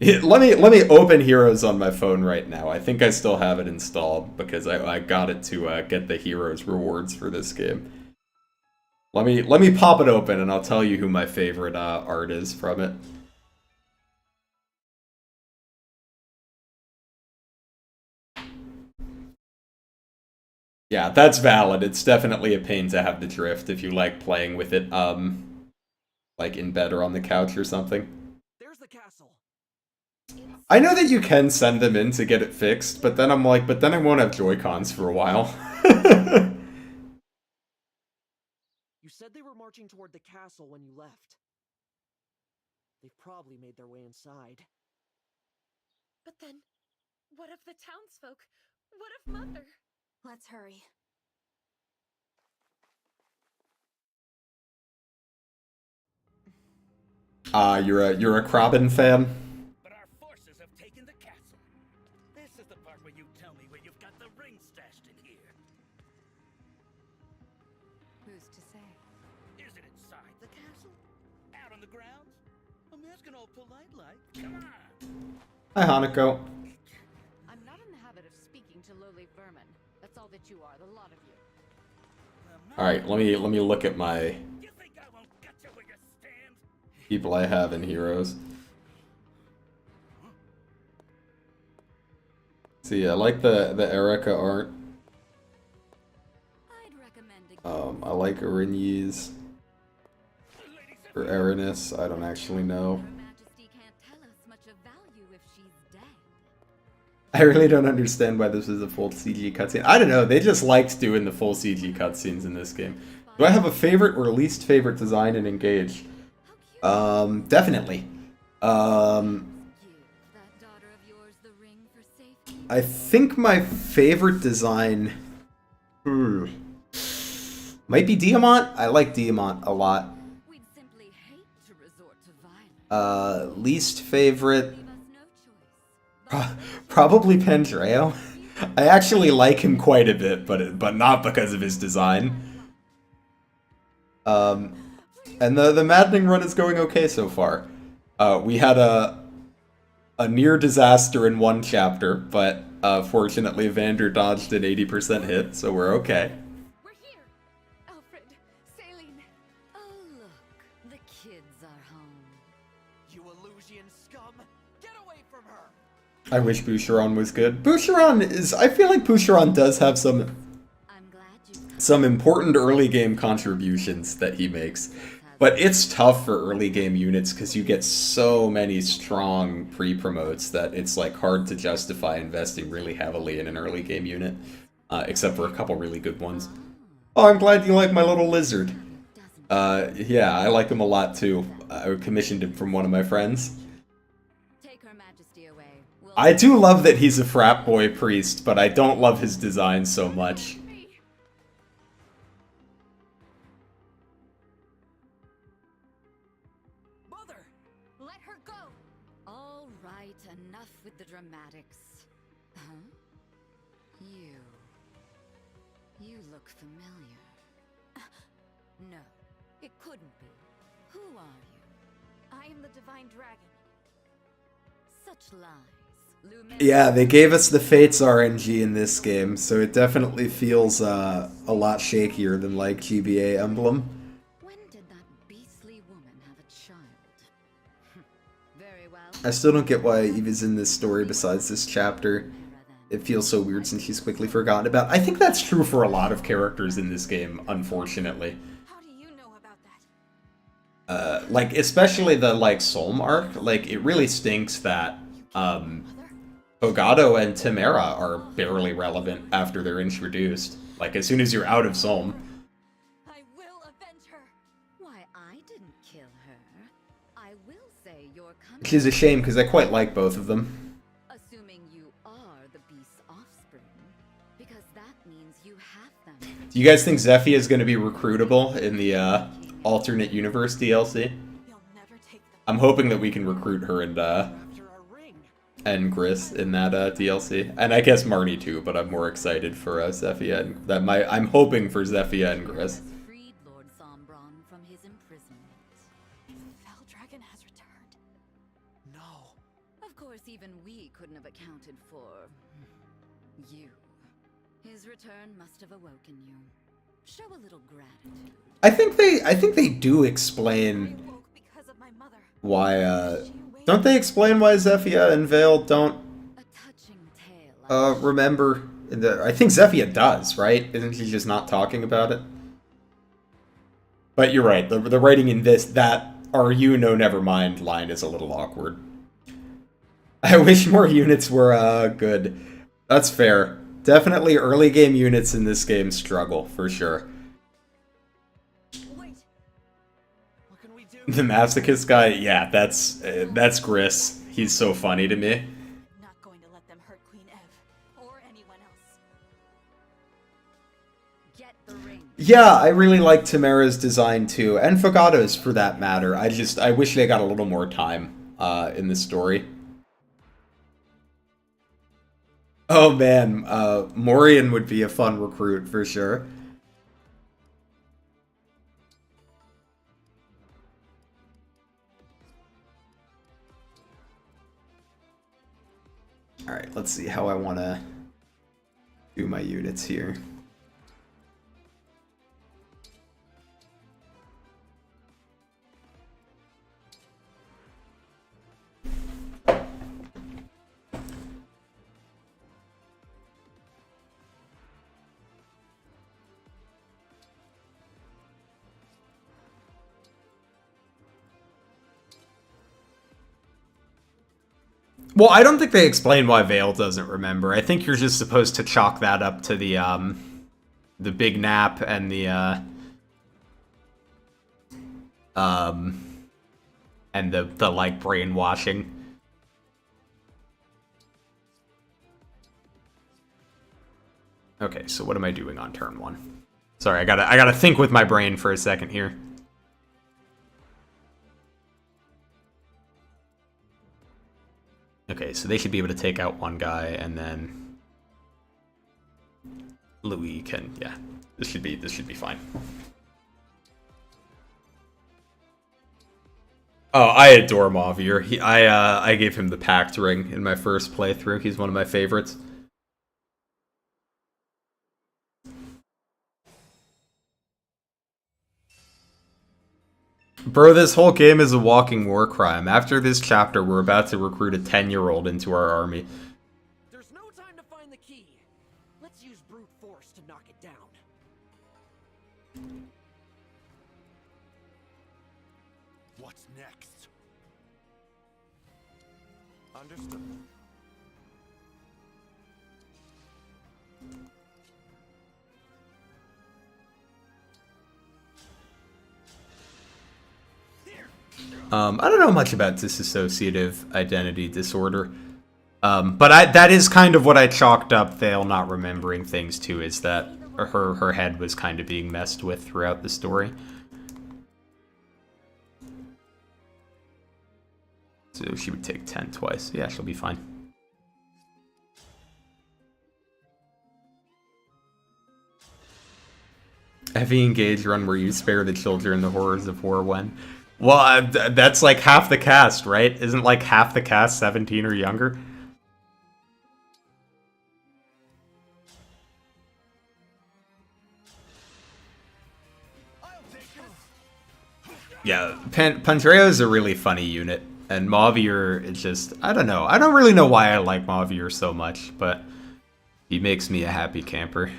Let me open Heroes on my phone right now. I think I still have it installed because I got it to get the Heroes rewards for this game. Let me pop it open and I'll tell you who my favorite art is from it. Yeah, that's valid. It's definitely a pain to have the drift if you like playing with it, like in bed or on the couch or something. There's the castle. I know that you can send them in to get it fixed, but then I'm like, but then I won't have Joy-Cons for a while. You said they were marching toward the castle when you left. They've probably made their way inside. But then, what of the townsfolk? What of Mother? Let's hurry. You're a Krabben fan? But our forces have taken the castle. This is the part where you tell me where you've got the ring stashed in here. Who's to say? Is it inside the castle? Out on the grounds? I'm asking all polite like. Come on! Hi, Hanako. I'm not in the habit of speaking to lowly vermin. That's all that you are, the lot of you. Alright, let me look at my You think I won't get you where you stand? people I have in Heroes. See, I like the Erica art. I'd recommend I like Erinye's. Or Erinys, I don't actually know. Her Majesty can't tell us much of value if she's dead. I really don't understand why this is a full CG cutscene. I don't know, they just liked doing the full CG cutscenes in this game. Do I have a favorite or least favorite design in Engage? Definitely. I think my favorite design might be Diamant. I like Diamant a lot. Least favorite, probably Pandreo. I actually like him quite a bit, but not because of his design. And the Maddening run is going okay so far. We had a near disaster in one chapter, but fortunately Vander dodged an 80% hit, so we're okay. We're here! Alfred, Saline. Oh, look. The kids are home. You Illusian scum! Get away from her! I wish Boucheron was good. Boucheron is... I feel like Boucheron does have some important early game contributions that he makes. But it's tough for early game units because you get so many strong pre-promotes that it's like hard to justify investing really heavily in an early game unit. Except for a couple really good ones. Oh, I'm glad you like my little lizard. Yeah, I like him a lot too. I commissioned him from one of my friends. I do love that he's a frat boy priest, but I don't love his design so much. Mother! Let her go! All right, enough with the dramatics. Huh? You look familiar. No, it couldn't be. Who are you? I am the Divine Dragon. Such lies. Lumera. Yeah, they gave us the Fates RNG in this game, so it definitely feels a lot shakier than like GBA Emblem. When did that beastly woman have a child? I still don't get why Eva's in this story besides this chapter. It feels so weird since she's quickly forgotten about. I think that's true for a lot of characters in this game, unfortunately. How do you know about that? Like, especially the, like, Solm arc, like, it really stinks that, Bogado and Temera are barely relevant after they're introduced. Like, as soon as you're out of Solm. I will avenge her. Why, I didn't kill her. I will say you're coming. Which is a shame, because I quite like both of them. Assuming you are the beast's offspring, because that means you have them. Do you guys think Zephyr is going to be recruitable in the, alternate universe DLC? I'm hoping that we can recruit her and Gris in that DLC, and I guess Marnie too. But I'm more excited for Zephyr and I'm hoping for Zephyr and Gris. Freed Lord Sombron from his imprisonment. Fell Dragon has returned. No. Of course, even we couldn't have accounted for you. His return must have awoken you. Show a little gratitude. I think they do explain why. Don't they explain why Zephyr and Vale don't remember? I think Zephyr does, right? Isn't he just not talking about it? But you're right. The writing in that "Are you no never mind" line is a little awkward. I wish more units were good. That's fair. Definitely early game units in this game struggle for sure. The masochist guy, yeah, that's Gris. He's so funny to me. Not going to let them hurt Queen Ev or anyone else. Get the ring. Yeah, I really like Temera's design too, and Fogado's for that matter. I wish they got a little more time in the story. Oh man, Morian would be a fun recruit for sure. Alright, let's see how I want to do my units here. Well, I don't think they explain why Vale doesn't remember. I think you're just supposed to chalk that up to the big nap and the like brainwashing. Okay, so what am I doing on turn 1? Sorry, I gotta think with my brain for a second here. Okay, so they should be able to take out one guy, and then Louis can, yeah, this should be fine. Oh, I adore Mavier. I gave him the Pact Ring in my first playthrough. He's one of my favorites. Bro, this whole game is a walking war crime. After this chapter, we're about to recruit a 10-year-old into our army. There's no time to find the key. Let's use brute force to knock it down. What's next? Understood. I don't know much about dissociative identity disorder, but that is kind of what I chalked up Vale not remembering things to, is that her head was kind of being messed with throughout the story. So she would take 10 twice. Yeah, she'll be fine. Heavy engage run where you spare the children the horrors of war when. Well, that's like half the cast, right? Isn't like half the cast 17 or younger? Yeah, Pandreo is a really funny unit. And Mavier is just, I don't know. I don't really know why I like Mavier so much, but he makes me a happy camper.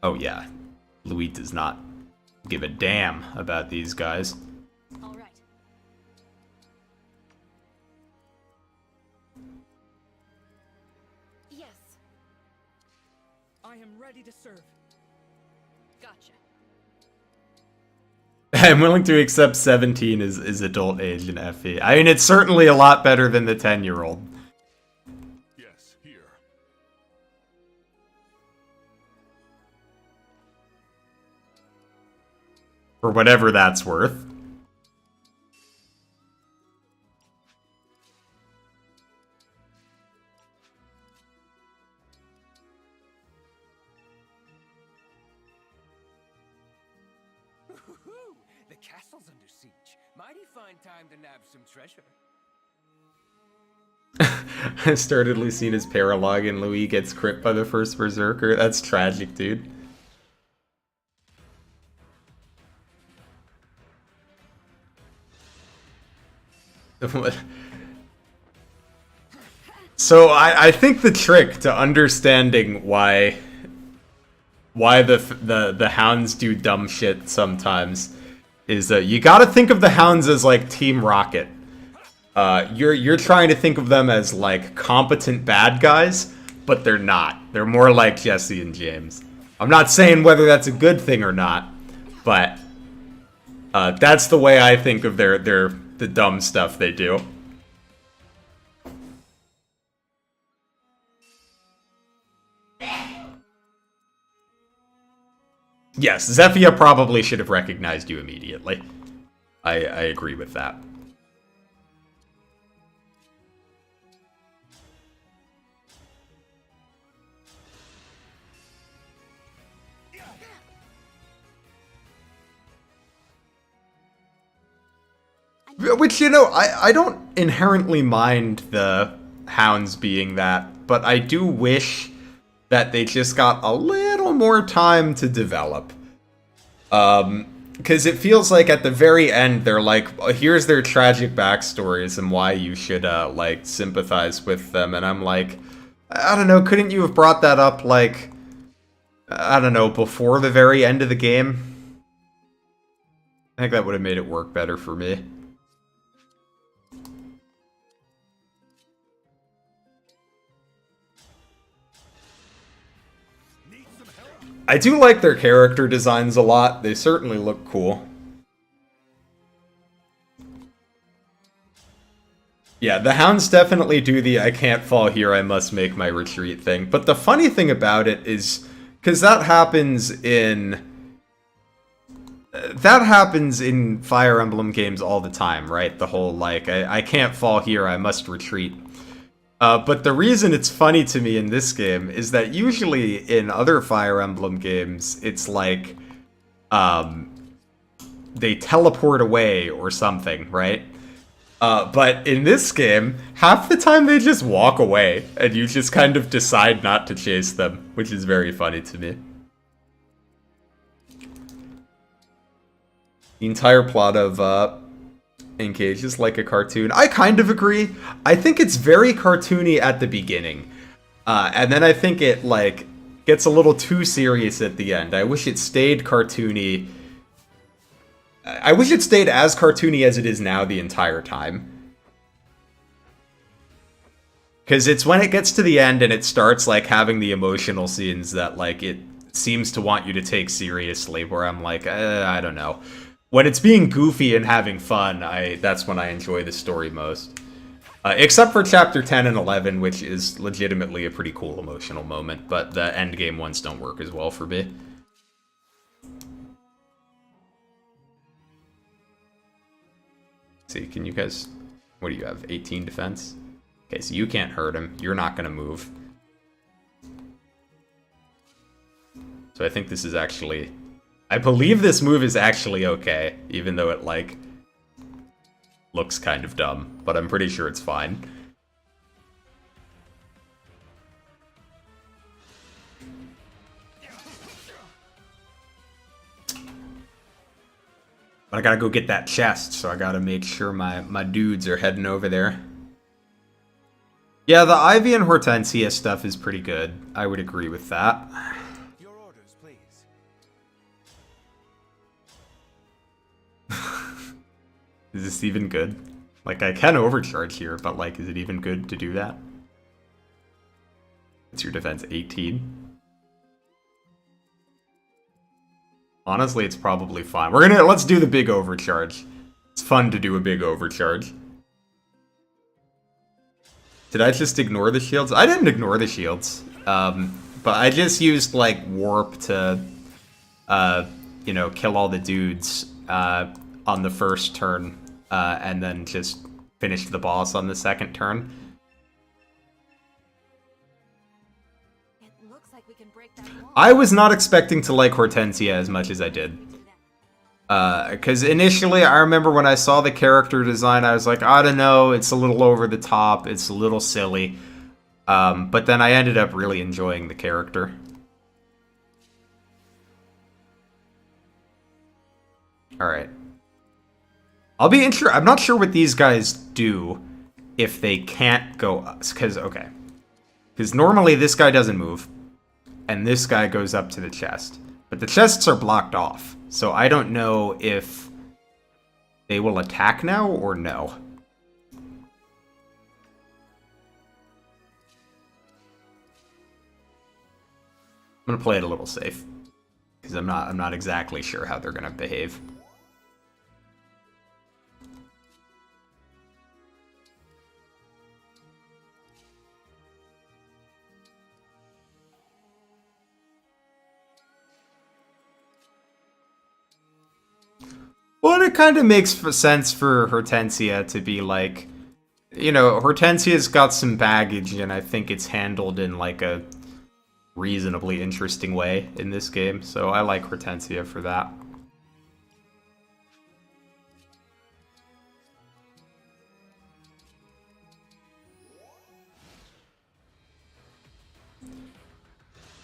Oh yeah, Louis does not give a damn about these guys. All right. Yes. I am ready to serve. Gotcha. I'm willing to accept 17 is adult age in FE. I mean, it's certainly a lot better than the 10-year-old. Yes, here. For whatever that's worth. The castle's under siege. Mighty fine time to nab some treasure. I started seeing his paralogue and Louis gets crit by the first berserker. That's tragic, dude. So I think the trick to understanding why the hounds do dumb shit sometimes is you gotta think of the hounds as like Team Rocket. You're trying to think of them as like competent bad guys, but they're not. They're more like Jesse and James. I'm not saying whether that's a good thing or not, but that's the way I think of the dumb stuff they do. Yes, Zephyr probably should have recognized you immediately. I agree with that. Which, you know, I don't inherently mind the hounds being that, but I do wish that they just got a little more time to develop. Because it feels like at the very end, they're like, here's their tragic backstories and why you should, like, sympathize with them. And I'm like, I don't know, couldn't you have brought that up, like, I don't know, before the very end of the game? I think that would have made it work better for me. I do like their character designs a lot. They certainly look cool. Yeah, the hounds definitely do the I can't fall here, I must make my retreat thing. But the funny thing about it is, because that happens in Fire Emblem games all the time, right? The whole, like, I can't fall here, I must retreat. But the reason it's funny to me in this game is that usually in other Fire Emblem games, it's like, they teleport away or something, right? But in this game, half the time they just walk away, and you just kind of decide not to chase them, which is very funny to me. The entire plot of, Engage is like a cartoon. I kind of agree. I think it's very cartoony at the beginning. And then I think it, like, gets a little too serious at the end. I wish it stayed cartoony. I wish it stayed as cartoony as it is now the entire time. Because it's when it gets to the end and it starts, like, having the emotional scenes that, like, it seems to want you to take seriously, where I'm like, I don't know. When it's being goofy and having fun, that's when I enjoy the story most. Except for Chapter 10 and 11, which is legitimately a pretty cool emotional moment, but the endgame ones don't work as well for me. See, can you guys... What do you have, 18 defense? Okay, so you can't hurt him. You're not going to move. So I think this is actually... I believe this move is actually okay, even though it, like, looks kind of dumb, but I'm pretty sure it's fine. But I gotta go get that chest, so I gotta make sure my dudes are heading over there. Yeah, the Ivy and Hortensia stuff is pretty good. I would agree with that. Your orders, please. Is this even good? Like, I can overcharge here, but, like, is it even good to do that? It's your defense 18. Honestly, it's probably fine. Let's do the big overcharge. It's fun to do a big overcharge. Did I just ignore the shields? I didn't ignore the shields. But I just used, like, warp to, you know, kill all the dudes, on the first turn. And then just finish the boss on the second turn. I was not expecting to like Hortensia as much as I did. Because initially, I remember when I saw the character design, I was like, I don't know, it's a little over the top, it's a little silly. But then I ended up really enjoying the character. Alright. I'm not sure what these guys do if they can't go up. Because normally this guy doesn't move. And this guy goes up to the chest. But the chests are blocked off. So I don't know if they will attack now or no. I'm gonna play it a little safe. Because I'm not exactly sure how they're gonna behave. Well, it kind of makes sense for Hortensia to be like, you know, Hortensia's got some baggage, and I think it's handled in like a reasonably interesting way in this game, so I like Hortensia for that.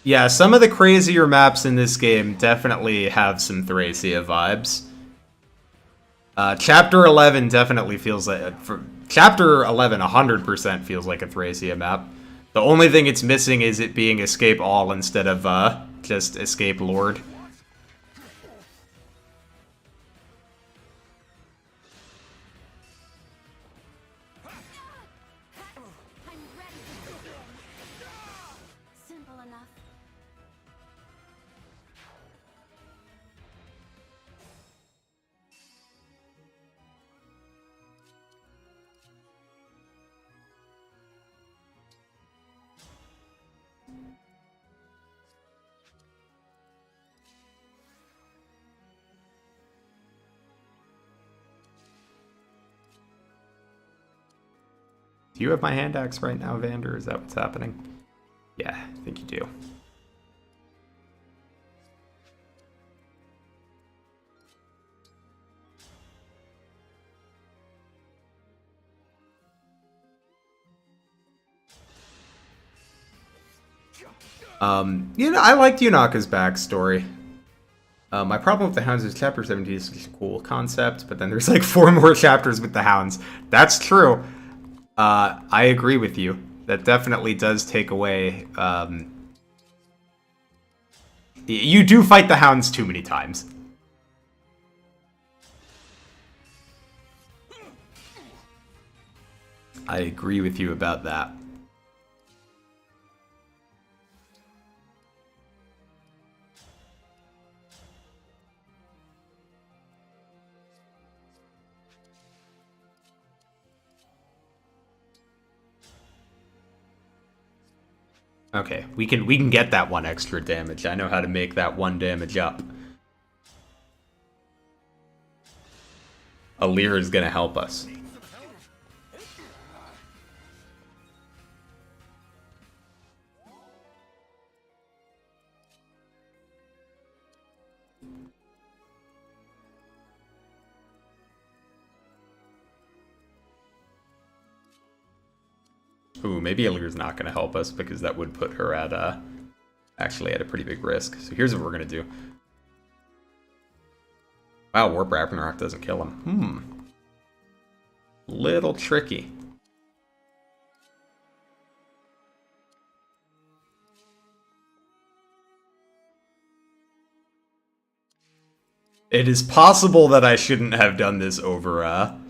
Yeah, some of the crazier maps in this game definitely have some Thracia vibes. Chapter 11 definitely feels like... Chapter 11 100% feels like a Thracia map. The only thing it's missing is it being Escape All instead of just Escape Lord. Simple enough. Do you have my hand axe right now, Vander? Is that what's happening? Yeah, I think you do. You know, I liked Yunaka's backstory. My problem with the Hounds is Chapter 17 is such a cool concept, but then there's like 4 more chapters with the Hounds. That's true. I agree with you. That definitely does take away... You do fight the Hounds too many times. I agree with you about that. Okay, we can get that 1 extra damage. I know how to make that 1 damage up. Alir is gonna help us. Ooh, maybe Alir's not going to help us because that would put her at, actually at a pretty big risk. So here's what we're going to do. Wow, Warp Ragnarok doesn't kill him. Little tricky. It is possible that I shouldn't have done this overcharge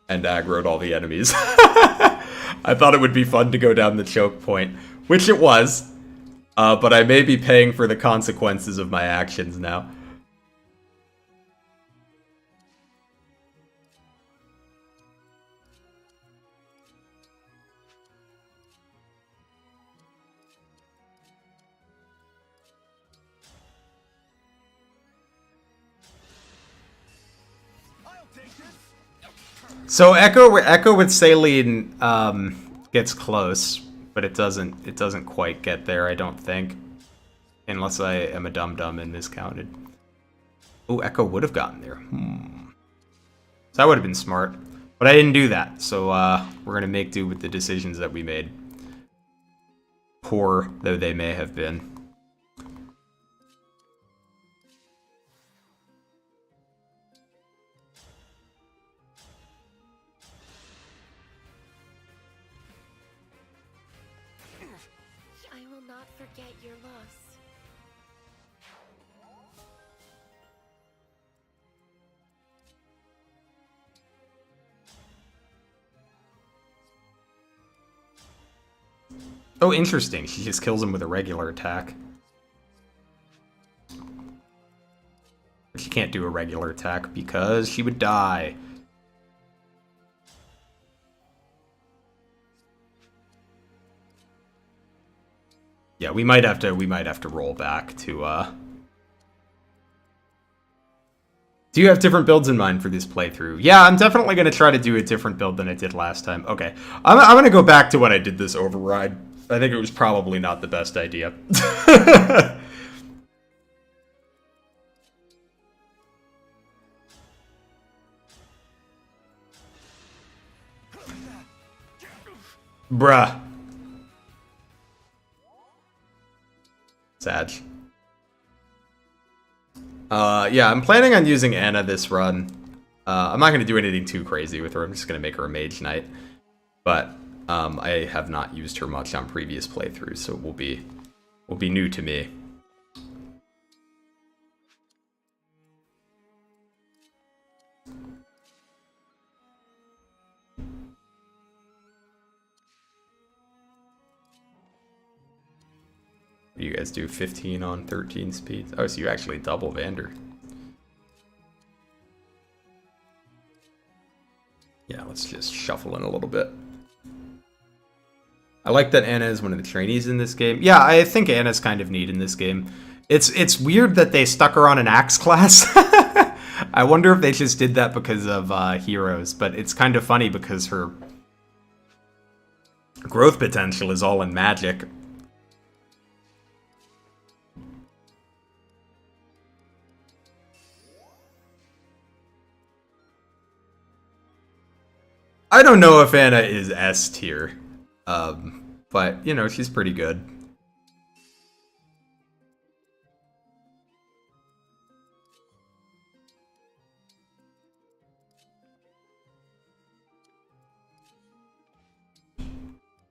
and aggroed all the enemies. I thought it would be fun to go down the choke point, which it was. But I may be paying for the consequences of my actions now. So Echo with Saline gets close, but it doesn't quite get there, I don't think. Unless I am a dum-dum and miscounted. Oh, Echo would have gotten there. So that would have been smart. But I didn't do that, so we're gonna make do with the decisions that we made. Poor though they may have been. I will not forget your loss. Oh, interesting. She just kills him with a regular attack. But she can't do a regular attack because she would die. Yeah, we might have to roll back to Do you have different builds in mind for this playthrough? Yeah, I'm definitely going to try to do a different build than I did last time. Okay, I'm going to go back to when I did this override. I think it was probably not the best idea. Bruh. Sag. Yeah, I'm planning on using Anna this run. I'm not going to do anything too crazy with her. I'm just going to make her a Mage Knight. But I have not used her much on previous playthroughs, so it will be new to me. What do you guys do? 15 on 13 speeds? Oh, so you actually double Vander. Yeah, let's just shuffle in a little bit. I like that Anna is one of the trainees in this game. Yeah, I think Anna's kind of neat in this game. It's weird that they stuck her on an Axe class. I wonder if they just did that because of Heroes, but it's kind of funny because her growth potential is all in magic. I don't know if Anna is S tier, but, you know, she's pretty good.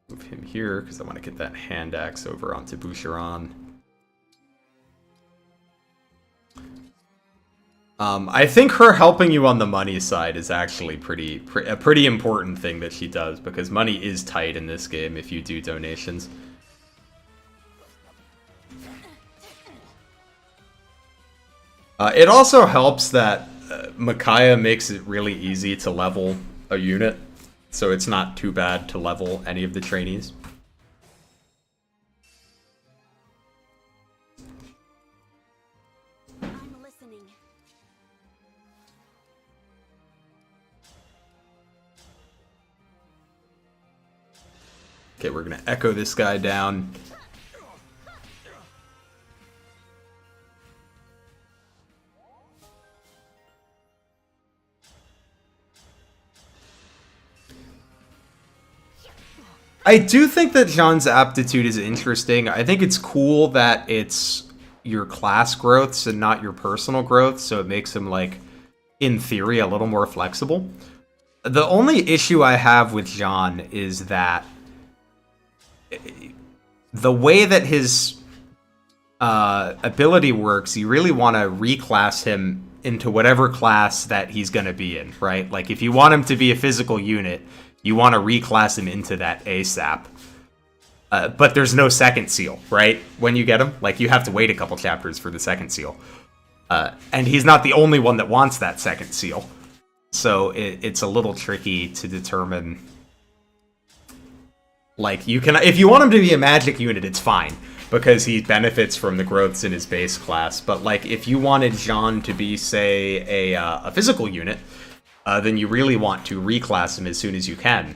Move him here, because I want to get that hand axe over onto Boucheron. I think her helping you on the money side is actually a pretty important thing that she does, because money is tight in this game if you do donations. It also helps that Micaiah makes it really easy to level a unit, so it's not too bad to level any of the trainees. Okay, we're gonna echo this guy down. I do think that Jean's aptitude is interesting. I think it's cool that it's your class growths and not your personal growth, so it makes him, like, in theory, a little more flexible. The only issue I have with Jean is that the way that his ability works, you really want to reclass him into whatever class that he's going to be in, right? Like, if you want him to be a physical unit, you want to reclass him into that ASAP. But there's no second seal, right? When you get him, like, you have to wait a couple chapters for the second seal. And he's not the only one that wants that second seal. So it's a little tricky to determine. Like, you can, if you want him to be a magic unit, it's fine, because he benefits from the growths in his base class. But, like, if you wanted Jean to be, say, a physical unit, then you really want to reclass him as soon as you can.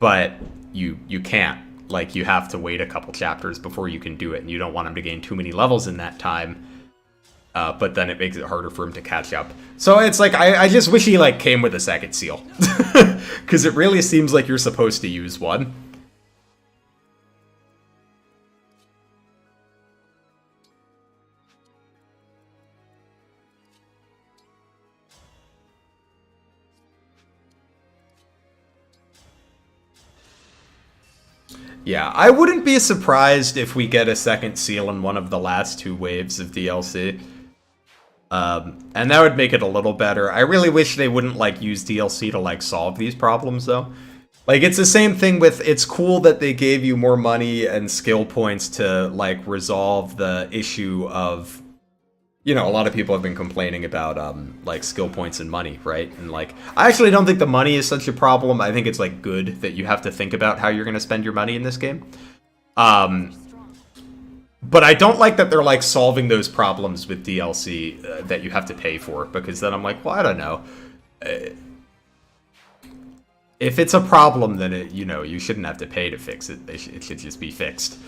But you can't. Like, you have to wait a couple chapters before you can do it, and you don't want him to gain too many levels in that time. But then it makes it harder for him to catch up. So it's like, I just wish he, like, came with a second seal. Because it really seems like you're supposed to use one. Yeah, I wouldn't be surprised if we get a second seal in one of the last 2 waves of DLC. And that would make it a little better. I really wish they wouldn't, like, use DLC to, like, solve these problems, though. Like, it's the same thing with, it's cool that they gave you more money and skill points to, like, resolve the issue of, you know, a lot of people have been complaining about, like, skill points and money, right? And, like, I actually don't think the money is such a problem. I think it's, like, good that you have to think about how you're going to spend your money in this game. But I don't like that they're, like, solving those problems with DLC that you have to pay for, because then I'm like, well, I don't know. If it's a problem, then, it, you know, you shouldn't have to pay to fix it. It should just be fixed.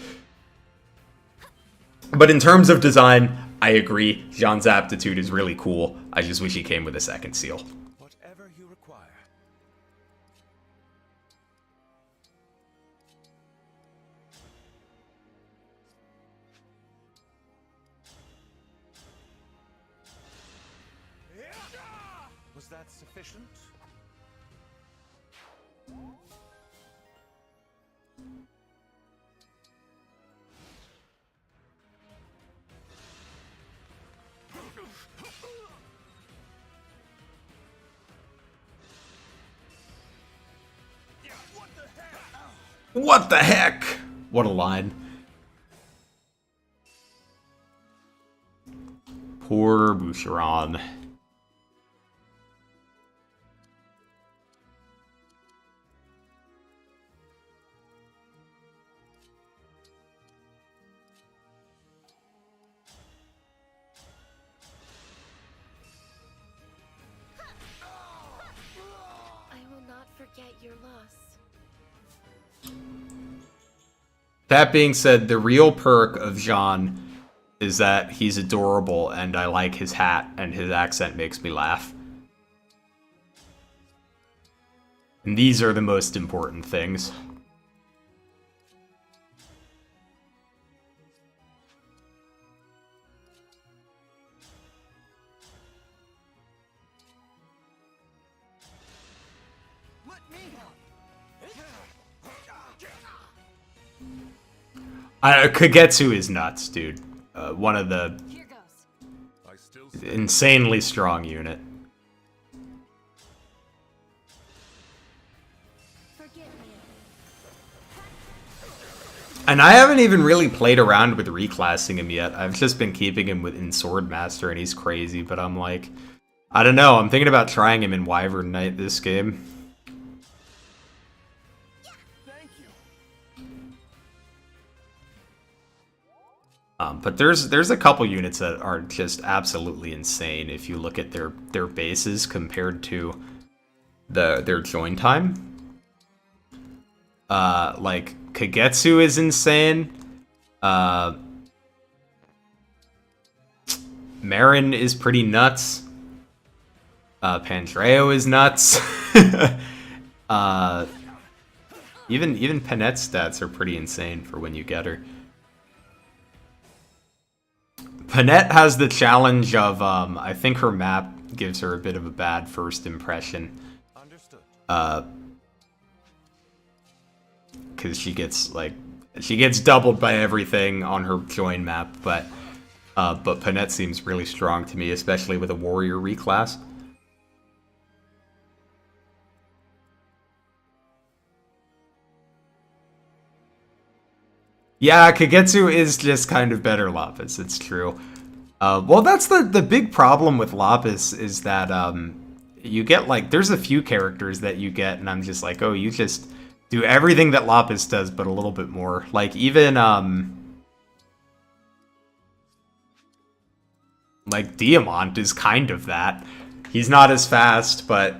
But in terms of design, I agree. Jean's aptitude is really cool. I just wish he came with a second seal. Whatever you require. Was that sufficient? What the heck? What a line. Poor Boucheron. I will not forget your loss. That being said, the real perk of Jean is that he's adorable, and I like his hat, and his accent makes me laugh. And these are the most important things. Kagetsu is nuts, dude. One of the insanely strong unit. And I haven't even really played around with reclassing him yet. I've just been keeping him in Swordmaster, and he's crazy, but I'm like, I don't know. I'm thinking about trying him in Wyvern Knight this game. But there's a couple units that are just absolutely insane if you look at their bases compared to their join time. Like Kagetsu is insane. Marin is pretty nuts. Pandreo is nuts. Even Panette's stats are pretty insane for when you get her. Panette has the challenge of, I think her map gives her a bit of a bad first impression. Because she gets, like, she gets doubled by everything on her join map, but Panette seems really strong to me, especially with a warrior reclass. Yeah, Kagetsu is just kind of better Lapis, it's true. Well, that's the big problem with Lapis, is that you get, like, there's a few characters that you get, and I'm just like, oh, you just do everything that Lapis does, but a little bit more. Like, even, like, Diamant is kind of that. He's not as fast, but,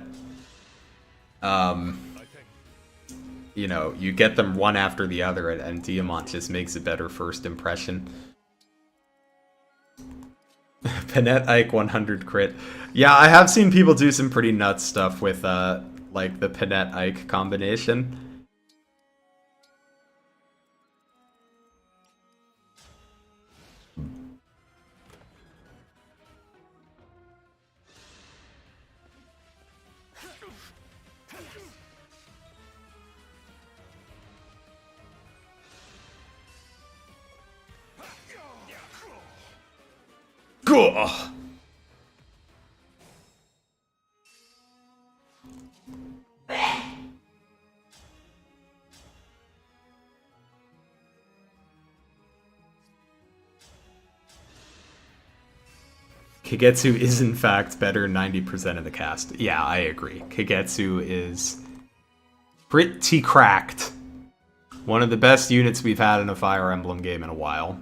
you know, you get them one after the other, and Diamant just makes a better first impression. Panette Ike 100 crit. Yeah, I have seen people do some pretty nuts stuff with, like, the Panette Ike combination. Cool. Kagetsu is in fact better 90% of the cast. Yeah, I agree. Kagetsu is pretty cracked. One of the best units we've had in a Fire Emblem game in a while.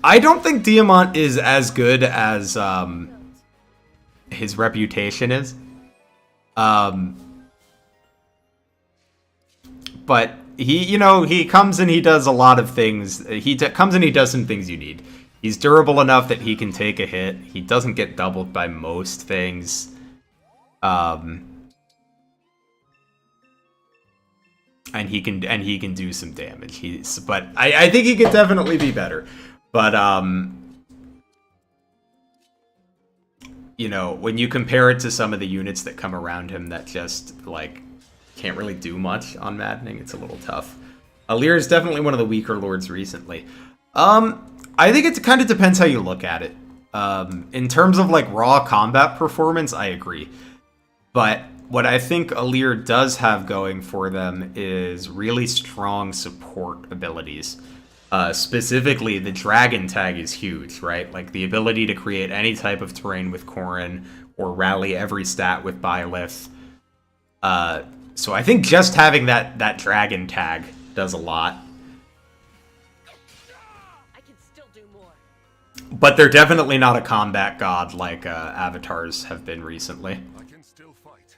I don't think Diamant is as good as his reputation is. But he, you know, he comes and he does a lot of things. He comes and he does some things you need. He's durable enough that he can take a hit. He doesn't get doubled by most things. And he can do some damage. But I think he could definitely be better. But, you know, when you compare it to some of the units that come around him that just, like, can't really do much on Maddening, it's a little tough. Alir is definitely one of the weaker lords recently. I think it kind of depends how you look at it. In terms of, like, raw combat performance, I agree. But what I think Alir does have going for them is really strong support abilities. Specifically, the Dragon tag is huge, right? Like, the ability to create any type of terrain with Corrin, or rally every stat with Byleth. So I think just having that Dragon tag does a lot. I can still do more. But they're definitely not a combat god like avatars have been recently. I can still fight.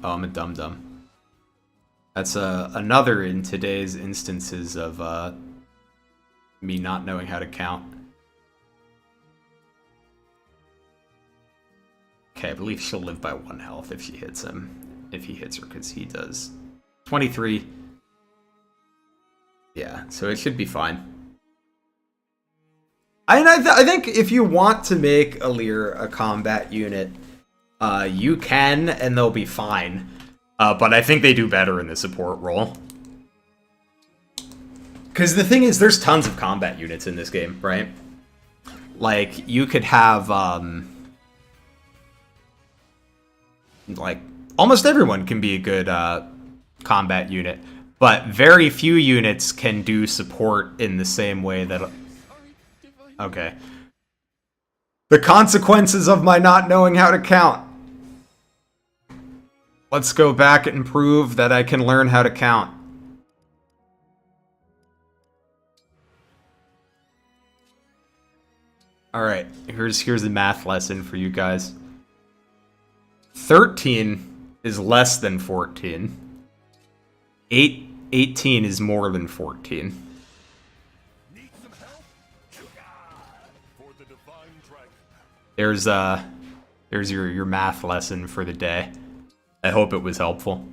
Oh, I'm a dum-dum. That's another in today's instances of me not knowing how to count. Okay, I believe she'll live by 1 health if she hits him. If he hits her, because he does. 23. Yeah, so it should be fine. I think if you want to make Alir a combat unit, you can, and they'll be fine. But I think they do better in the support role. Because the thing is, there's tons of combat units in this game, right? Like, you could have, like, almost everyone can be a good combat unit. But very few units can do support in the same way that... Okay. The consequences of my not knowing how to count. Let's go back and prove that I can learn how to count. Alright, here's a math lesson for you guys. 13 is less than 14. 18 is more than 14. For There's your math lesson for the day. I hope it was helpful.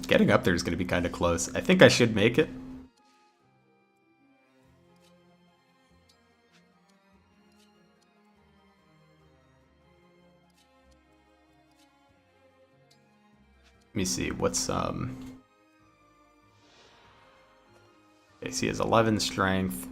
Getting up there is going to be kind of close. I think I should make it. Let me see, what's, okay, so he has 11 strength.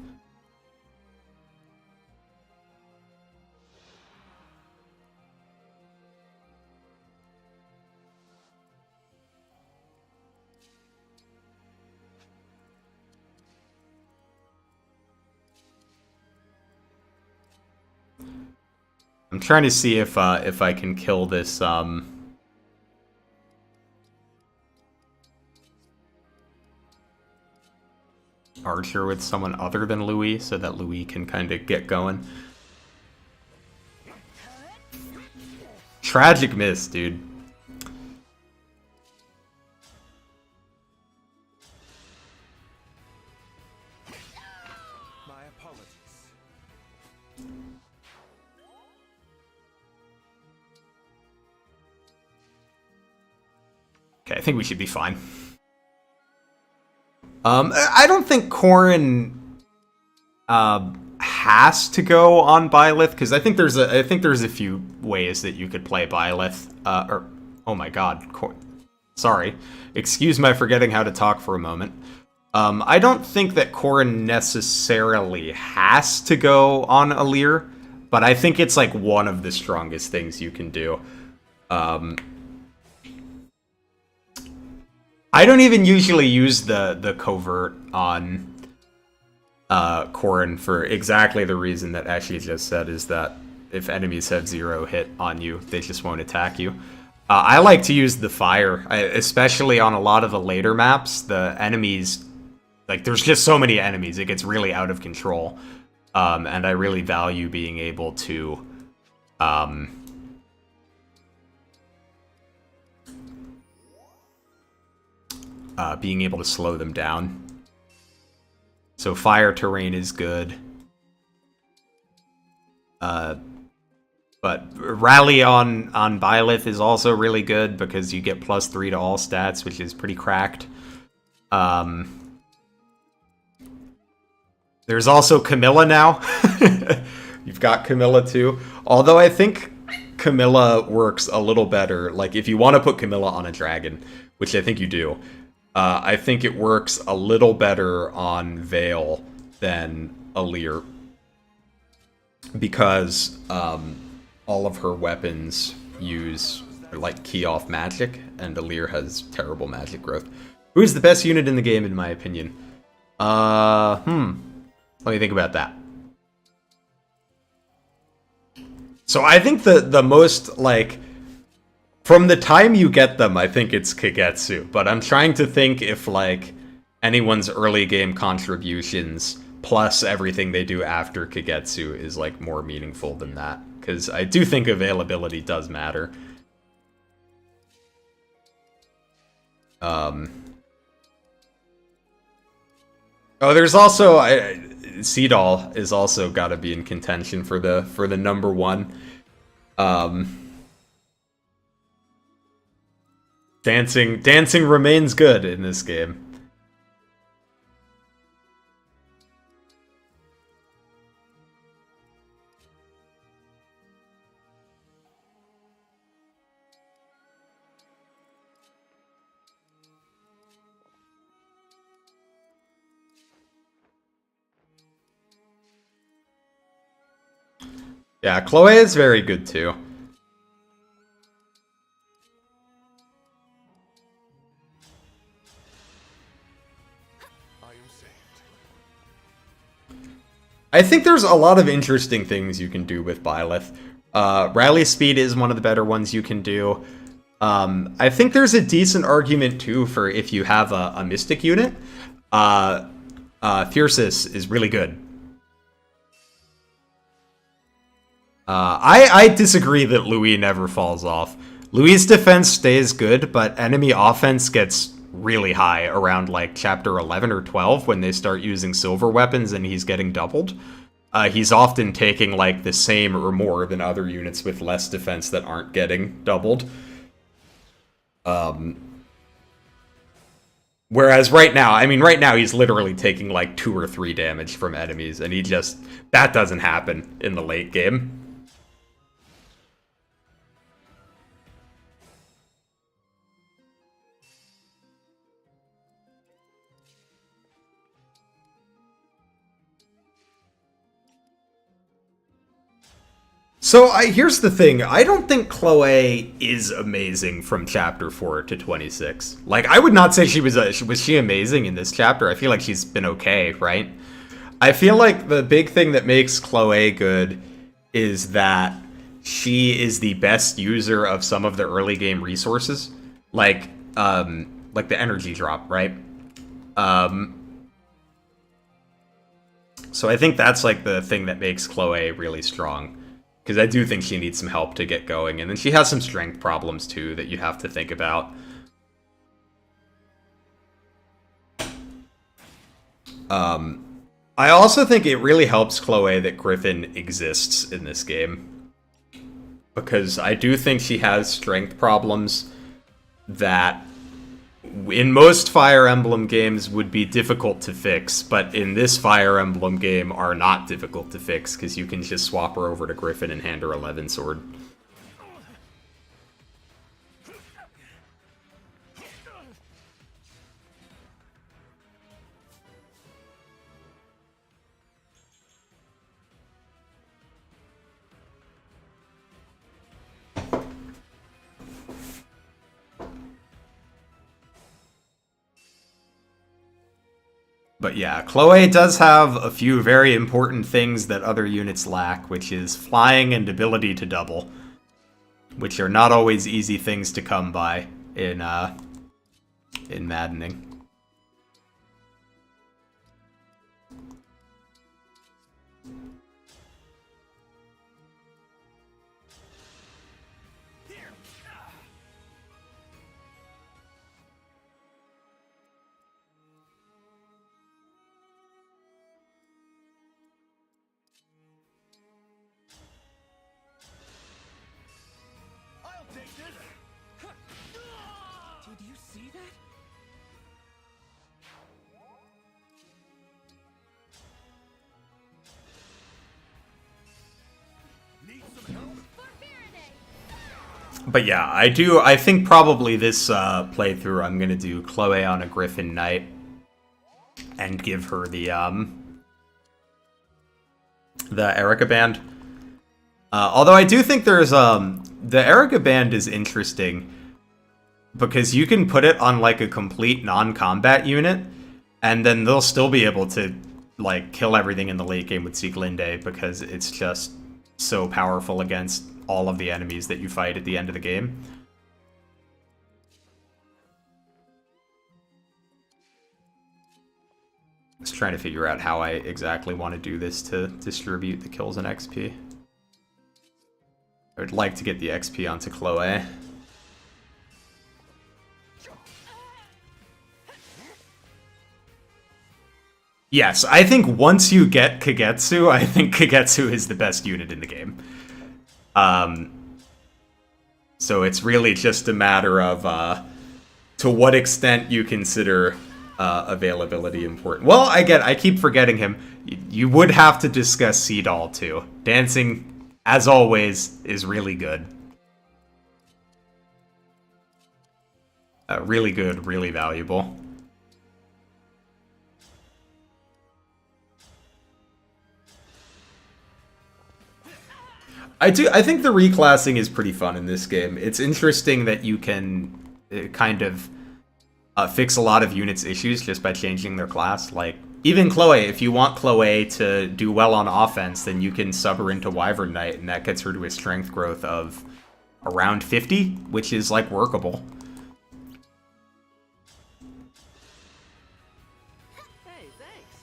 I'm trying to see if I can kill this, archer with someone other than Louis, so that Louis can kind of get going. Tragic miss, dude. My apologies. Okay, I think we should be fine. I don't think Corrin has to go on Byleth, because I think there's a few ways that you could play Byleth. Oh my god, sorry. Excuse my forgetting how to talk for a moment. I don't think that Corrin necessarily has to go on Alir, but I think it's like one of the strongest things you can do. I don't even usually use the covert on Corrin for exactly the reason that Ashley just said, is that if enemies have 0 hit on you, they just won't attack you. I like to use the fire, especially on a lot of the later maps. The enemies, like, there's just so many enemies, it gets really out of control. And I really value being able to slow them down. So fire terrain is good. But rally on Byleth is also really good because you get +3 to all stats, which is pretty cracked. There's also Camilla now. You've got Camilla too. Although I think Camilla works a little better. Like, if you want to put Camilla on a dragon, which I think you do, I think it works a little better on Vale than Alir, because all of her weapons use, like, key-off magic, and Alir has terrible magic growth. Who is the best unit in the game, in my opinion? Let me think about that. So I think the most, like, from the time you get them, I think it's Kagetsu, but I'm trying to think if, like, anyone's early game contributions plus everything they do after Kagetsu is, like, more meaningful than that, because I do think availability does matter. Oh, there's also Seedall is also got to be in contention for the #1. Dancing remains good in this game. Yeah, Chloe is very good too. I think there's a lot of interesting things you can do with Byleth. Rally speed is one of the better ones you can do. I think there's a decent argument too for if you have a Mystic unit. Fierces is really good. I disagree that Louis never falls off. Louis' defense stays good, but enemy offense gets really high around like chapter 11 or 12 when they start using silver weapons and he's getting doubled. He's often taking like the same or more than other units with less defense that aren't getting doubled. Whereas right now he's literally taking like 2 or 3 damage from enemies, and that doesn't happen in the late game. So here's the thing. I don't think Chloe is amazing from chapter 4 to 26. Like, I would not say was she amazing in this chapter. I feel like she's been okay, right? I feel like the big thing that makes Chloe good is that she is the best user of some of the early game resources, like the energy drop, right? So I think that's like the thing that makes Chloe really strong. Because I do think she needs some help to get going. And then she has some strength problems, too, that you have to think about. I also think it really helps Chloe that Griffin exists in this game. Because I do think she has strength problems that in most Fire Emblem games would be difficult to fix, but in this Fire Emblem game are not difficult to fix, because you can just swap her over to Griffin and hand her 11 sword. But yeah, Chloe does have a few very important things that other units lack, which is flying and ability to double, which are not always easy things to come by in Maddening. Did you see that? Need some help? But yeah, I think probably this playthrough I'm gonna do Chloe on a Griffin Knight and give her the Erica band. Although I do think there's the Erica band is interesting because you can put it on like a complete non-combat unit, and then they'll still be able to like kill everything in the late game with Sieglinde because it's just so powerful against all of the enemies that you fight at the end of the game. Just trying to figure out how I exactly want to do this to distribute the kills and XP. I would like to get the XP onto Chloe. Yes, I think once you get Kagetsu, I think Kagetsu is the best unit in the game. So it's really just a matter of to what extent you consider availability important. Well, I keep forgetting him. You would have to discuss Seedall too. Dancing, as always, is really good. Really good, really valuable. I think the reclassing is pretty fun in this game. It's interesting that you can kind of fix a lot of units' issues just by changing their class. Like, even Chloe, if you want Chloe to do well on offense, then you can sub her into Wyvern Knight, and that gets her to a strength growth of around 50, which is, like, workable. Hey, thanks.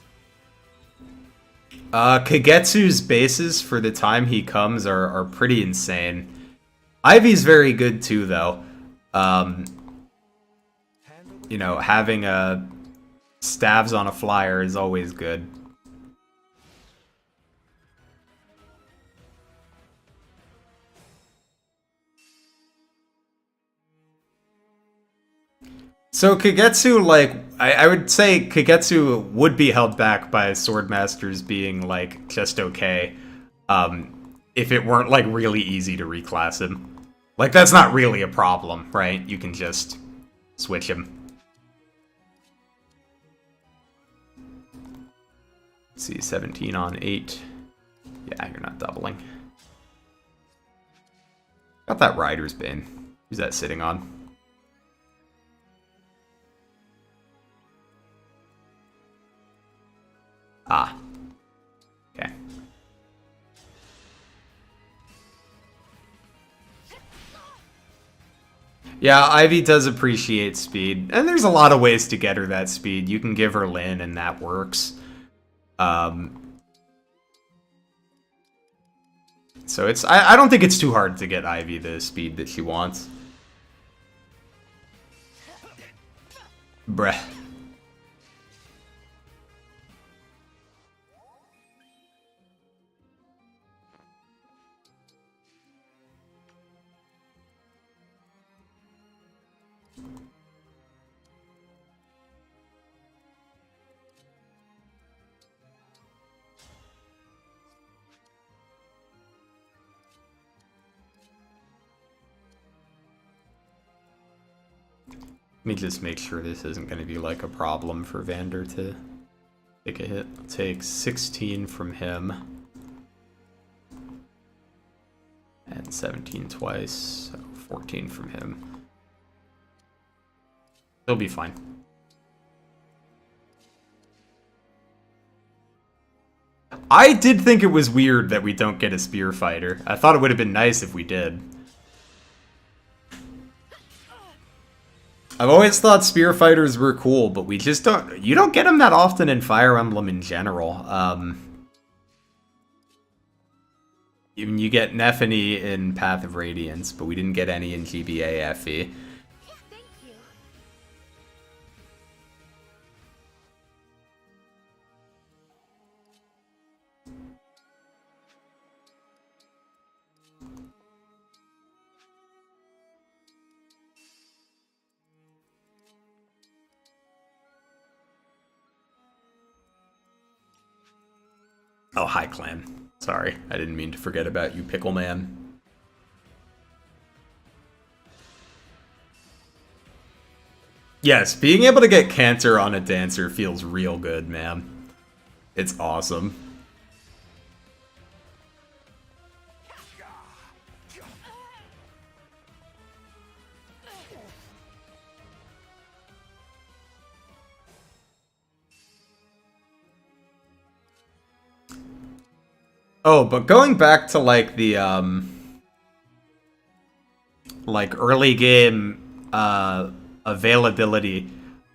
Kagetsu's bases for the time he comes are pretty insane. Ivy's very good too, though. You know, having stabs on a flyer is always good. So Kagetsu, like, I would say Kagetsu would be held back by Swordmasters being, like, just okay. If it weren't, like, really easy to reclass him. Like, that's not really a problem, right? You can just switch him. Let's see, 17 on 8. Yeah, you're not doubling. Got that Rider's Bane. Who's that sitting on? Ah. Okay. Yeah, Ivy does appreciate speed. And there's a lot of ways to get her that speed. You can give her Lin and that works. So it's I don't think it's too hard to get Ivy the speed that she wants. Bruh. Let me just make sure this isn't going to be like a problem for Vander to take a hit. I'll take 16 from him. And 17 twice, so 14 from him. He'll be fine. I did think it was weird that we don't get a spear fighter. I thought it would have been nice if we did. I've always thought spear fighters were cool, but we just don't... You don't get them that often in Fire Emblem in general. Even you get Nephany in Path of Radiance, but we didn't get any in GBA FE. Oh, hi, Clan. Sorry, I didn't mean to forget about you, Pickle Man. Yes, being able to get Canter on a Dancer feels real good, man. It's awesome. Oh, but going back to like the like early game availability,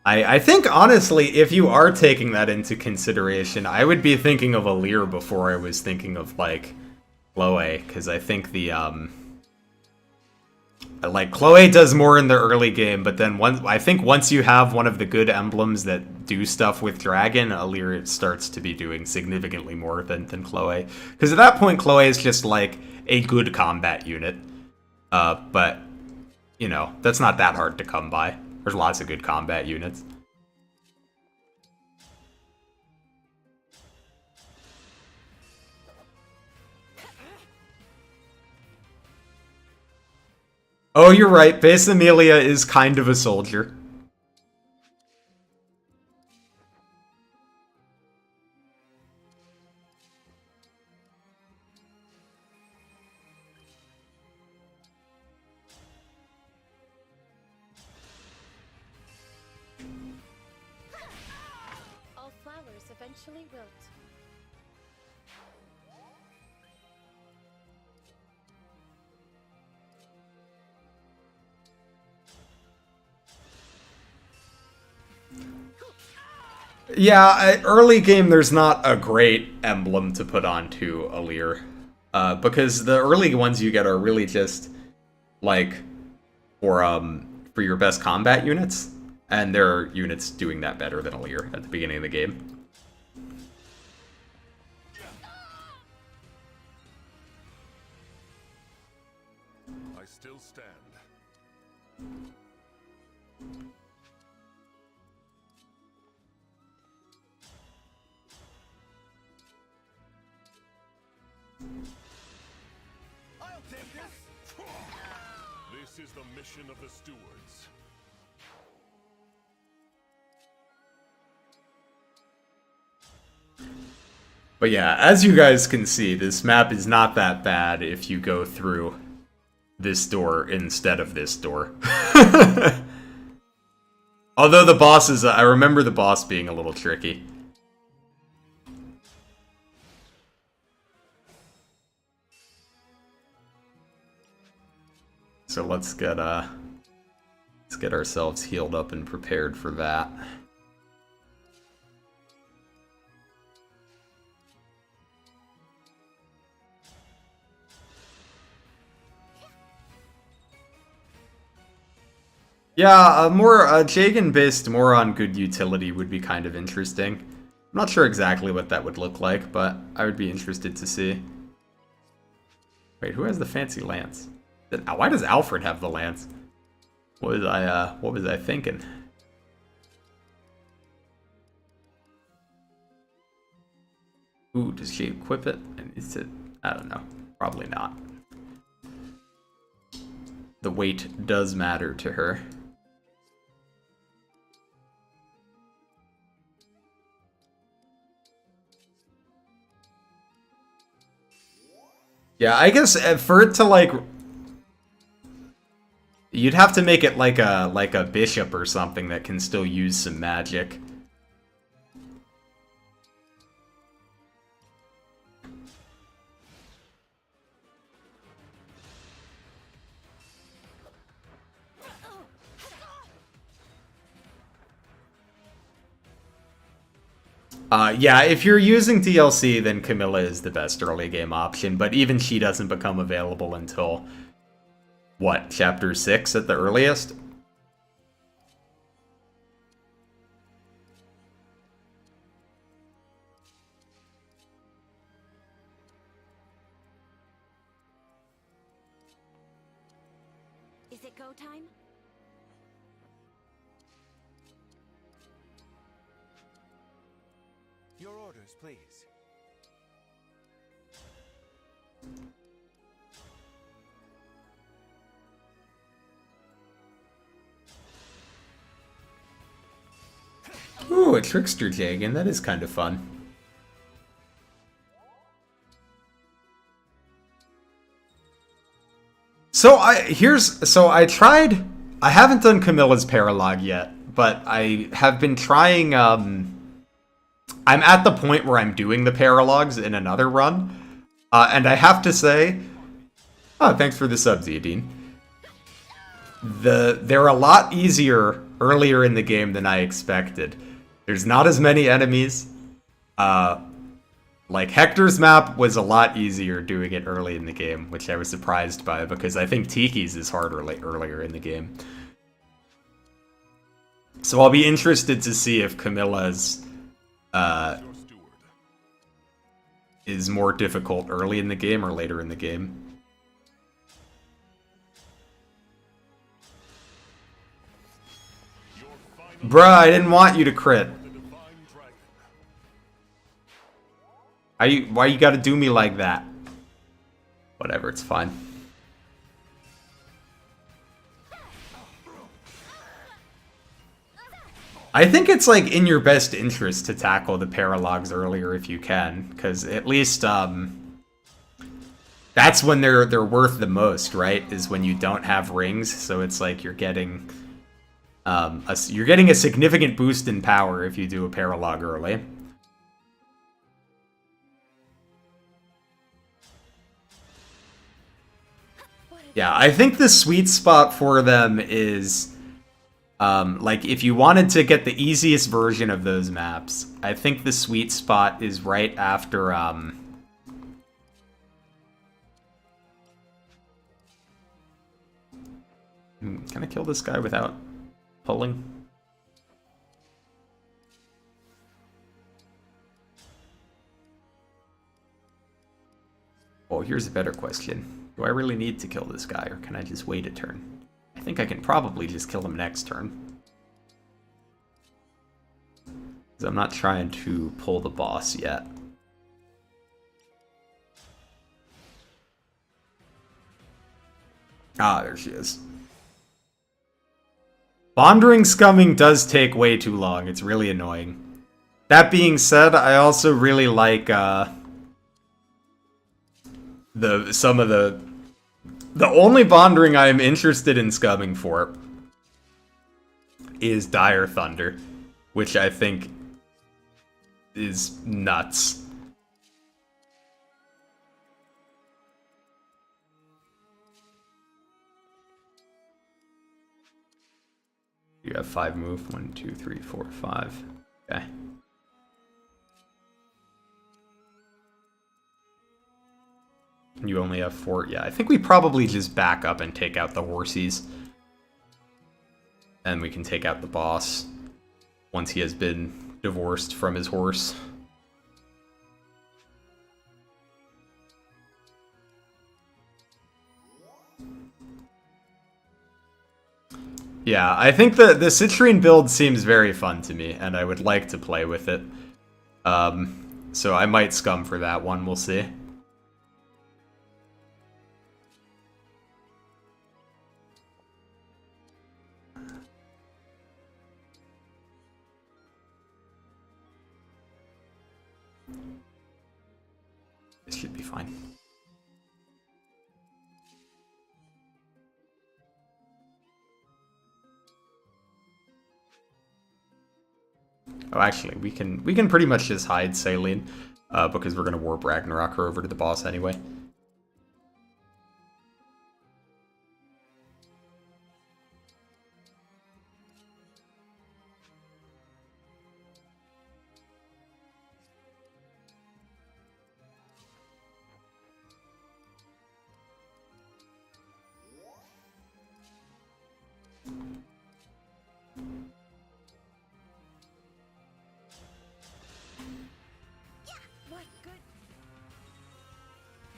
I think honestly, if you are taking that into consideration, I would be thinking of Alir before I was thinking of like Chloe, because I think the like Chloe does more in the early game, but then I think once you have one of the good emblems that do stuff with Dragon, Alir starts to be doing significantly more than Chloe. Because at that point, Chloe is just like a good combat unit. But, you know, that's not that hard to come by. There's lots of good combat units. Oh, you're right. Base Amelia is kind of a soldier. All flowers eventually wilt. Yeah, early game there's not a great emblem to put onto Alir. Because the early ones you get are really just like for your best combat units, and there are units doing that better than Alir at the beginning of the game. I still stand. I'll take this. This is the mission of the stewards. But yeah, as you guys can see, this map is not that bad if you go through this door instead of this door. Although the boss is, I remember the boss being a little tricky. So let's get ourselves healed up and prepared for that. Yeah, more Jagan based more on good utility would be kind of interesting. I'm not sure exactly what that would look like, but I would be interested to see. Wait, who has the fancy lance? Why does Alfred have the lance? What was I thinking? Ooh, does she equip it? I don't know. Probably not. The weight does matter to her. Yeah, I guess for it to like, you'd have to make it like a bishop or something that can still use some magic. Yeah, if you're using DLC, then Camilla is the best early game option, but even she doesn't become available until, what, Chapter 6 at the earliest? Is it go time? Your orders, please. Ooh, a Trickster Jagan, that is kind of fun. So I tried, I haven't done Camilla's Paralog yet, but I have been trying, I'm at the point where I'm doing the paralogs in another run, and I have to say, oh, thanks for the sub, Zedine. They're a lot easier earlier in the game than I expected. There's not as many enemies. Like Hector's map was a lot easier doing it early in the game, which I was surprised by because I think Tiki's is harder earlier in the game. So I'll be interested to see if Camilla's is more difficult early in the game or later in the game. Bruh, I didn't want you to crit. Why you gotta do me like that? Whatever, it's fine. I think it's like in your best interest to tackle the paralogs earlier if you can, because at least that's when they're worth the most, right? Is when you don't have rings, so it's like you're getting a significant boost in power if you do a paralog early. Yeah, I think the sweet spot for them is Like, if you wanted to get the easiest version of those maps, I think the sweet spot is right after, Can I kill this guy without pulling? Oh, here's a better question. Do I really need to kill this guy, or can I just wait a turn? I think I can probably just kill him next turn. Because I'm not trying to pull the boss yet. Ah, there she is. Bondering scumming does take way too long. It's really annoying. That being said, I also really like the only bondering I am interested in scumming for is Dire Thunder, which I think is nuts. You have 5 move. 1, 2, 3, 4, 5. Okay. You only have 4. Yeah, I think we probably just back up and take out the horsies. And we can take out the boss once he has been divorced from his horse. Yeah, I think the citrine build seems very fun to me, and I would like to play with it. So I might scum for that one, we'll see. This should be fine. Oh, actually, we can pretty much just hide Saline, because we're gonna warp Ragnarok her over to the boss anyway.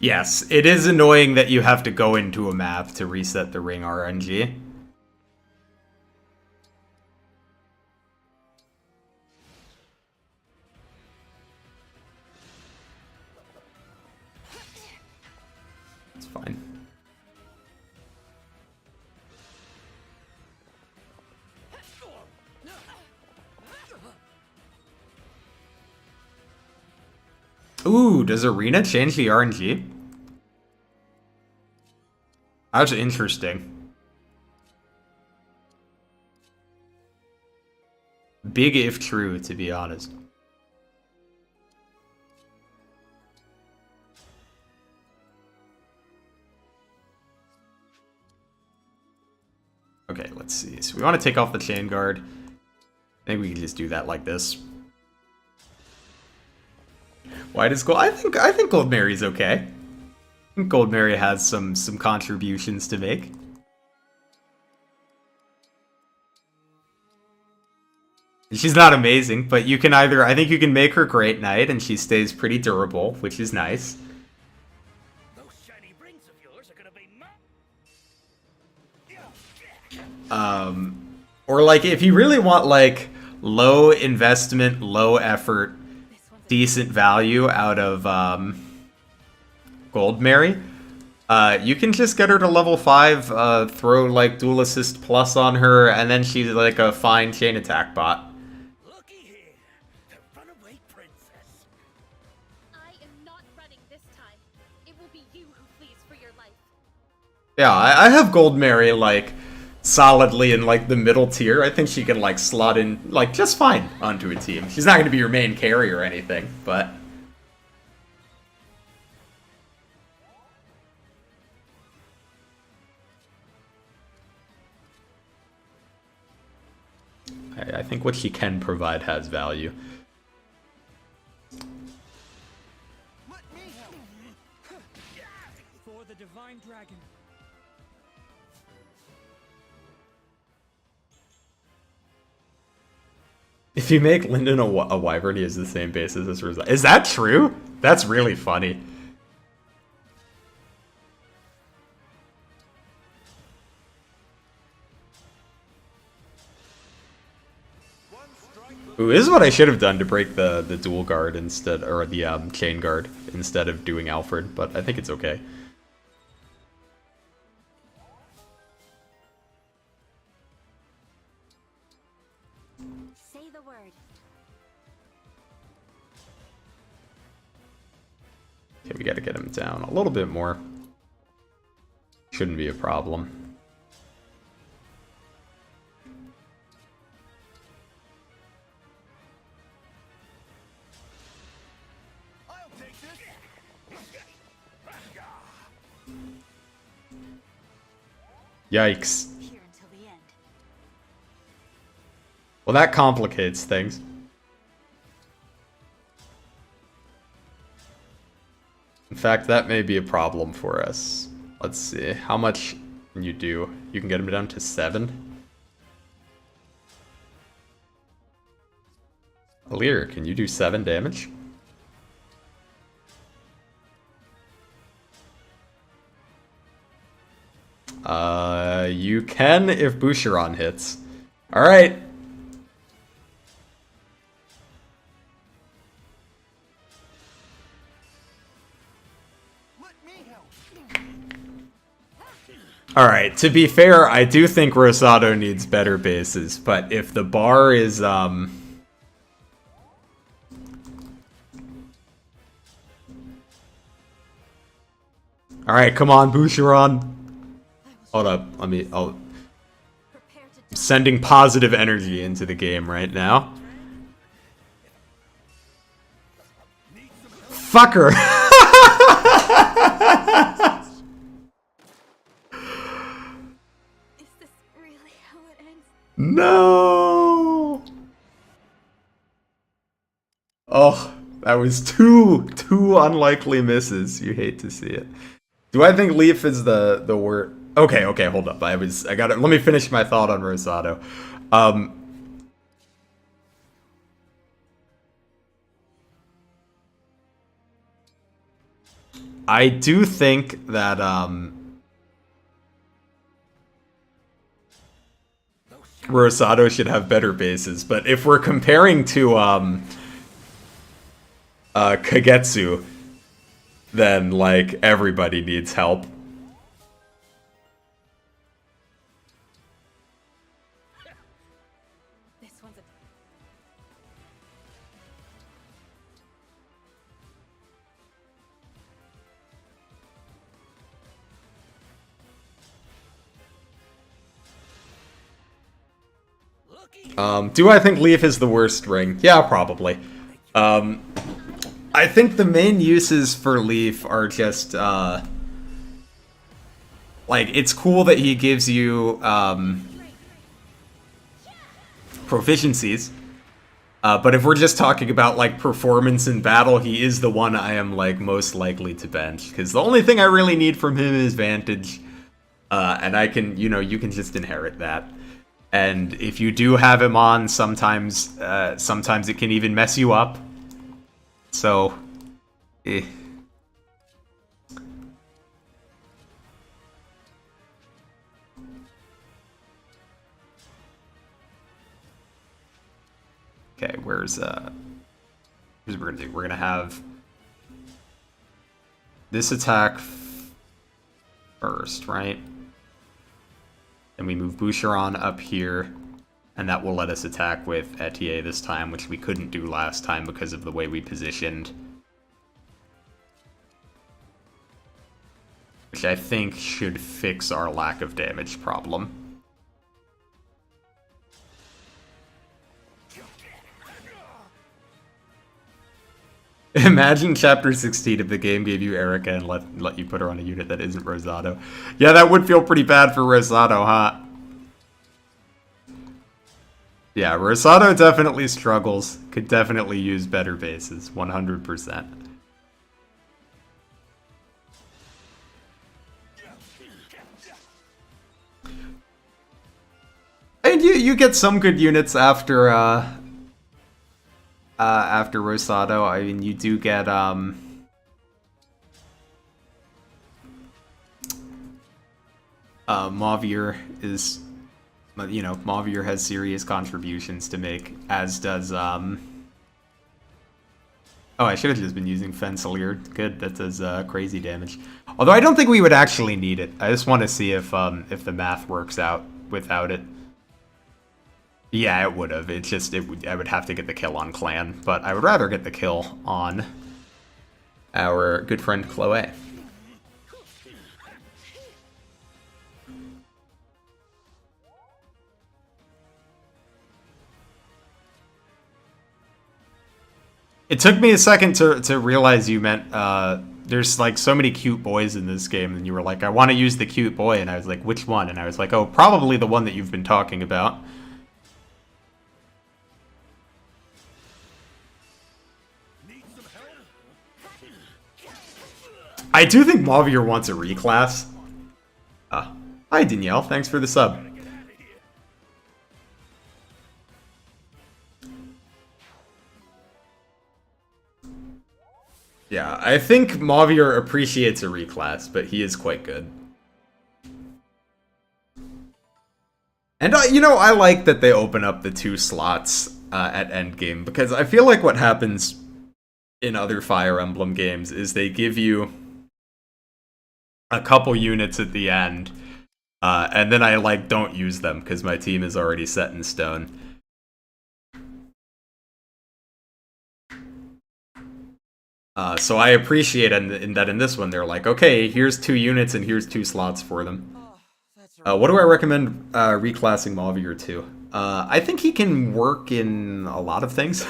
Yes, it is annoying that you have to go into a map to reset the ring RNG. It's fine. Ooh, does Arena change the RNG? That's interesting. Big if true, to be honest. Okay, let's see. So we want to take off the chain guard. I think we can just do that like this. Why does Gold? I think Gold Mary's okay. I think Gold Mary has some contributions to make. She's not amazing, but you can either, I think you can make her Great Knight and she stays pretty durable, which is nice. Those shiny rings of yours are gonna be Or like if you really want like low investment, low effort, decent value out of Gold Mary, you can just get her to level 5, throw like Dual Assist Plus on her, and then she's like a fine chain attack bot. Looky here, the runaway princess. I am not running this time. It will be you who flees for your life. Yeah, I have Gold Mary like solidly in like the middle tier. I think she can like slot in like just fine onto a team. She's not going to be your main carry or anything, but think what she can provide has value. For the divine dragon. If you make Lyndon a wyvern, he has the same basis as Rosado. Is that true? That's really funny. Ooh, this is what I should have done to break the dual guard instead, or the chain guard instead of doing Alfred, but I think it's okay. Say the word. Okay, we gotta get him down a little bit more. Shouldn't be a problem. Yikes. Well, that complicates things. In fact, that may be a problem for us. Let's see. How much can you do? You can get him down to 7? Alir, can you do 7 damage? You can if Boucheron hits. Alright. Alright, to be fair, I do think Rosado needs better bases, but if the bar is, Alright, come on, Boucheron. Hold up, I'm sending positive energy into the game right now. Fucker! Is this really how it ends? No! Oh, that was two unlikely misses. You hate to see it. Do I think Leaf is the word? Okay, hold up. I got it. Let me finish my thought on Rosado. I do think that Rosado should have better bases, but if we're comparing to Kagetsu, then like everybody needs help. Do I think Leaf is the worst ring? Yeah, probably. I think the main uses for Leaf are just, like, it's cool that he gives you, proficiencies. But if we're just talking about, like, performance in battle, he is the one I am, like, most likely to bench. Because the only thing I really need from him is Vantage. And I can, you can just inherit that. And if you do have him on, sometimes it can even mess you up. So, Okay, here's what we're gonna do. We're gonna have this attack first, right? Then we move Boucheron up here, and that will let us attack with Etier this time, which we couldn't do last time because of the way we positioned. Which I think should fix our lack of damage problem. Imagine Chapter 16 if the game gave you Erica and let you put her on a unit that isn't Rosado. Yeah, that would feel pretty bad for Rosado, huh? Yeah, Rosado definitely struggles. Could definitely use better bases, 100%. And you get some good units after Rosado. I mean, you do get Mavier is, you know, Mavier has serious contributions to make, as does Oh, I should have just been using Fensilier. Good, that does crazy damage. Although I don't think we would actually need it. I just want to see if the math works out without it. Yeah, it would have. It's just I would have to get the kill on Clan, but I would rather get the kill on our good friend Chloe. It took me a second to realize you meant there's like so many cute boys in this game, and you were like, I want to use the cute boy, and I was like, which one? And I was like, oh, probably the one that you've been talking about. I do think Mavier wants a reclass. Hi Danielle, thanks for the sub. Yeah, I think Mavier appreciates a reclass, but he is quite good. And, you know, I like that they open up the 2 slots at endgame, because I feel like what happens in other Fire Emblem games is they give you a couple units at the end, and then I, like, don't use them, because my team is already set in stone. So I appreciate that in this one, they're like, okay, here's 2 units and here's 2 slots for them. What do I recommend reclassing Mavier to? I think he can work in a lot of things.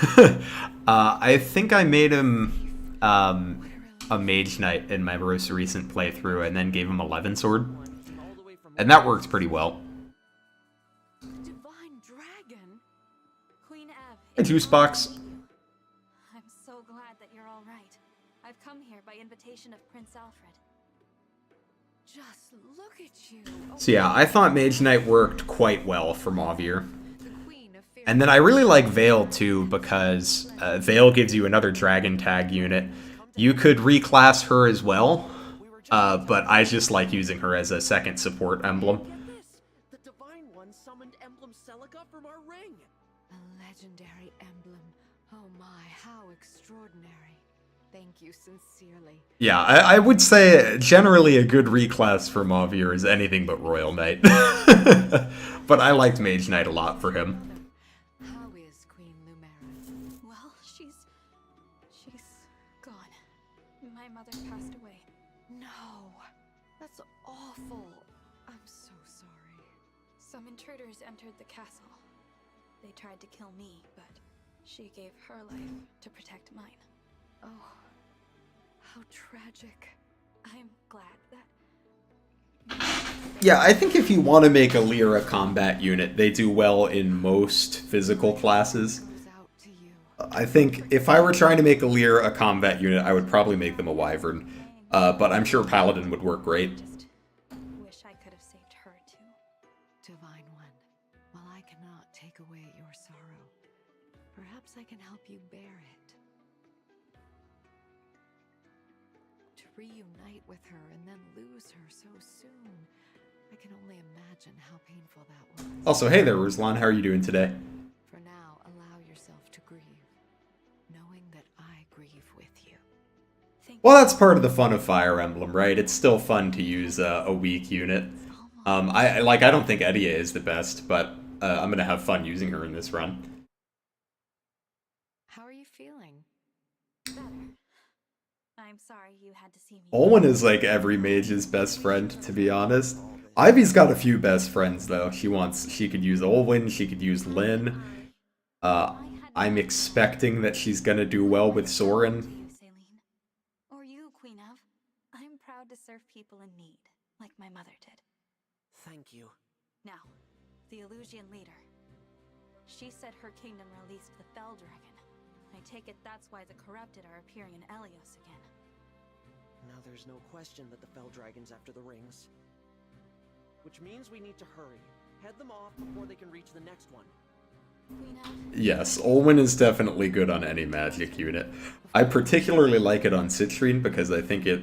I think I made him a Mage Knight in my most recent playthrough and then gave him 11 Sword. And that worked pretty well. Divine Dragon? Queen Ab. Hey, Juicebox. I'm so glad that you're all right. I've come here by invitation of Prince Alfred. Just look at you. So yeah, I thought Mage Knight worked quite well for Mavier. And then I really like Veil too, because Veil gives you another Dragon Tag unit. You could reclass her as well, but I just like using her as a second support emblem. The Divine One summoned Emblem Celica from our ring. A legendary emblem. Oh my, how extraordinary. Thank you sincerely. Yeah, I would say generally a good reclass for Mavier is anything but Royal Knight. But I liked Mage Knight a lot for him. How is Queen Lumera? Well, she's gone. My mother passed away. No, that's awful. I'm so sorry. Some intruders entered the castle. They tried to kill me, but she gave her life to protect mine. Oh, how tragic. I'm glad that... Yeah, I think if you want to make a Lyra combat unit, they do well in most physical classes. I think if I were trying to make a Lyra a combat unit, I would probably make them a Wyvern. But I'm sure Paladin would work great. Wish I could have saved her too. Divine One, while I cannot take away your sorrow, perhaps I can help you bear it. To reunite with her and then lose her so soon, I can only imagine how painful that was. Also, hey there, Ruslan, how are you doing today? For now, allow yourself to grieve, knowing that I grieve with you. Well, that's part of the fun of Fire Emblem, right? It's still fun to use a weak unit. I don't think Edia is the best, but I'm gonna have fun using her in this run. How are you feeling? Better. I'm sorry you had to see me. Olwen is like every mage's best friend, to be honest. Ivy's got a few best friends though. She could use Olwen, she could use Lyn. I'm expecting that she's gonna do well with Soren. Or you, Queen of. I'm proud to serve people in need, like my mother did. Thank you. Now, the Illusian leader. She said her kingdom released the Fell Dragon. I take it that's why the corrupted are appearing in Elios again. Now there's no question that the Fell Dragon's after the rings. Which means we need to hurry. Head them off before they can reach the next one. Yes, Olwen is definitely good on any magic unit. I particularly like it on Citrine because I think it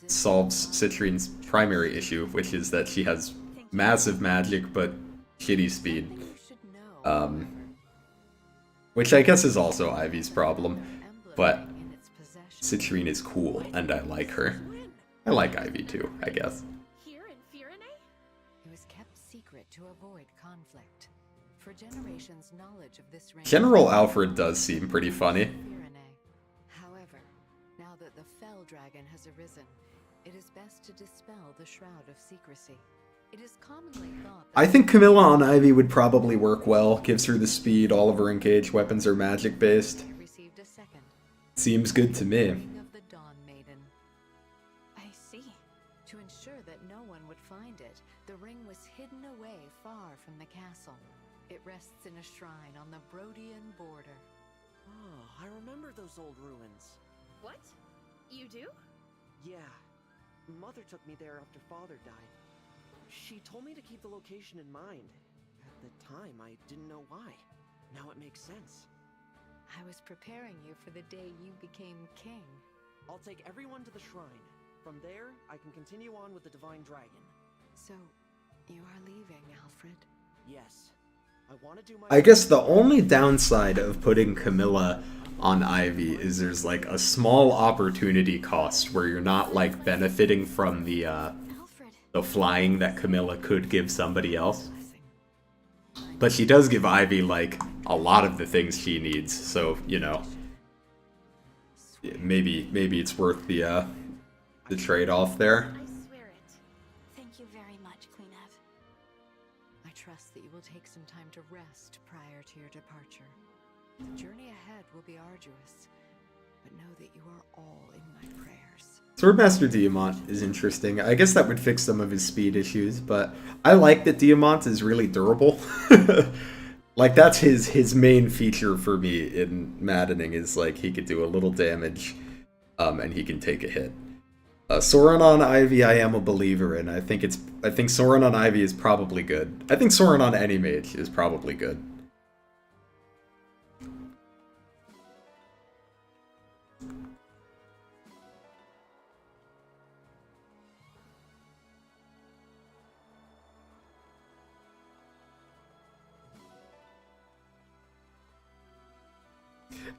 solves Citrine's primary issue, which is that she has massive magic but shitty speed. Which I guess is also Ivy's problem, but Citrine is cool and I like her. I like Ivy too, I guess. Here in Firene? It was kept secret to avoid conflict. For generations, knowledge of this ring General Alfred does seem pretty funny. However, now that the Fell Dragon has arisen, it is best to dispel the shroud of secrecy. It is commonly thought that I think Camilla on Ivy would probably work well. Gives her the speed, all of her engaged weapons are magic based. received a second. Seems good to me. Of the Dawn Maiden. I see. To ensure that no one would find it, the ring was hidden away far from the castle. It rests in a shrine on the Brodian border. Oh, I remember those old ruins. What? You do? Yeah. Mother took me there after Father died. She told me to keep the location in mind. At the time, I didn't know why. Now it makes sense. I was preparing you for the day you became king. I'll take everyone to the shrine. From there, I can continue on with the Divine Dragon. So, you are leaving, Alfred? Yes. I want to do my... I guess the only downside of putting Camilla on Ivy is there's like a small opportunity cost where you're not like benefiting from the flying that Camilla could give somebody else. But she does give Ivy like a lot of the things she needs, so you know, maybe it's worth the trade-off there. I swear it. Thank you very much, Queen Ev. I trust that you will take some time to rest prior to your departure. The journey ahead will be arduous, but know that you are all in my prayers. Swordmaster Diamant is interesting. I guess that would fix some of his speed issues, but I like that Diamant is really durable. Like, that's his main feature for me in Maddening, is like he could do a little damage, and he can take a hit. Soren on Ivy I am a believer in. I think Soren on Ivy is probably good. I think Soren on any mage is probably good.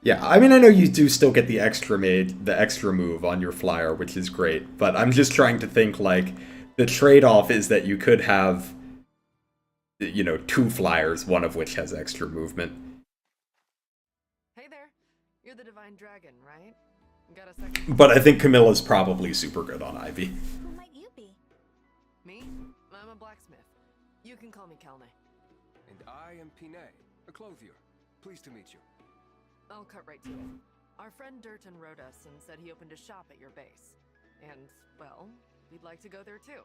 Yeah, I mean, I know you do still get the extra move on your flyer, which is great, but I'm just trying to think, like, the trade-off is that you could have, you know, 2 flyers, one of which has extra movement. Hey there, you're the Divine Dragon, right? Got a second? But I think Camilla's probably super good on Ivy. Who might you be? Me? I'm a blacksmith. You can call me Kalne. And I am Pine, a clothier. Pleased to meet you. I'll cut right to it. Our friend Durton wrote us and said he opened a shop at your base. And, well, we'd like to go there too.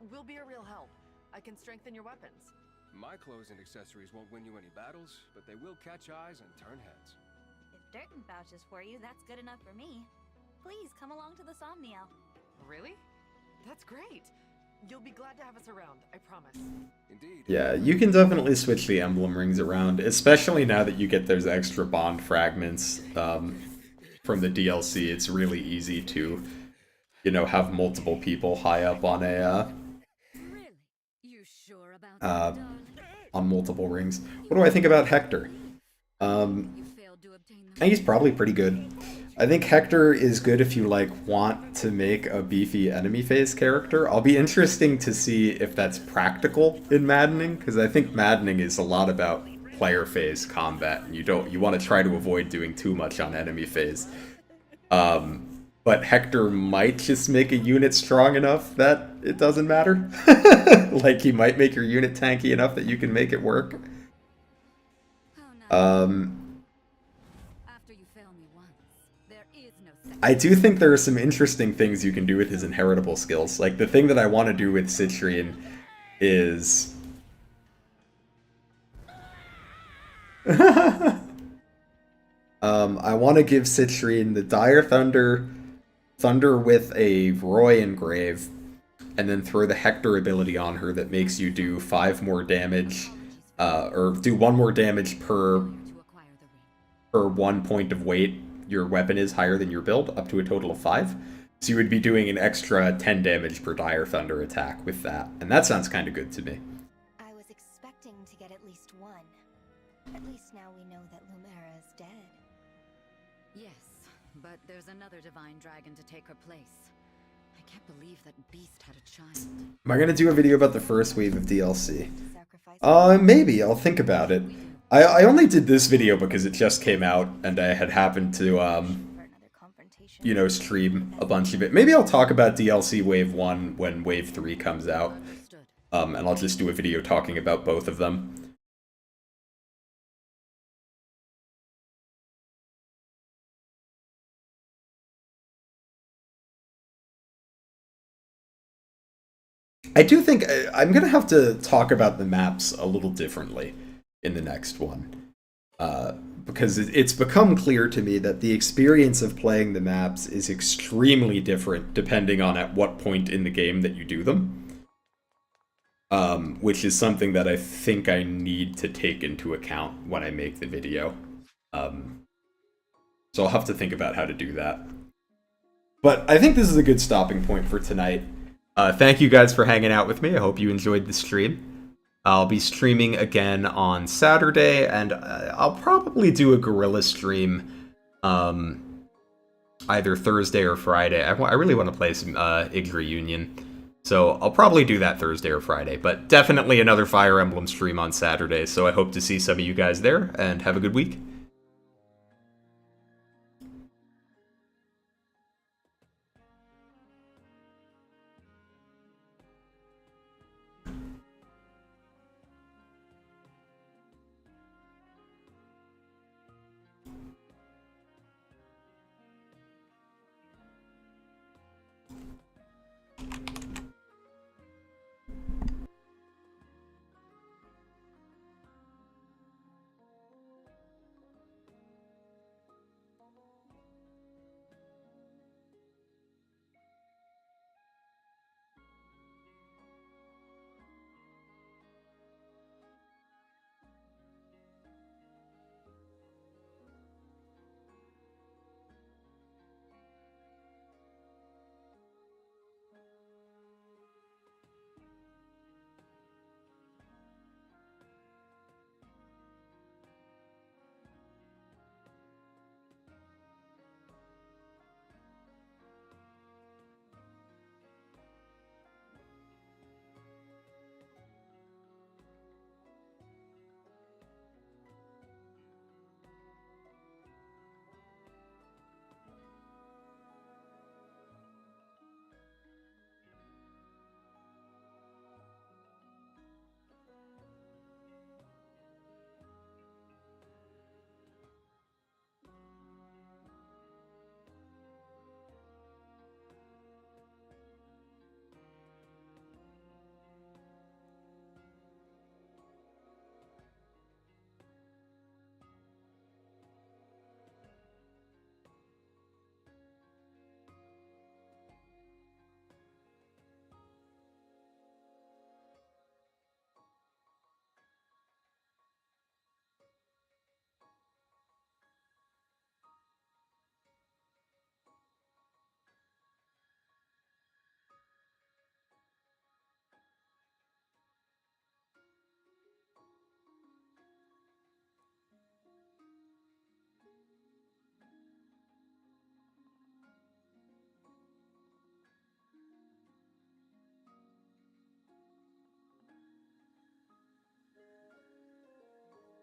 We'll be a real help. I can strengthen your weapons. My clothes and accessories won't win you any battles, but they will catch eyes and turn heads. If Durton vouches for you, that's good enough for me. Please come along to the Somniel. Really? That's great. You'll be glad to have us around, I promise. Indeed. Yeah, you can definitely switch the emblem rings around, especially now that you get those extra bond fragments from the DLC. It's really easy to, you know, have multiple people high up on a on multiple rings. What do I think about Hector? I think he's probably pretty good. I think Hector is good if you like want to make a beefy enemy phase character. I'll be interesting to see if that's practical in Maddening, because I think Maddening is a lot about player phase combat, and you want to try to avoid doing too much on enemy phase. But Hector might just make a unit strong enough that it doesn't matter. Like, he might make your unit tanky enough that you can make it work. I do think there are some interesting things you can do with his inheritable skills. Like, the thing that I want to do with Citrine is I want to give Citrine the Dire Thunder, Thunder with a Roy Engrave, and then throw the Hector ability on her that makes you do 5 more damage, or do 1 more damage per 1 point of weight your weapon is higher than your build, up to a total of 5. So you would be doing an extra 10 damage per Dire Thunder attack with that, and that sounds kind of good to me. I was expecting to get at least 1. At least now we know that Lumera is dead. Yes, but there's another divine dragon to take her place. I can't believe that beast had a child. Am I gonna do a video about the first wave of DLC? Maybe. I'll think about it. I only did this video because it just came out, and I had happened to, you know, stream a bunch of it. Maybe I'll talk about DLC Wave 1 when Wave 3 comes out. And I'll just do a video talking about both of them. I do think I'm going to have to talk about the maps a little differently in the next one. Because it's become clear to me that the experience of playing the maps is extremely different depending on at what point in the game that you do them. Which is something that I think I need to take into account when I make the video. So I'll have to think about how to do that. But I think this is a good stopping point for tonight. Thank you guys for hanging out with me. I hope you enjoyed the stream. I'll be streaming again on Saturday, and I'll probably do a Gorilla stream either Thursday or Friday. I really want to play some Ig Reunion, so I'll probably do that Thursday or Friday, but definitely another Fire Emblem stream on Saturday, so I hope to see some of you guys there, and have a good week.